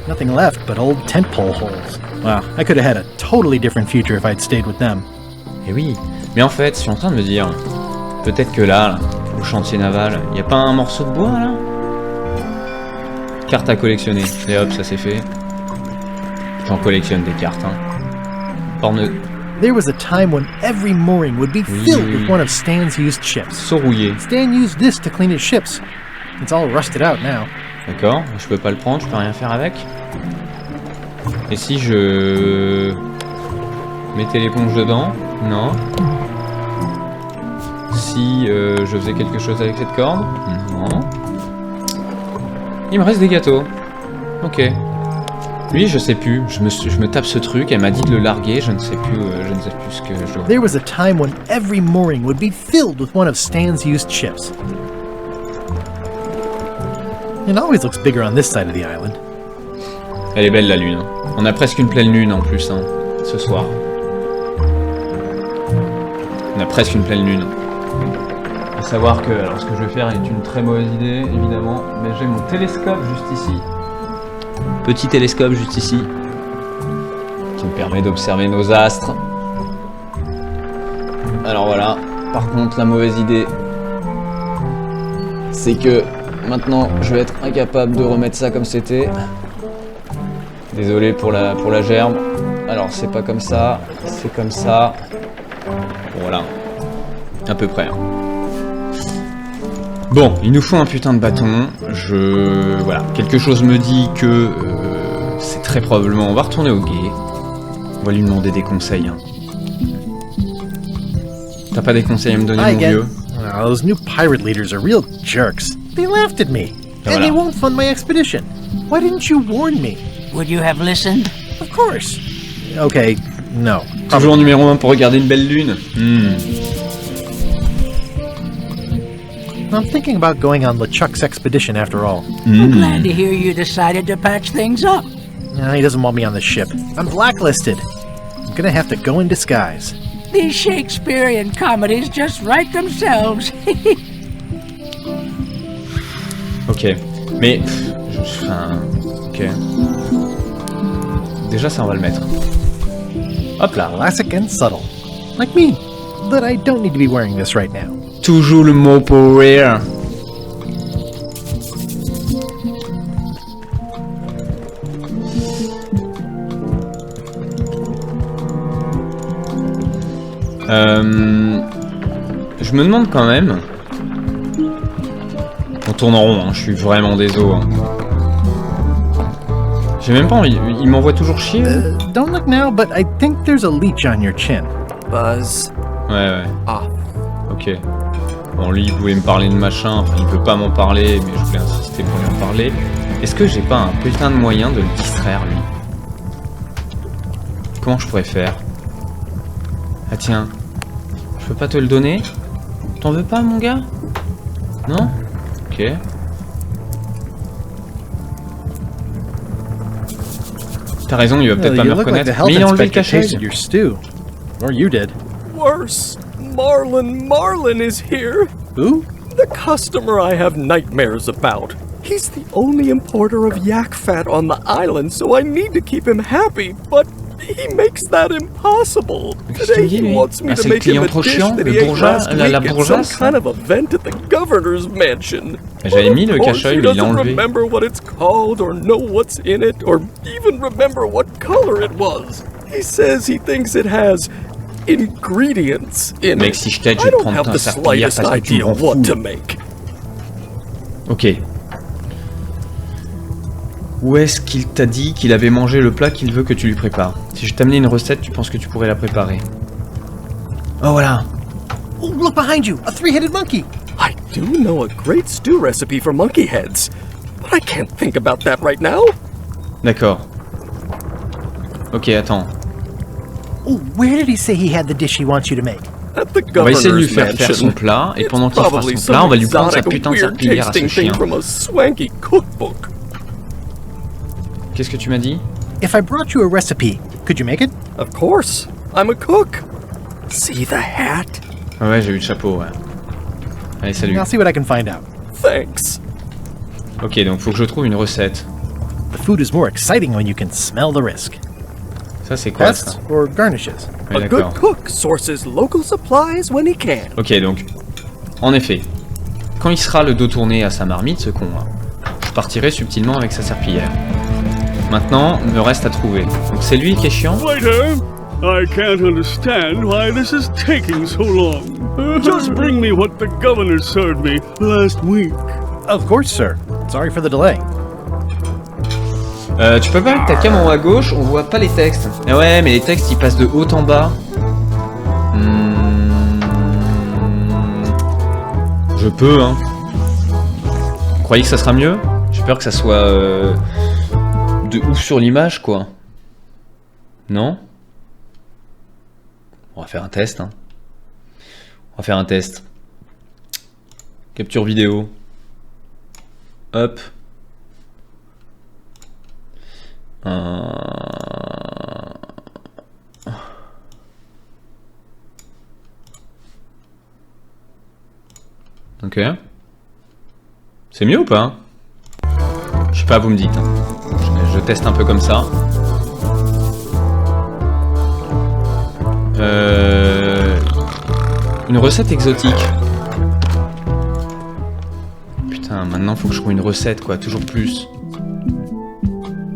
Nothing left but old tent pole holes. Wow, I could have had a totally different future if I'd stayed with them. Eh oui, mais en fait, je suis en train de me dire, peut-être que là, au chantier naval, il n'y a pas un morceau de bois là? Carte à collectionner, et hop, ça c'est fait. J'en collectionne des cartes, hein. Forme. There was a time when every mooring would be filled with one of Stan's used ships. Saurouillé. Stan used this to clean his ships. It's all rusted out now. D'accord, je peux pas le prendre, je peux rien faire avec. Et si je mettais l'éponge dedans? Non. Si je faisais quelque chose avec cette corde? Non. Il me reste des gâteaux. Ok. Lui, je sais plus. Je me tape ce truc. Elle m'a dit de le larguer. Je ne sais plus ce que je dois. There was a time when every mooring would be filled with one of Stan's used ships. It always looks bigger on this side of the island. Elle est belle la lune. On a presque une pleine lune en plus, hein, ce soir. On a presque une pleine lune. À savoir que, alors ce que je vais faire est une très mauvaise idée, évidemment, mais j'ai mon télescope juste ici. Petit télescope juste ici. Qui me permet d'observer nos astres. Alors voilà. Par contre, la mauvaise idée, c'est que maintenant, je vais être incapable de remettre ça comme c'était. Désolé pour la gerbe. Alors, c'est pas comme ça, c'est comme ça. Voilà. À peu près. Bon, il nous faut un putain de bâton. Voilà. Quelque chose me dit que c'est très probablement... On va retourner au guet. On va lui demander des conseils. Hein. T'as pas des conseils à me donner, mon vieux? Oh, those new pirate leaders are real jerks. They laughed at me. And they won't fund my expedition. Why didn't you warn me? Would you have listened? Of course. Okay, no. Toujours numéro 1 pour regarder une belle lune. I'm thinking about going on LeChuck's expedition after all. I'm glad to hear you decided to patch things up. No, he doesn't want me on the ship. I'm blacklisted. I'm gonna have to go in disguise. These Shakespearean comedies just write themselves. Ok, mais... ok. Déjà ça on va le mettre. Hop là. Classic and subtle. Like me. But I don't need to be wearing this right now. Toujours le mot pour rire. Je me demande quand même... On tourne en rond, hein, je suis vraiment désolé. Hein. J'ai même pas envie. Il m'envoie toujours chier. Don't look now, but I think there's a leech on your chin. Buzz. Ouais. Ah. Ok. Bon, lui, il pouvait me parler de machin. Enfin, il peut pas m'en parler, mais je voulais insister pour lui en parler. Est-ce que j'ai pas un putain de moyen de le distraire, lui? Comment je pourrais faire? Ah tiens. Je peux pas te le donner? T'en veux pas, mon gars? Non? Ok. T'as raison, il va peut-être pas me reconnaître. Mais il a enlevé le cache-œil. Or you did. Worse. Marlin is here. Who? The customer I have nightmares about. He's the only importer of yak fat on the island, so I need to keep him happy, but he makes that impossible. Today he wants me to make him a dish that he ate last week at some kind of event at the governor's mansion. J'avais mis le cache-œil, mais il l'a enlevé. He doesn't remember what it's called, or know what's in it, or even remember what color it was. He says he thinks it has ingredients in Mec, it. si je t'aide, je vais te prendre ta serpillière parce que tu me rends fou. Ok. Où est-ce qu'il t'a dit qu'il avait mangé le plat qu'il veut que tu lui prépares? Si je t'amenais une recette, tu penses que tu pourrais la préparer? Oh voilà. Oh, look behind you, a three-headed monkey. I do know a great stew recipe for monkey heads, but I can't think about that right now. D'accord. Ok, attends. Oh, where did he say he had the dish he wants you to make? On va essayer de lui faire faire son plat, et pendant qu'il fera son plat, on va lui prendre sa putain de serpillière à ce chien. Qu'est-ce que tu m'as dit? If I brought you a recipe, could you make it? Of course. I'm a cook. See the hat? Ouais, j'ai eu le chapeau, ouais. Allez, salut. I'll see what I can find out. Thanks. Ok, donc faut que je trouve une recette. The food is more exciting when you can smell the risk. Ça, c'est quoi ça? Pests or garnishes? Ouais, a good cook sources local supplies when he can. Ok, donc, en effet, quand il sera le dos tourné à sa marmite, ce con, hein, je partirai subtilement avec sa serpillière. Maintenant, il me reste à trouver. Donc c'est lui qui est chiant. Waiter, I can't understand why this is taking so long. Just bring me what the governor served me last week. Of course, sir. Sorry for the delay. Tu peux pas mettre ta cam en haut à gauche, on voit pas les textes. Ah ouais, mais les textes ils passent de haut en bas. Je peux, hein. Vous croyez que ça sera mieux? J'ai peur que ça soit de ouf sur l'image, quoi. Non? On va faire un test, hein. On va faire un test. Capture vidéo. Hop. Ok. C'est mieux ou pas? Je sais pas, vous me dites. Hein. Je teste un peu comme ça. Une recette exotique. Putain, maintenant faut que je trouve une recette, quoi. Toujours plus.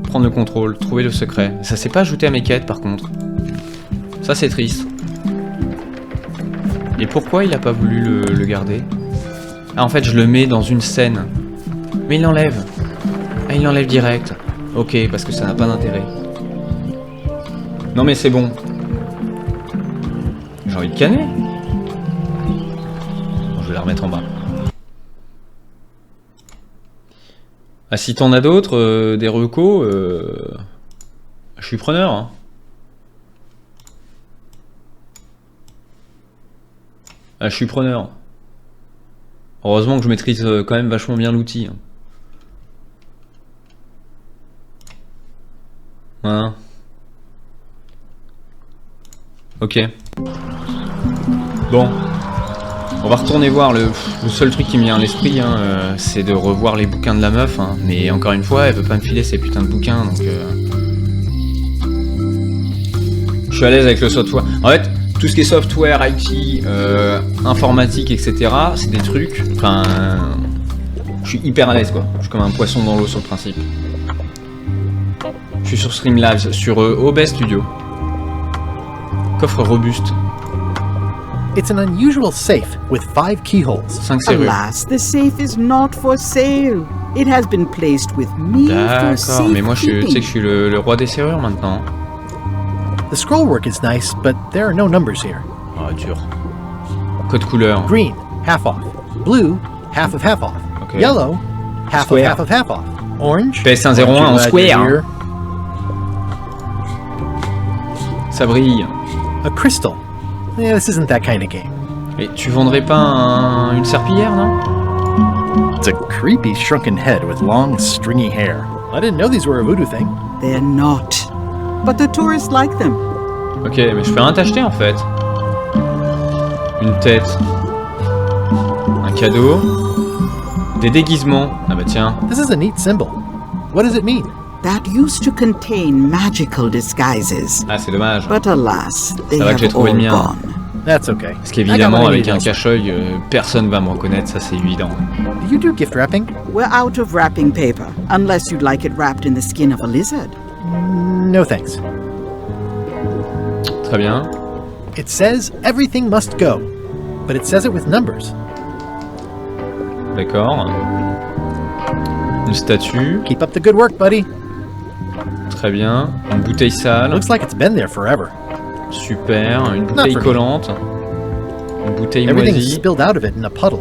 Prendre le contrôle, trouver le secret. Ça s'est pas ajouté à mes quêtes, par contre. Ça, c'est triste. Et pourquoi il a pas voulu le garder? Ah, en fait, je le mets dans une scène. Mais il l'enlève. Ah, il l'enlève direct. Ok, parce que ça n'a pas d'intérêt. Non, mais c'est bon. J'ai envie de canner. Bon, je vais la remettre en bas. Ah, si t'en as d'autres, des recos, je suis preneur. Hein. Ah, je suis preneur. Heureusement que je maîtrise quand même vachement bien l'outil. Hein. Voilà. Ok. Bon. On va retourner voir le seul truc qui me vient à l'esprit, hein, c'est de revoir les bouquins de la meuf. Hein. Mais encore une fois, elle veut pas me filer ces putains de bouquins, donc... Je suis à l'aise avec le software. En fait, tout ce qui est software, IT, informatique, etc., c'est des trucs... Enfin... je suis hyper à l'aise, quoi. Je suis comme un poisson dans l'eau sur le principe. Je suis sur Streamlabs, sur OBS Studio. Coffre robuste. It's an unusual safe with 5 keyholes. 5 serrures. Alas, the safe is not for sale. It has been placed with me for D'accord, mais moi tu sais que je suis le roi des serrures maintenant. The scroll work is nice, but there are no numbers here. Ah, dur. Code couleur. Green, half off. Blue, half off. Okay. Yellow, half off. Orange. PS101 en square. Ça brille. A crystal. Yeah, this isn't that kind of game. Et tu vendrais pas une serpillière, non? It's a creepy shrunken head with long, stringy hair. I didn't know these were a voodoo thing. They're not. But the tourists like them. Ok, mais je peux rien t'acheter en fait. Une tête. Un cadeau. Des déguisements. Ah bah tiens. This is a neat symbol. What does it mean? That used to contain magical disguises. Ah, c'est dommage. But alas, they ça va que j'ai have trouvé all le mien. gone. That's okay. Parce qu'évidemment, avec un cache-œil, personne va me reconnaître, ça c'est évident. Do you do gift wrapping? We're out of wrapping paper, unless you'd like it wrapped in the skin of a lizard. No thanks. Très bien. It says everything must go, but it says it with numbers. D'accord. Une statue. Keep up the good work, buddy. Très bien. Une bouteille sale. Looks like it's been there forever. Super. Une bouteille collante. Une bouteille Everything moisie. spilled out of it in a puddle.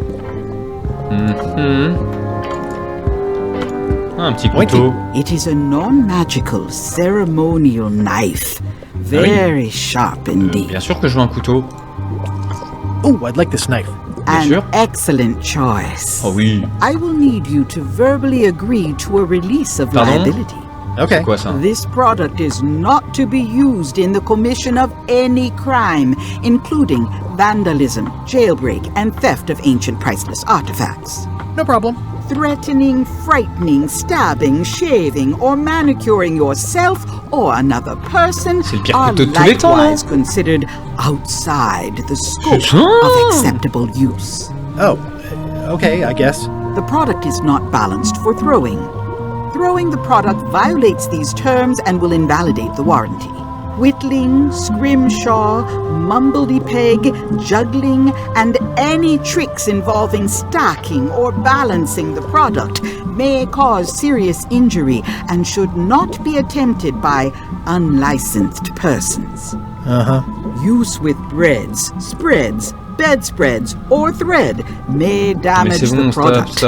Ah, un petit couteau. It is a non-magical ceremonial knife. Very sharp indeed. Bien sûr que je veux un couteau. Oh, I'd like this knife. An excellent choice. Oh oui. I will need you to verbally agree to a release of liability. Okay. C'est quoi ça? This product is not to be used in the commission of any crime, including vandalism, jailbreak, and theft of ancient priceless artifacts. No problem. Threatening, frightening, stabbing, shaving, or manicuring yourself or another person are likewise considered outside the scope of acceptable use. Oh, okay, I guess. The product is not balanced for throwing. Throwing the product violates these terms and will invalidate the warranty. Whittling, scrimshaw, mumbledy-peg, juggling, and any tricks involving stacking or balancing the product may cause serious injury and should not be attempted by unlicensed persons. Use with breads, spreads, bedspreads, or thread may damage the product.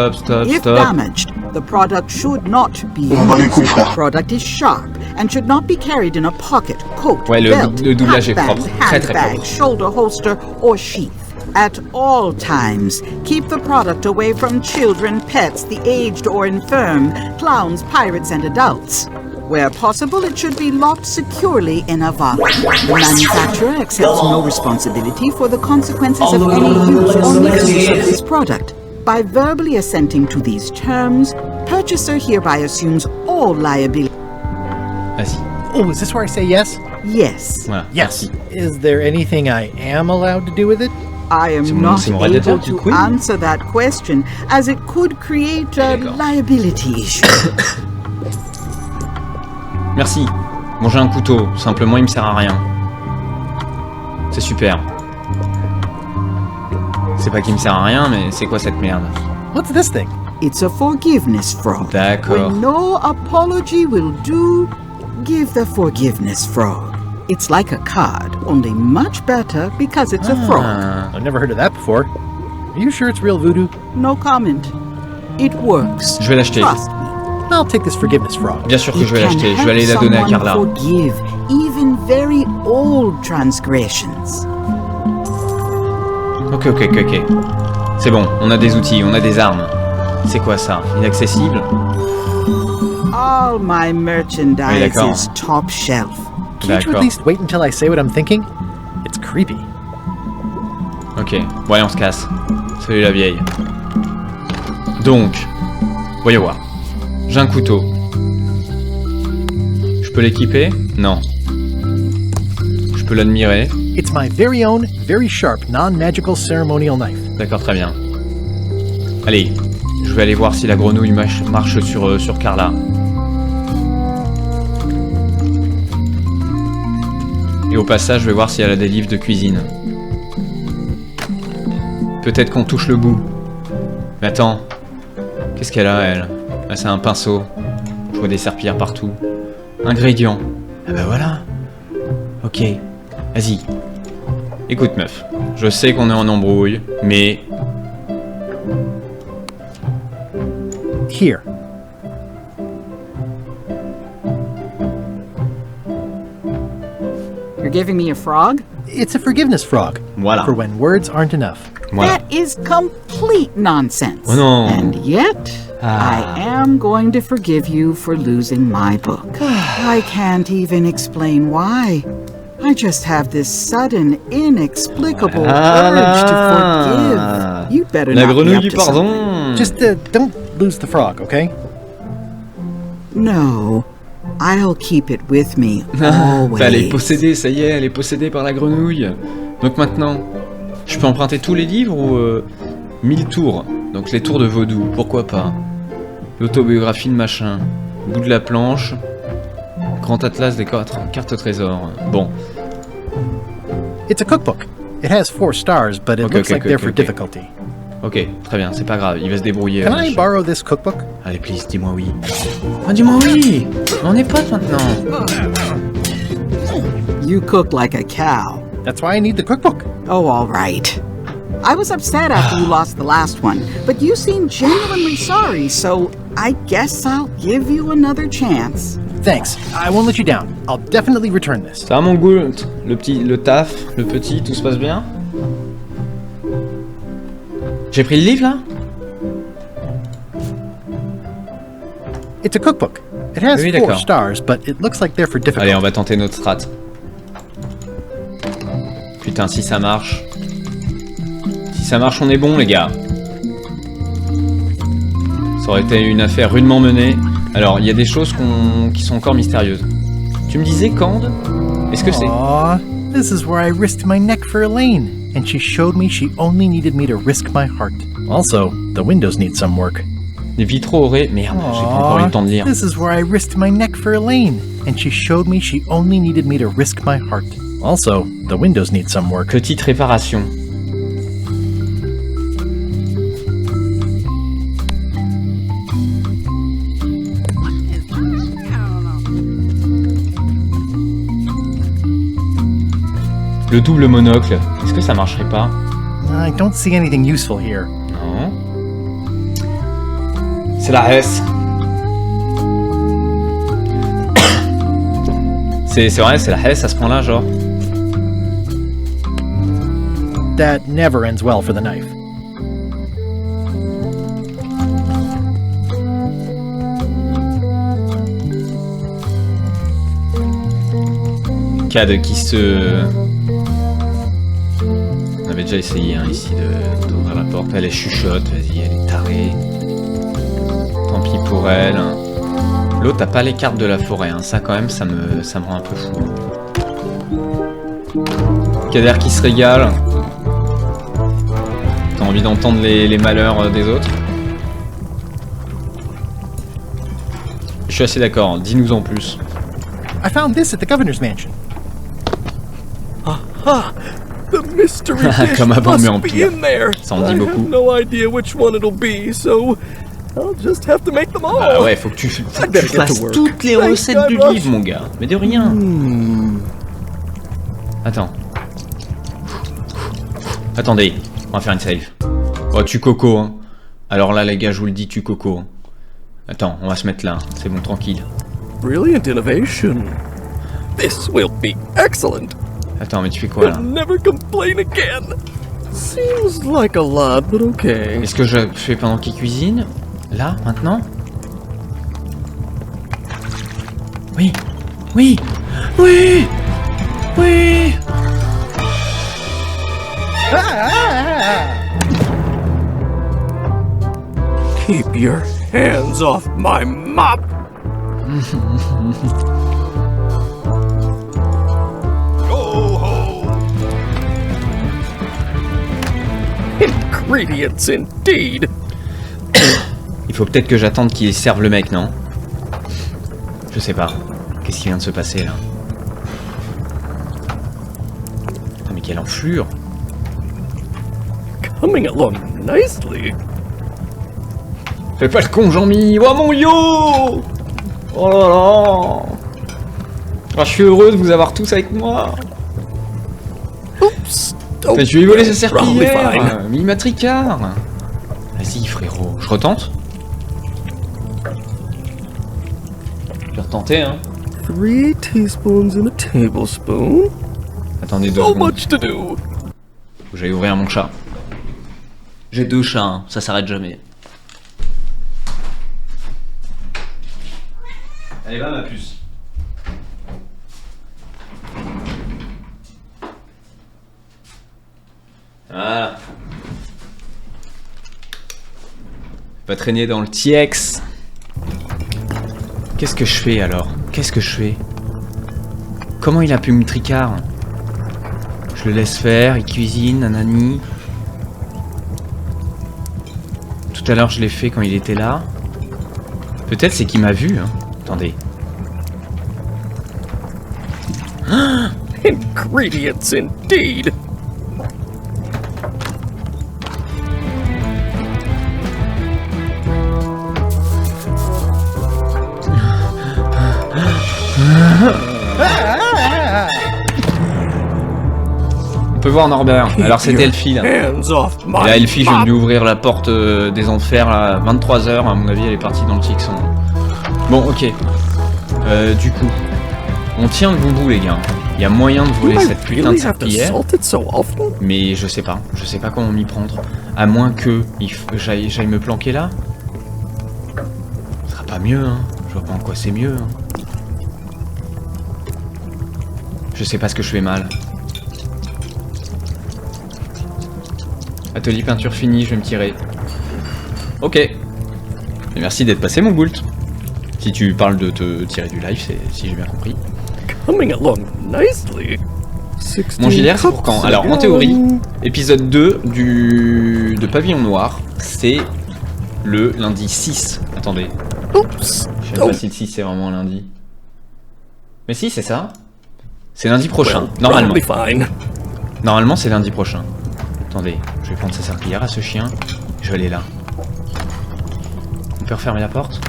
If damaged, the product should not be used. The product is sharp and should not be carried in a pocket, coat, belt, hatband, handbag, shoulder holster, or sheath. At all times, keep the product away from children, pets, the aged or infirm, clowns, pirates, and adults. Where possible, it should be locked securely in a vault. The manufacturer accepts no responsibility for the consequences of any use or misuse of this product. By verbally assenting to these terms, purchaser hereby assumes all liability. Oh, is this where I say yes? Yes. Voilà. Yes. Is there anything I am allowed to do with it? I am not able to answer that question, as it could create a liability issue. Merci. Bon, j'ai un couteau. Simplement, il me sert à rien. C'est super. C'est pas qu'il me sert à rien, mais c'est quoi cette merde? What's this thing? It's a forgiveness frog. D'accord. When no apology will do, give the forgiveness frog. It's like a card, only much better because it's a frog. I've never heard of that before. Are you sure it's real voodoo? No comment. It works. Je vais l'acheter. Trust me. I'll take this forgiveness frog. Bien sûr que je vais l'acheter. Je vais aller la donner à Carla. Forgive even very old transgressions. Ok. C'est bon, on a des outils, on a des armes. C'est quoi ça? Inaccessible? All my merchandise is top shelf. Can't you at least wait until I say what I'm thinking? It's creepy. Ok, bon allez, on se casse. Salut la vieille. Donc, voyons voir. J'ai un couteau. Je peux l'équiper? Non. Je peux l'admirer. It's my very own, very sharp, non-magical ceremonial knife. D'accord, très bien. Allez, je vais aller voir si la grenouille marche sur Carla. Et au passage, je vais voir si elle a des livres de cuisine. Peut-être qu'on touche le bout. Mais attends, qu'est-ce qu'elle a, elle? Ah, c'est un pinceau. Je vois des serpillères partout. Ingrédients. Ah bah voilà. Ok. Vas-y. Écoute meuf, je sais qu'on est en embrouille, mais... Here. You're giving me a frog? It's a forgiveness frog. Voilà. For when words aren't enough. Voilà. That is complete nonsense. Oh non. And yet, I am going to forgive you for losing my book. I can't even explain why. I just have this sudden, inexplicable urge to forgive. You'd better La not grenouille be du up to pardon. something. Just don't lose the frog, okay? No, I'll keep it with me always. Elle est possédée, ça y est, elle est possédée par la grenouille. Donc maintenant, je peux emprunter tous les livres ou 1000 tours. Donc les tours de vaudou, pourquoi pas. L'autobiographie de machin. Bout de la planche. Grand atlas des cartes au trésor. Bon. It's a cookbook. It has 4 stars, but it looks like they're for difficulty. Ok, très bien, c'est pas grave, il va se débrouiller. Can I borrow this cookbook? Allez, please, dis-moi oui. Ah, dis-moi oui. On est potes maintenant. You cook like a cow. That's why I need the cookbook. Oh, all right. I was upset after you lost the last one, but you seemed genuinely sorry, so I guess I'll give you another chance. Thanks. I won't let you down. I'll definitely return this. Ça va mon goût, le taf, le petit, tout se passe bien? J'ai pris le livre là? It's a cookbook. It has Oui, 4 stars, but it looks like they're for difficulty. Allez, on va tenter notre strat. Putain, si ça marche. Si ça marche, on est bon les gars. Ça aurait été une affaire rudement menée. Alors, il y a des choses qui sont encore mystérieuses. Tu me disais, Cande? Est-ce que c'est... Aww, this is where I risked my neck for Elaine, and she showed me she only needed me to risk my heart. Also, the windows need some work. Les vitraux auraient... Merde, j'ai pas encore eu le temps de lire. This is where I risked my neck for Elaine, and she showed me she only needed me to risk my heart. Also, the windows need some work. Petite réparation. Le double monocle, est-ce que ça marcherait pas? I don't see anything useful here. Non. C'est la S. C'est vrai, c'est la S à ce point-là, genre. That never ends well for the knife. Cad qui se... On avait déjà essayé hein, ici d'ouvrir la porte. Elle chuchote, vas-y, elle est tarée. Tant pis pour elle. L'autre a pas les cartes de la forêt, hein. Ça quand même, ça me rend un peu fou. Kader qui se régale. T'as envie d'entendre les malheurs des autres? Je suis assez d'accord, dis-nous en plus. I found this at the governor's mansion. Aha! The mystery dish Comme avant, mais en must be pire. in there. Ça en dit I beaucoup. have no idea which one it'll be, so I'll just have to make them all. Ah ouais, faut que tu fasses toutes les recettes du livre, mon gars. Mais de rien. Attends. Attendez, on va faire une save. Oh, tu coco, hein. Alors là, les gars, je vous le dis, tu coco. Hein. Attends, on va se mettre là. C'est bon, tranquille. Brilliant innovation. This will be excellent. Attends, mais tu fais quoi là? I'll never complain again. Seems like a lot, but okay. Est-ce que je fais pendant qu'il cuisine? Là, maintenant? Oui. Oui. Oui. Oui. Keep your hands off my mop. Ingredients indeed. Il faut peut-être que j'attende qu'il serve le mec, non? Je sais pas. Qu'est-ce qui vient de se passer là? Putain, mais quelle enflure! Coming along nicely. Fais pas le con, Jean-Mi. Oh mon yo. Oh là là. Oh, je suis heureux de vous avoir tous avec moi. Oups. Je lui ai volé sa serpillière. Mille tricard. Vas-y, frérot. Je retente. Je vais retenter, hein. 3 teaspoons in a tablespoon. Attendez 2 secondes. Much to do. Faut que j'aille ouvrir mon chat. J'ai 2 chats, hein. Ça s'arrête jamais. Allez, va ma puce. Voilà. Va traîner dans le TX. Qu'est-ce que je fais alors? Qu'est-ce que je fais? Comment il a pu me tricard? Je le laisse faire, il cuisine, nanani. Tout à l'heure je l'ai fait quand il était là. Peut-être c'est qu'il m'a vu, hein. Attendez. Ingredients indeed. On peut voir Norbert. Alors c'est Elfie là. Et là Elfie, je viens de lui ouvrir la porte des enfers à 23h. À mon avis elle est partie dans le Tixon. Bon ok. Du coup, on tient le bon bout les gars. Il y a moyen de voler cette putain de serpillière. Mais je sais pas comment m'y prendre. À moins que j'aille me planquer là. Ce sera pas mieux hein. Je vois pas en quoi c'est mieux hein. Je sais pas ce que je fais mal. Atelier peinture fini, je vais me tirer. Ok. Et merci d'être passé mon Goult. Si tu parles de te tirer du live, c'est si j'ai bien compris. Mon gilet c'est pour quand? Alors en théorie, épisode 2 de Pavillon Noir, c'est le lundi 6. Attendez. Oups. Je sais pas si le 6 c'est vraiment un lundi. Mais si c'est ça. C'est lundi prochain, normalement. Normalement c'est lundi prochain. Attendez, je vais prendre sa serpillière à ce chien. Je vais aller là. On peut refermer la porte?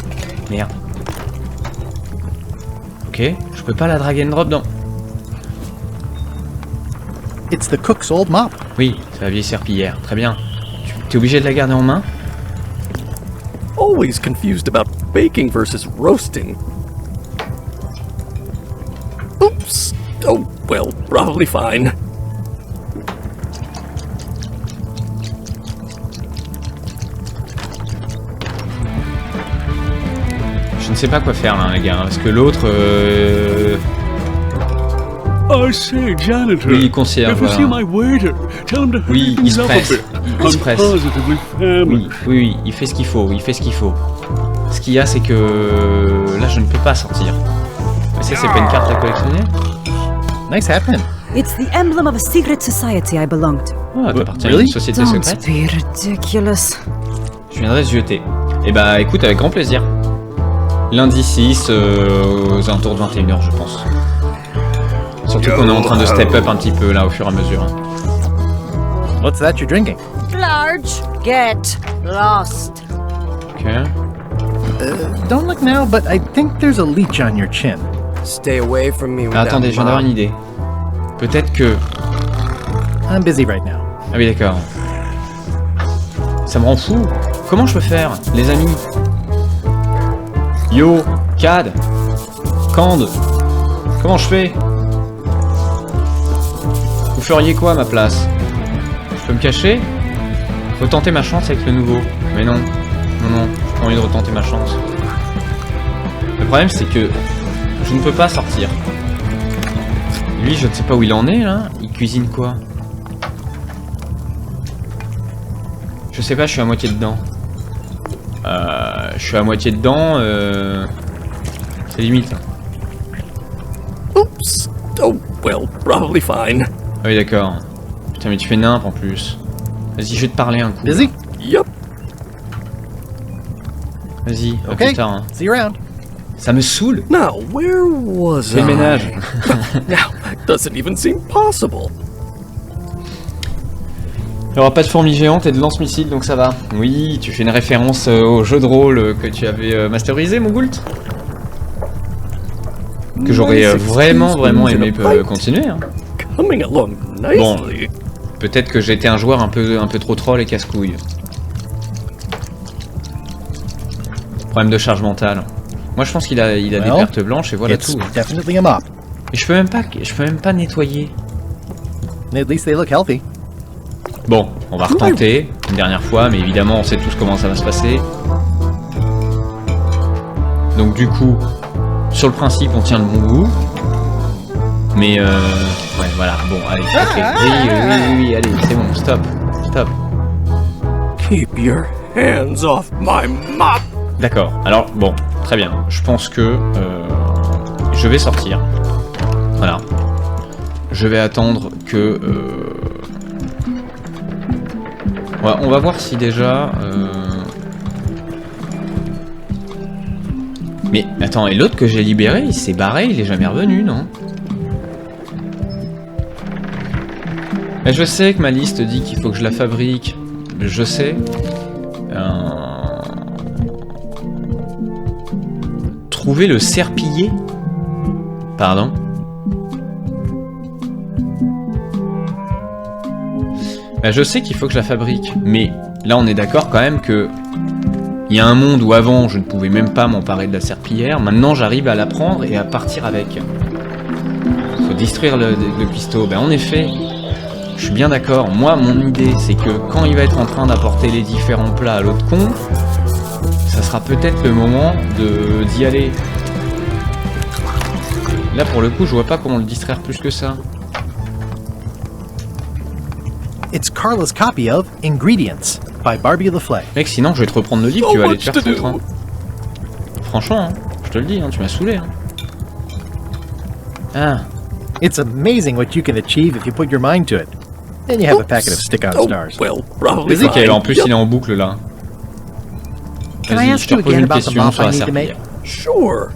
Merde. Ok, je peux pas la drag and drop dans... It's the cook's old mop. Oui, c'est la vieille serpillière. Très bien. T'es obligé de la garder en main? Always confused about baking versus roasting. Oops. Oh, well, probably fine. Je ne sais pas quoi faire là les gars, parce que l'autre... I say, janitor. Oui, concierge, voilà. Oui, il se presse. Il se presse. Oui, il fait ce qu'il faut, Ce qu'il y a, c'est que... Là, je ne peux pas sortir. Mais ça, c'est pas une carte à collectionner? Nice happening. It's the emblem of a secret society I belong to. Ah, t'appartiens à une société secrète? Don't be ridiculous. Je viendrai se jeter. Eh bah, écoute, avec grand plaisir. Lundi 6, aux alentours de 21h, je pense. Surtout qu'on est en train de step up un petit peu, là, au fur et à mesure. What's that you're drinking? Large. Get lost. Ok. Don't look now, but I think there's a leech on your chin. Stay away from me. Ah, attendez, je viens d'avoir une idée. Peut-être que... I'm busy right now. Ah oui, d'accord. Ça me rend fou. Comment je peux faire, les amis? Yo, Cad, Cande, comment je fais? Vous feriez quoi à ma place? Je peux me cacher? Faut tenter ma chance avec le nouveau. Mais non, j'ai pas envie de retenter ma chance. Le problème c'est que je ne peux pas sortir. Lui, je ne sais pas où il en est là. Il cuisine quoi? Je sais pas, je suis à moitié dedans. Je suis à moitié dedans, c'est limite. Oops. Oh, well, probably fine. Ah oui, d'accord. Putain, mais tu fais nimp en plus. Vas-y, je vais te parler un coup. Busy? Yup. Vas-y, à okay. plus tard. Hein. See you around. Ça me saoule. Now, where was I? Fais le ménage. Now, that doesn't even seem possible. Il n'y aura pas de fourmi géante et de lance-missile, donc ça va. Oui, tu fais une référence au jeu de rôle que tu avais masterisé, mon Goult. Que j'aurais vraiment aimé continuer. Hein. Bon, peut-être que j'étais un joueur un peu trop troll et casse-couille. Problème de charge mentale. Moi je pense qu'il a des pertes blanches et voilà tout. Et je peux même pas nettoyer. At least they look healthy. Bon, on va retenter une dernière fois, mais évidemment on sait tous comment ça va se passer. Donc du coup, sur le principe on tient le bon bout. Mais ouais voilà, bon allez, oui, allez, c'est bon, stop. Keep your hands off my mop. D'accord, alors bon, très bien. Je pense que je vais sortir. Voilà. Je vais attendre que... Ouais, on va voir si déjà... Mais attends, et l'autre que j'ai libéré, il s'est barré, il est jamais revenu, non? Mais je sais que ma liste dit qu'il faut que je la fabrique. Je sais. Trouver le serpillier. Pardon. Bah, je sais qu'il faut que je la fabrique, mais là on est d'accord quand même que il y a un monde où avant je ne pouvais même pas m'emparer de la serpillière, maintenant j'arrive à la prendre et à partir avec. Faut distraire le cuistot. Ben en effet, je suis bien d'accord. Moi mon idée c'est que quand il va être en train d'apporter les différents plats à l'autre con, ça sera peut-être le moment d'y aller. Là pour le coup je vois pas comment le distraire plus que ça. It's Carla's copy of Ingredients by Barbie LaFlay. Mec, sinon je vais te reprendre le livre, tu vas aller te faire foutre. Hein. Franchement, hein, je te le dis, hein, tu m'as saoulé. Hein. Ah. It's amazing what you can achieve if you put your mind to it. Then you have a packet of stick-on stars. Well, probably fine. Okay, en plus il est en boucle là. Can I ask you again about the mop I need to make? Sure.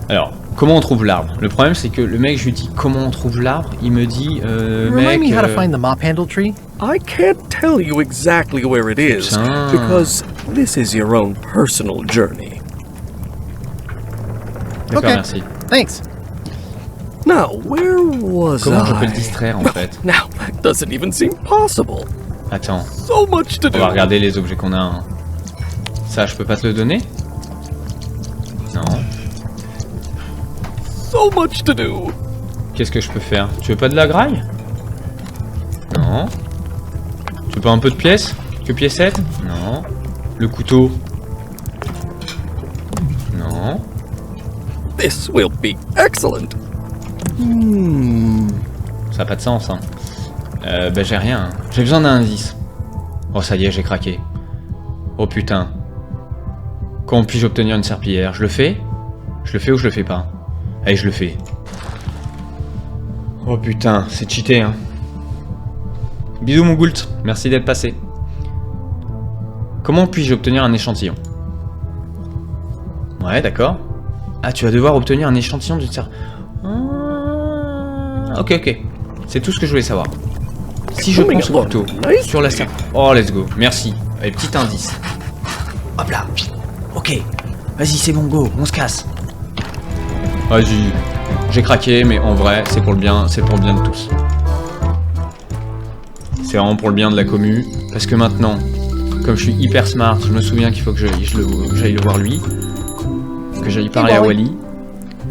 Alors, comment on trouve l'arbre? Le problème c'est que le mec, je lui dis comment on trouve l'arbre, il me dit Remind me how to find the mop handle tree? I can't tell you exactly where it is because this is your own personal journey. D'accord, merci. Thanks. Now, where was Comment je peux le distraire en fait? Now that doesn't even seem possible. Attends. So much to do. On va regarder les objets qu'on a. Hein. Ça, je peux pas te le donner? Non. So much to do. Qu'est-ce que je peux faire? Tu veux pas de la graille? Non. Tu veux pas un peu de pièces? Que piécette? Non. Le couteau? Non. This will be excellent. Ça a pas de sens, hein. Bah j'ai rien. Hein. J'ai besoin d'un indice. Oh ça y est, j'ai craqué. Oh putain. Comment puis-je obtenir une serpillière? Je le fais? Je le fais ou je le fais pas? Allez, je le fais. Oh putain, c'est cheaté, hein. Bisous mon Goult, merci d'être passé. Comment puis-je obtenir un échantillon? Ouais, d'accord. Ah, tu vas devoir obtenir un échantillon d'une serpillière. Ok. C'est tout ce que je voulais savoir. Si je prends ce couteau sur la serpillière... Oh, let's go. Merci. Allez, petit indice. Hop là. Ok. Vas-y, c'est bon, go. On se casse. Vas-y. J'ai craqué, mais en vrai, c'est pour le bien de tous. C'est vraiment pour le bien de la commu. Parce que maintenant, comme je suis hyper smart, je me souviens qu'il faut que j'aille le voir lui. Que j'aille parler à Wally.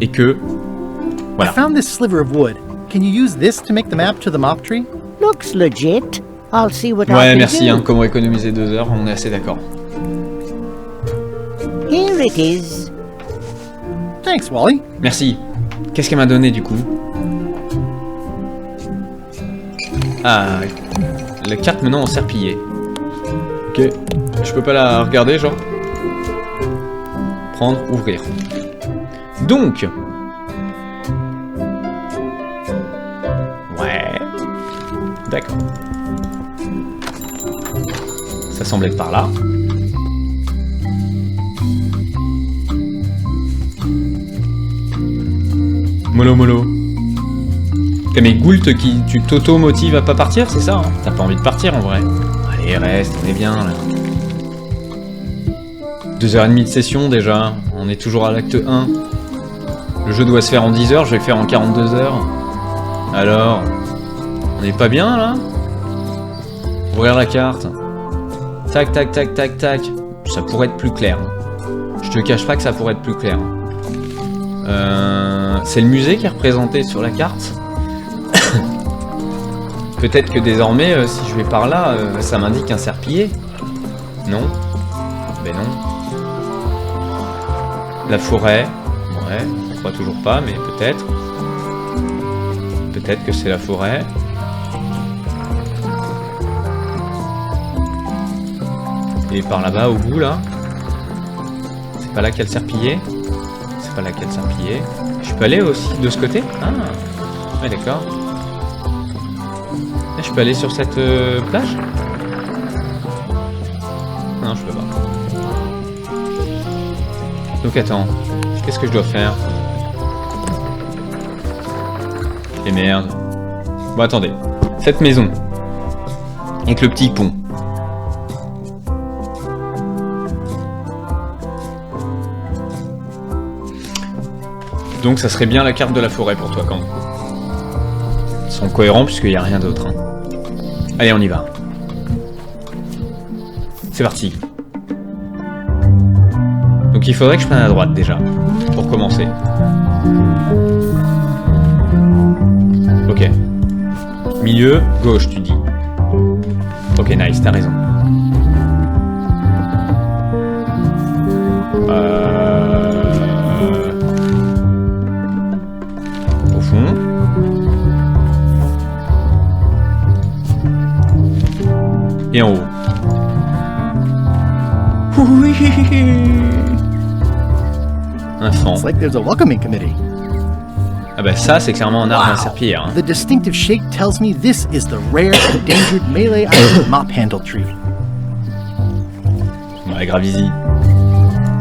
Et que... Voilà. I found this sliver of wood. Can you use this to make the map to the mop tree? Looks legit. I'll see what I can do. Ouais, merci, hein, comment économiser 2 heures, on est assez d'accord. Here it is. Thanks, Wally. Merci. Qu'est-ce qu'elle m'a donné du coup? Ah, la carte menant au serpillier. Ok, je peux pas la regarder, genre? Prendre, ouvrir. Donc... Ouais... D'accord. Ça semble être par là. Mollo. T'as mes goults qui tu t'auto-motives à pas partir, c'est ça hein? T'as pas envie de partir en vrai. Allez, reste, on est bien là. 2h30 de session déjà, on est toujours à l'acte 1. Le jeu doit se faire en 10 heures, je vais le faire en 42 heures. Alors, on est pas bien là? Ouvrir la carte. Tac, tac, tac, tac, tac. Ça pourrait être plus clair. Je te cache pas que ça pourrait être plus clair. C'est le musée qui est représenté sur la carte. Peut-être que désormais, si je vais par là, ça m'indique un serpillier. Non? Ben non. La forêt. Ouais, je crois toujours pas, mais peut-être. Peut-être que c'est la forêt. Et par là-bas, au bout, là. C'est pas là qu'il y a le serpillier. C'est pas là qu'il y a le serpillier. Je peux aller aussi de ce côté? Ah, ouais, d'accord. Je peux aller sur cette plage? Non, je peux pas. Donc attends, qu'est-ce que je dois faire? Et merde. Bon, attendez. Cette maison. Avec le petit pont. Donc ça serait bien la carte de la forêt pour toi, quand même. Ils sont cohérents puisqu'il n'y a rien d'autre. Hein. Allez, on y va. C'est parti. Donc il faudrait que je prenne à droite déjà, pour commencer. Ok. Milieu, gauche, tu dis. Ok, nice, t'as raison. Au fond. Et en haut. Oui. Un fan. It's like there's a welcoming committee. Ah bah ça c'est clairement un arbre à serpillière. Hein. The distinctive shape tells me this is the rare endangered Scytaleii Island mop handle tree. Ouais, Gravisi.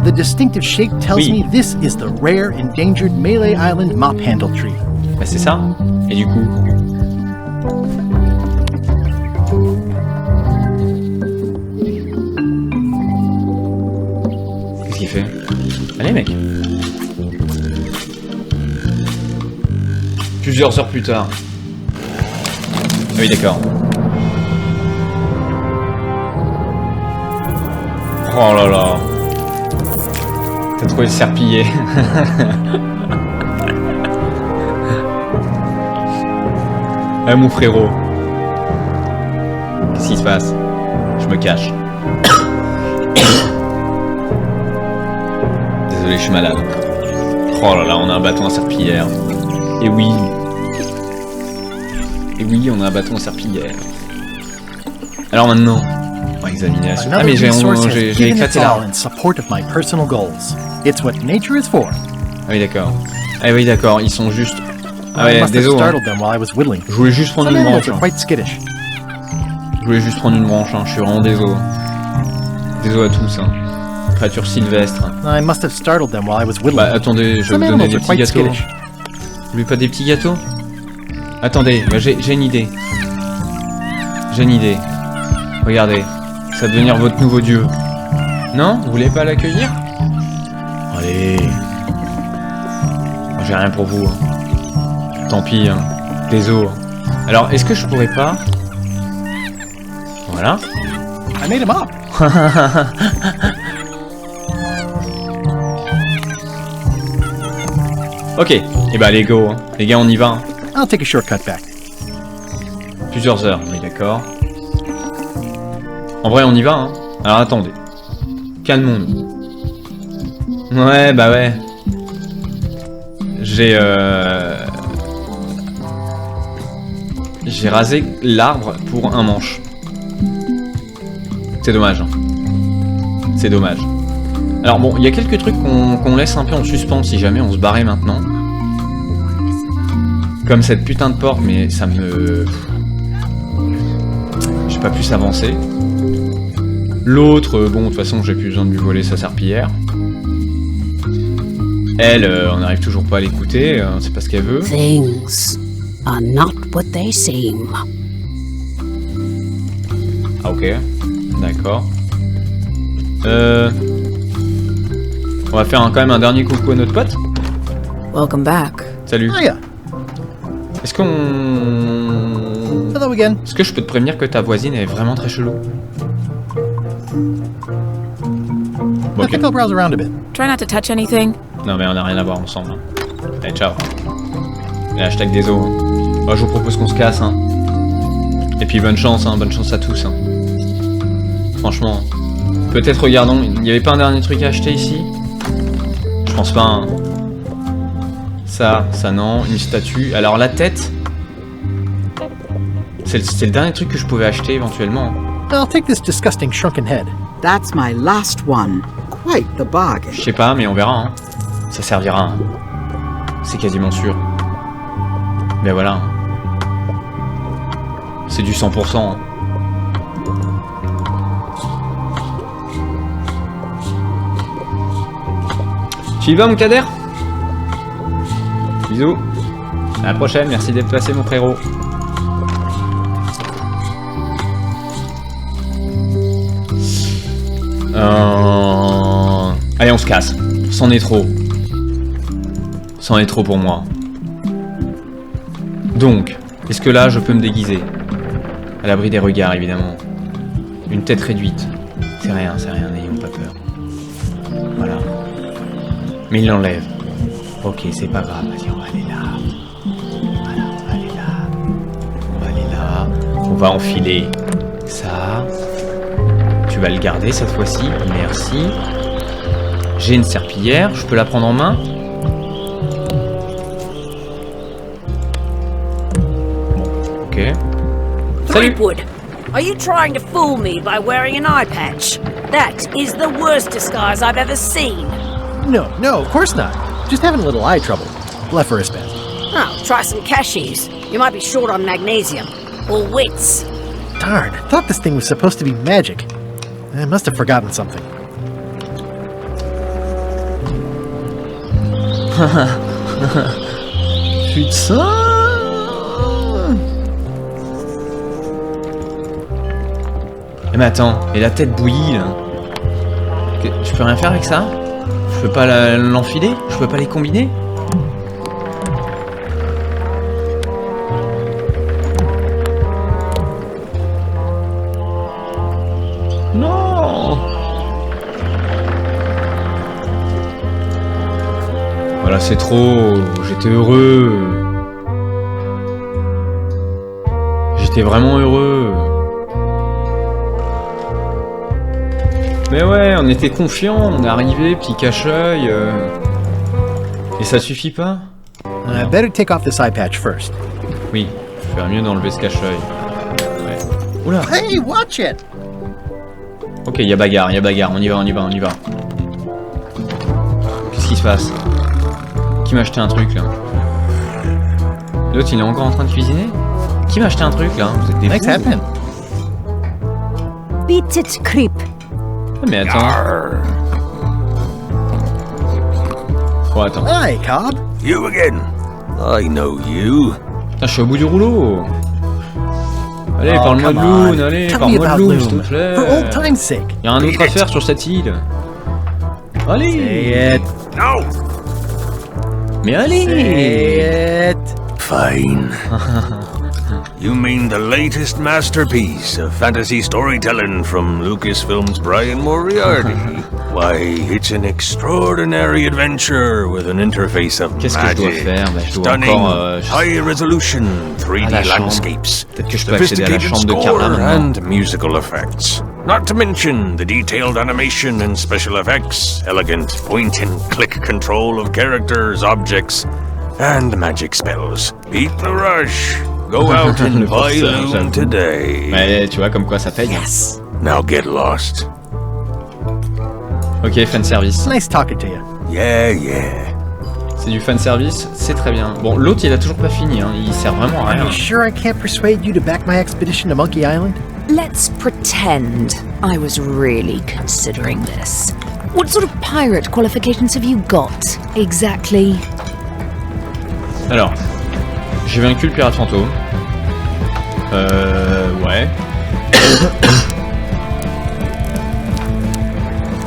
The distinctive shape tells me this is the rare endangered Scytaleii Island mop handle tree. Bah c'est ça. Et du coup. Qu'est-ce qu'il fait? Allez mec. Plusieurs heures plus tard. Ah oui d'accord. Oh là là. T'as trouvé le serpillier. Ah mon frérot. Qu'est-ce qui se passe? Je me cache. Désolé, je suis malade. Oh là là, on a un bâton à serpillière. Et oui. Et oui, on a un bâton à serpillière. Alors maintenant, on va examiner la suite. Ah mais j'ai éclaté l'arbre. Ah oui d'accord. Ah oui d'accord, ils sont juste... Ah ouais, désolé. Hein. Je voulais juste prendre une branche. Hein. Je voulais juste prendre une branche, hein. Je suis vraiment désolé. Désolé à tous. Hein. Créature sylvestre. Bah attendez, je vais vous donner des petits gâteaux. Vous voulez pas des petits gâteaux? Attendez, bah, j'ai une idée. J'ai une idée. Regardez, ça va devenir votre nouveau dieu. Non? Vous voulez pas l'accueillir? Allez. J'ai rien pour vous. Hein. Tant pis, hein. Désolé. Alors, est-ce que je pourrais pas... Voilà. I made him up. Ok, et bah allez go, hein. Les gars on y va. Hein. I'll take a shortcut back. Plusieurs heures, on est d'accord. En vrai on y va, hein. Alors attendez. Calmons-nous. Ouais, bah ouais. J'ai rasé l'arbre pour un manche. C'est dommage. Hein. C'est dommage. Alors bon, il y a quelques trucs qu'on laisse un peu en suspens si jamais on se barrait maintenant. Comme cette putain de porte, mais ça me... J'ai pas pu s'avancer. L'autre, bon, de toute façon, j'ai plus besoin de lui voler sa serpillière. Elle, on n'arrive toujours pas à l'écouter, c'est pas ce qu'elle veut. Things. are not what they seem. Ah, ok, d'accord. On va faire quand même un dernier coucou à notre pote. Welcome back. Salut. Oh, yeah. Est-ce qu'on... Hello again. Est-ce que je peux te prévenir que ta voisine est vraiment très chelou? Bon, okay. I think I'll browse around a bit. Try not to touch anything. Non mais on a rien à voir ensemble. Hein. Allez, ciao. Et hashtag désolé. Moi je vous propose qu'on se casse. Hein. Et puis bonne chance à tous. Hein. Franchement. Peut-être regardons, il n'y avait pas un dernier truc à acheter ici? Je pense pas. Hein. Ça non, une statue. Alors la tête. C'est le dernier truc que je pouvais acheter éventuellement. I'll take this disgusting shrunken head. That's my last one. Quite the bargain. Je sais pas, mais on verra. Hein. Ça servira. Hein. C'est quasiment sûr. Mais voilà. Hein. C'est du 100%. Hein. Tu y vas, mon Kader? Bisous. À la prochaine, merci d'être passé, mon frérot. Allez, on se casse. C'en est trop. C'en est trop pour moi. Donc, est-ce que là, je peux me déguiser? À l'abri des regards, évidemment. Une tête réduite. C'est rien, n'ayons pas peur. Voilà. Mais il l'enlève. Ok, c'est pas grave. Vas-y, on va aller là. Voilà, on va aller là. On va aller là. On va enfiler ça. Tu vas le garder cette fois-ci. Merci. J'ai une serpillière. Je peux la prendre en main. Bon, ok. Salut. Threepwood, are you trying to fool me by wearing an eye patch? That is the worst disguise I've ever seen. No, of course not. Just having a little eye trouble. Blepharospasm. Oh, try some cashews. You might be short on magnesium. Or wits. Darn, I thought this thing was supposed to be magic. I must have forgotten something. Putain. Mais attends, et la tête bouillie là. Je peux rien faire avec ça? Je peux pas l'enfiler? Je peux pas les combiner? Non! Voilà, c'est trop. J'étais heureux. J'étais vraiment heureux. Mais ouais, on était confiants, on est arrivé, petit cache-œil. Et ça suffit pas? I better take off this eye patch first. Oui, je ferais mieux d'enlever ce cache-œil. Ouais. Oula! Hey, watch it! Ok, y a bagarre, on y va. Qu'est-ce qui se passe? Qui m'a acheté un truc là? L'autre il est encore en train de cuisiner? Qui m'a acheté un truc là? Vous êtes des fous? Beat it, creep. Mais attends. Oh, attends. Hi, Cobb. You again. I know you. Putain, je suis au bout du rouleau. Allez, parle-moi de Loon, allez, parle-moi de Loon, s'il te plaît. Y'a un autre à faire sur cette île. Allez. No. Mais allez. Say it. Fine. You mean the latest masterpiece of fantasy storytelling from Lucasfilm's Brian Moriarty? Why, it's an extraordinary adventure with an interface of magic, stunning, high-resolution 3D landscapes, sophisticated score and musical effects. Not to mention the detailed animation and special effects, elegant point-and-click control of characters, objects, and magic spells. Beat the rush. Go out and buy Loom today. Mais tu vois comme quoi ça paye. Yes. Now get lost. Ok, fan service. Nice talking to you. Yeah. C'est du fan service, c'est très bien. Bon, l'autre il a toujours pas fini, hein. Il sert vraiment à rien. Are you sure I can't persuade you to back my expedition to Monkey Island? Let's pretend I was really considering this. What sort of pirate qualifications have you got, exactly? Alors, J'ai vaincu le pirate fantôme. Ouais.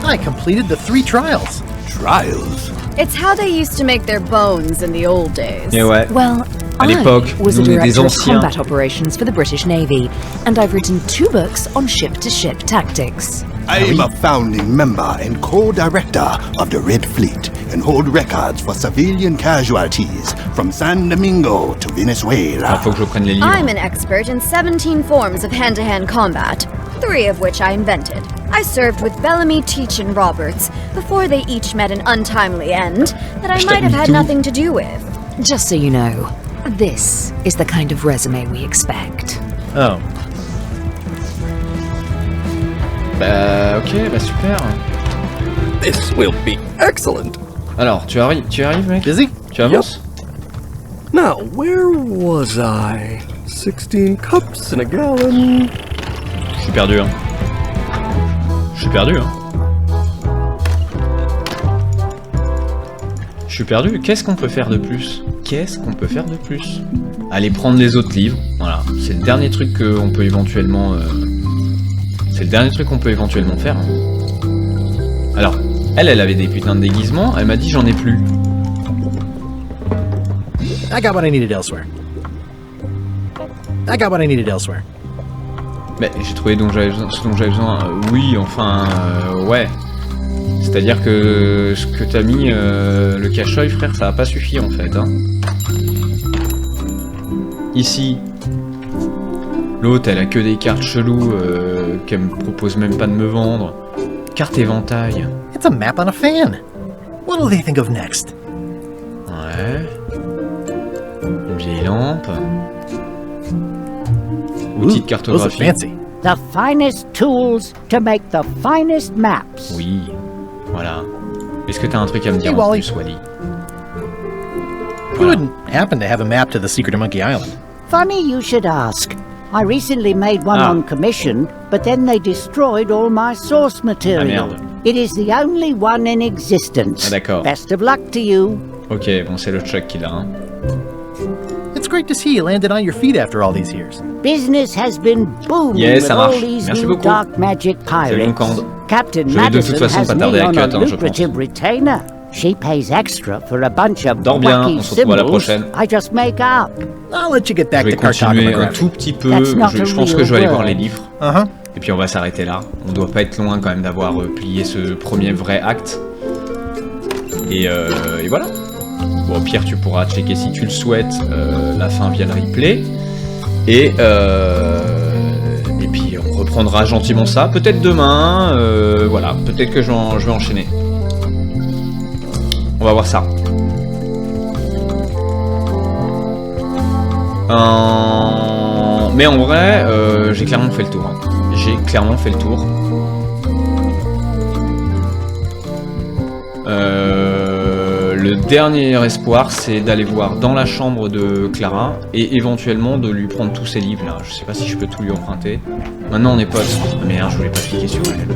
I completed the 3 trials. Trials? It's how they used to make their bones in the old days. Et ouais. Well, à l'époque, I was a nous, des director of anciens. combat operations for the British Navy, and I've written 2 books on ship-to-ship tactics. I'm a founding member and co-director of the Red Fleet and hold records for civilian casualties from San Domingo to Venezuela. Faut que je prenne les livres. I'm an expert in 17 forms of hand-to-hand combat, 3 of which I invented. I served with Bellamy, Teach, and Roberts before they each met an untimely end that I might have had nothing to do with. Just so you know, this is the kind of resume we expect. Oh. Bah ok, bah super. This will be excellent. Alors, tu arrives mec? Busy? Tu avances? Yep. Now, where was I? 16 cups in a gallon. Je suis perdu, hein. Je suis perdu, hein. Je suis perdu. Qu'est-ce qu'on peut faire de plus? Qu'est-ce qu'on peut faire de plus? Aller prendre les autres livres. Voilà. C'est le dernier truc qu'on peut éventuellement... C'est le dernier truc qu'on peut éventuellement faire. Alors, elle avait des putains de déguisements. Elle m'a dit j'en ai plus. I got what I needed elsewhere. Mais j'ai trouvé ce dont j'avais besoin. Oui, enfin, ouais. C'est-à-dire que ce que t'as mis, le cache-œil, frère, ça va pas suffire en fait. Hein. Ici, l'autre, elle a que des cartes cheloues qu'elle me propose même pas de me vendre. Carte éventail. It's a map on a fan. What'll they think of next? Ouais. Une vieille lampe. Outil de cartographie. The finest tools to make the finest maps. Oui, voilà. Est-ce que t'as un truc à me dire en plus, Wally? Who wouldn't happen to have a map to the secret of Monkey Island? Funny you should ask. I recently made one on commission, but then they destroyed all my source material. Ah merde. It is the only one in existence. Ah d'accord. Best of luck to you. Ok, bon c'est le Chuck qui l'a. Hein. It's great to see you landed on your feet after all these years. Business has been booming with all these new dark magic pirates. Captain Madison has me on a lucrative retainer. She pays extra for a bunch of wacky symbols I just make up. I'll let you get back to continuer un tout petit peu. Je pense que je vais aller voir les livres. Et puis on va s'arrêter là. On doit pas être loin quand même d'avoir plié ce premier vrai acte. Et voilà. Bon, au pire, tu pourras checker si tu le souhaites la fin via le replay. Et puis on reprendra gentiment ça. Peut-être demain. Voilà, peut-être que je vais enchaîner. On va voir ça. Mais en vrai, j'ai clairement fait le tour. Hein. J'ai clairement fait le tour. Le dernier espoir, c'est d'aller voir dans la chambre de Clara et éventuellement de lui prendre tous ses livres là. Je sais pas si je peux tout lui emprunter. Maintenant on est potes. Merde, je voulais pas cliquer sur elle.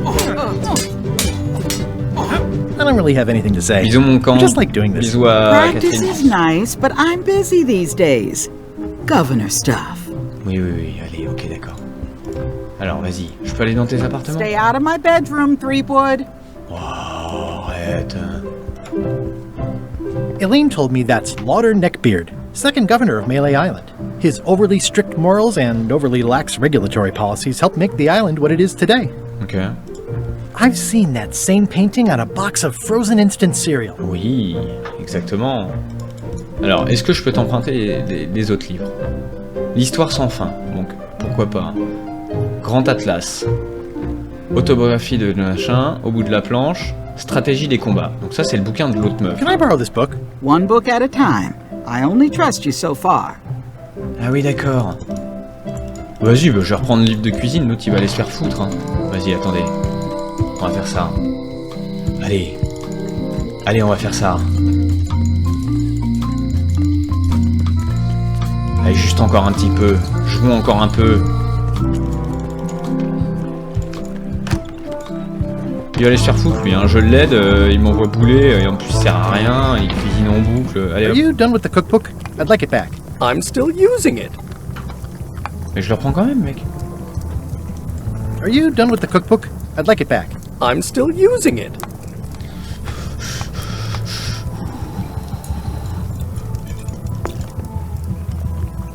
I don't really have anything to say. Bisous mon camp. Just like doing this. Bisous à Practice Catherine. is nice, but I'm busy these days. Governor stuff. Oui, allez, ok, d'accord. Alors, vas-y, je peux aller dans tes appartements? Stay out of my bedroom, Threepwood. Oh, arrête. Elaine told me that's Lauder Neckbeard, second governor of Melee Island. His overly strict morals and overly lax regulatory policies helped make the island what it is today. Ok. I've seen that same painting on a box of frozen instant cereal. Oui, exactement. Alors, est-ce que je peux t'emprunter les autres livres? L'histoire sans fin, donc pourquoi pas. Grand Atlas. Autobiographie de machin, au bout de la planche. Stratégie des combats. Donc ça, c'est le bouquin de l'autre meuf. Can I borrow this book? One book at a time. I only trust you so far. Ah oui, d'accord. Vas-y, bah, je vais reprendre le livre de cuisine, l'autre il va aller se faire foutre. Hein. Vas-y, attendez. On va faire ça. Allez. Allez, on va faire ça. Allez, juste encore un petit peu. Jouons encore un peu. Il va aller se faire foutre lui, hein. Je l'aide, il m'envoie bouler, et en plus il sert à rien, il cuisine en boucle. Allez, Are you done with the cookbook? I'd like it back. I'm still using it. Mais je le reprends quand même, mec. Are you done with the cookbook? I'd like it back. I'm still using it.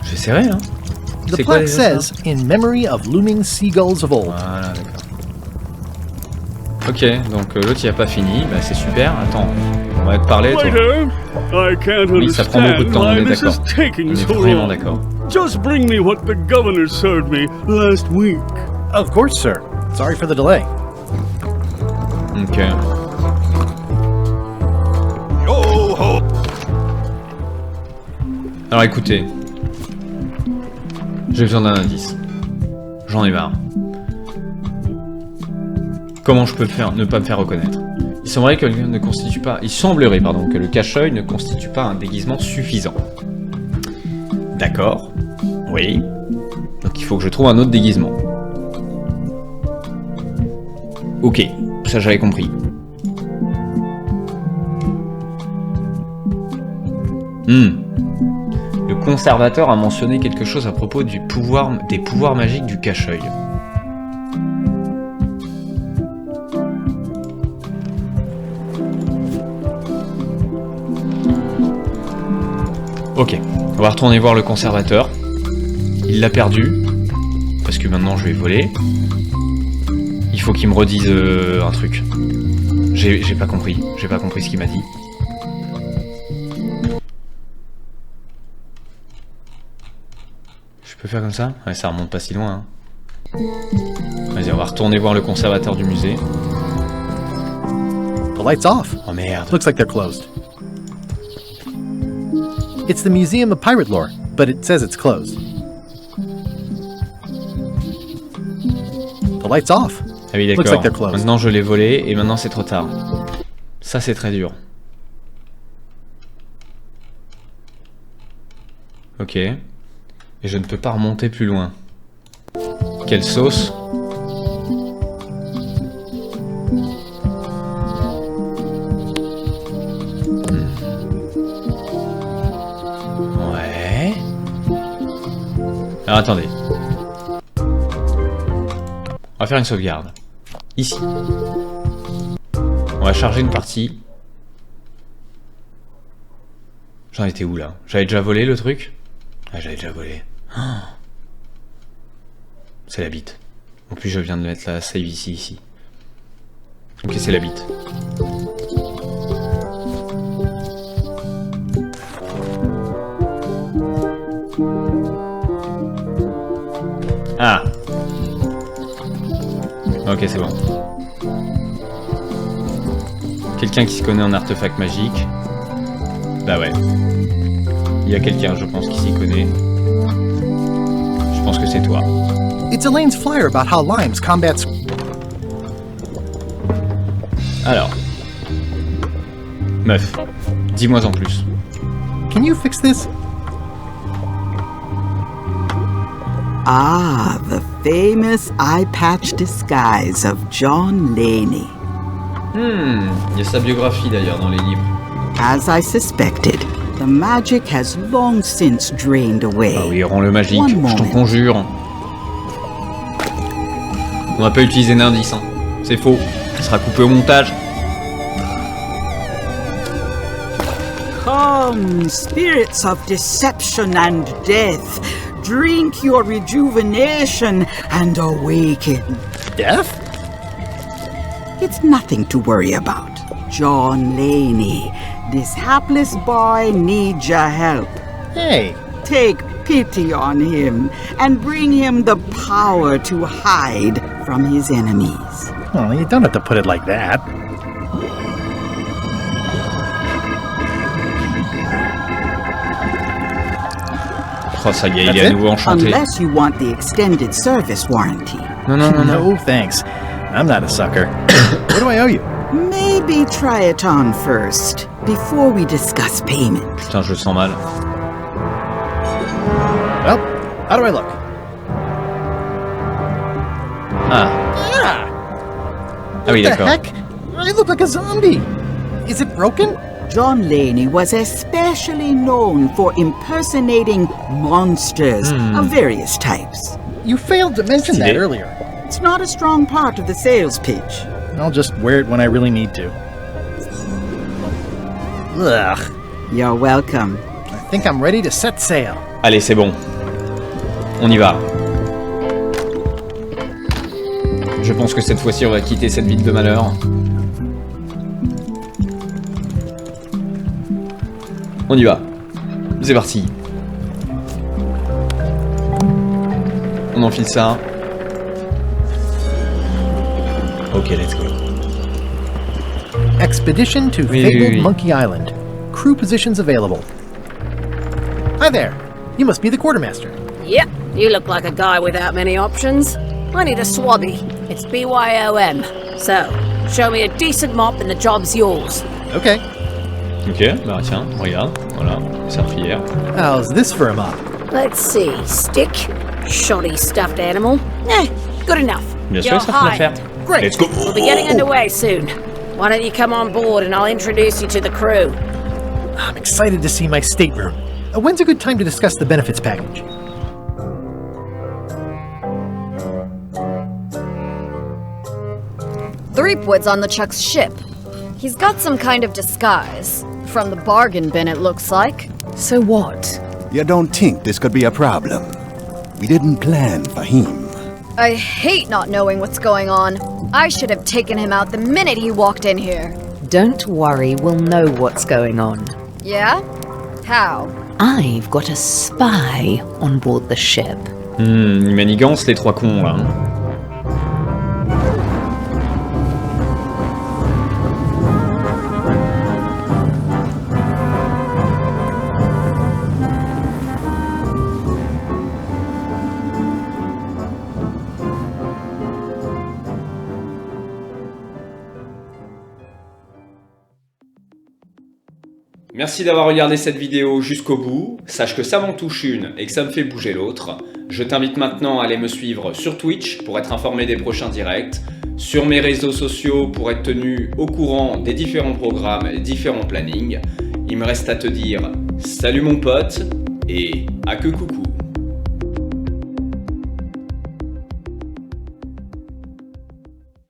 J'essaierai, hein. The plaque says, in memory of looming seagulls of old. Voilà, d'accord. Ok, donc l'autre il a pas fini, bah c'est super. Attends, on va te parler, toi. Oui, ça prend beaucoup de temps, on est d'accord. On est vraiment d'accord. Just bring me what the governor served me last week. Of course, sir. Sorry for the delay. Ok. Yo-ho! Alors écoutez, j'ai besoin d'un indice. J'en ai marre. Comment je peux ne pas me faire reconnaître? Il semblerait que le cache-œil ne constitue pas un déguisement suffisant. D'accord. Oui. Donc il faut que je trouve un autre déguisement. Ok, ça j'avais compris. Le conservateur a mentionné quelque chose à propos des pouvoirs magiques du cache-œil. Ok, on va retourner voir le conservateur. Il l'a perdu, parce que maintenant je vais voler. Il faut qu'il me redise un truc. J'ai pas compris ce qu'il m'a dit. Je peux faire comme ça? Ouais, ça remonte pas si loin. Hein. Vas-y, on va retourner voir le conservateur du musée. The light's off. Oh merde. Looks like they're closed. It's the Museum of Pirate Lore, but it says it's closed. The light's off. Ah oui, d'accord. Like maintenant je l'ai volé et maintenant c'est trop tard. Ça c'est très dur. Ok. Et je ne peux pas remonter plus loin. Quelle sauce? Ouais. Alors attendez. On va faire une sauvegarde. Ici. On va charger une partie. J'en étais où là? J'avais déjà volé le truc? Ah, j'avais déjà volé. Oh. C'est la bite. En plus, je viens de mettre la save ici. Ok, c'est la bite. Ah. Ok, c'est bon. Quelqu'un qui se connaît en artefact magique. Bah ouais. Il y a quelqu'un, je pense, qui s'y connaît. Je pense que c'est toi. It's Elaine's flyer about how limes combat. Alors. Meuf, dis-moi en plus. Can you fix this? Ah, the famous eye patch disguise of John Laney. Il y a sa biographie d'ailleurs dans les livres. As I suspected, the magic has long since drained away. Ah oui, rends le magique, je t'en conjure. On n'a pas utilisé d'indice, hein. C'est faux. Il sera coupé au montage. Come, spirits of deception and death, drink your rejuvenation and awaken. Death? It's nothing to worry about. John Laney, this hapless boy needs your help. Hey. Take pity on him and bring him the power to hide from his enemies. Oh, you don't have to put it like that. Oh, ça y est, il est à nouveau enchanté. Unless you want the extended service warranty. No, thanks. I'm not a sucker. What do I owe you? Maybe try it on first, before we discuss payment. Putain, je le sens mal. Well, how do I look? Ah oui, d'accord. What the heck? I look like a zombie. Is it broken? John Laney was especially known for impersonating monsters of various types. You failed to mention that earlier. It's not a strong part of the sales pitch. I'll just wear it when I really need to. Ugh. You're welcome. I think I'm ready to set sail. Allez, c'est bon. On y va. Je pense que cette fois-ci, on va quitter cette ville de malheur. On y va. C'est parti. On enfile ça. Ok, let's go. Expedition to fabled Monkey Island. Crew positions available. Hi there. You must be the quartermaster. Yep, you look like a guy without many options. I need a swabby. It's BYOM. So, show me a decent mop and the job's yours. Okay. Ok, bah tiens, regarde, voilà, serpillière. How's this for a mop? Let's see, stick, shoddy stuffed animal. Good enough. Bien sûr, ça fait l'affaire. Great. Let's go. We'll be getting underway soon. Why don't you come on board and I'll introduce you to the crew. I'm excited to see my stateroom. When's a good time to discuss the benefits package? Threepwood's on the Chuck's ship. He's got some kind of disguise. From the bargain bin, it looks like. So what? You don't think this could be a problem? We didn't plan for him. I hate not knowing what's going on. I should have taken him out the minute he walked in here. Don't worry, we'll know what's going on. Yeah? How? I've got a spy on board the ship. Ils manigancent les trois cons là. Merci d'avoir regardé cette vidéo jusqu'au bout. Sache que ça m'en touche une et que ça me fait bouger l'autre. Je t'invite maintenant à aller me suivre sur Twitch pour être informé des prochains directs, sur mes réseaux sociaux pour être tenu au courant des différents programmes et différents plannings. Il me reste à te dire salut mon pote et à que coucou.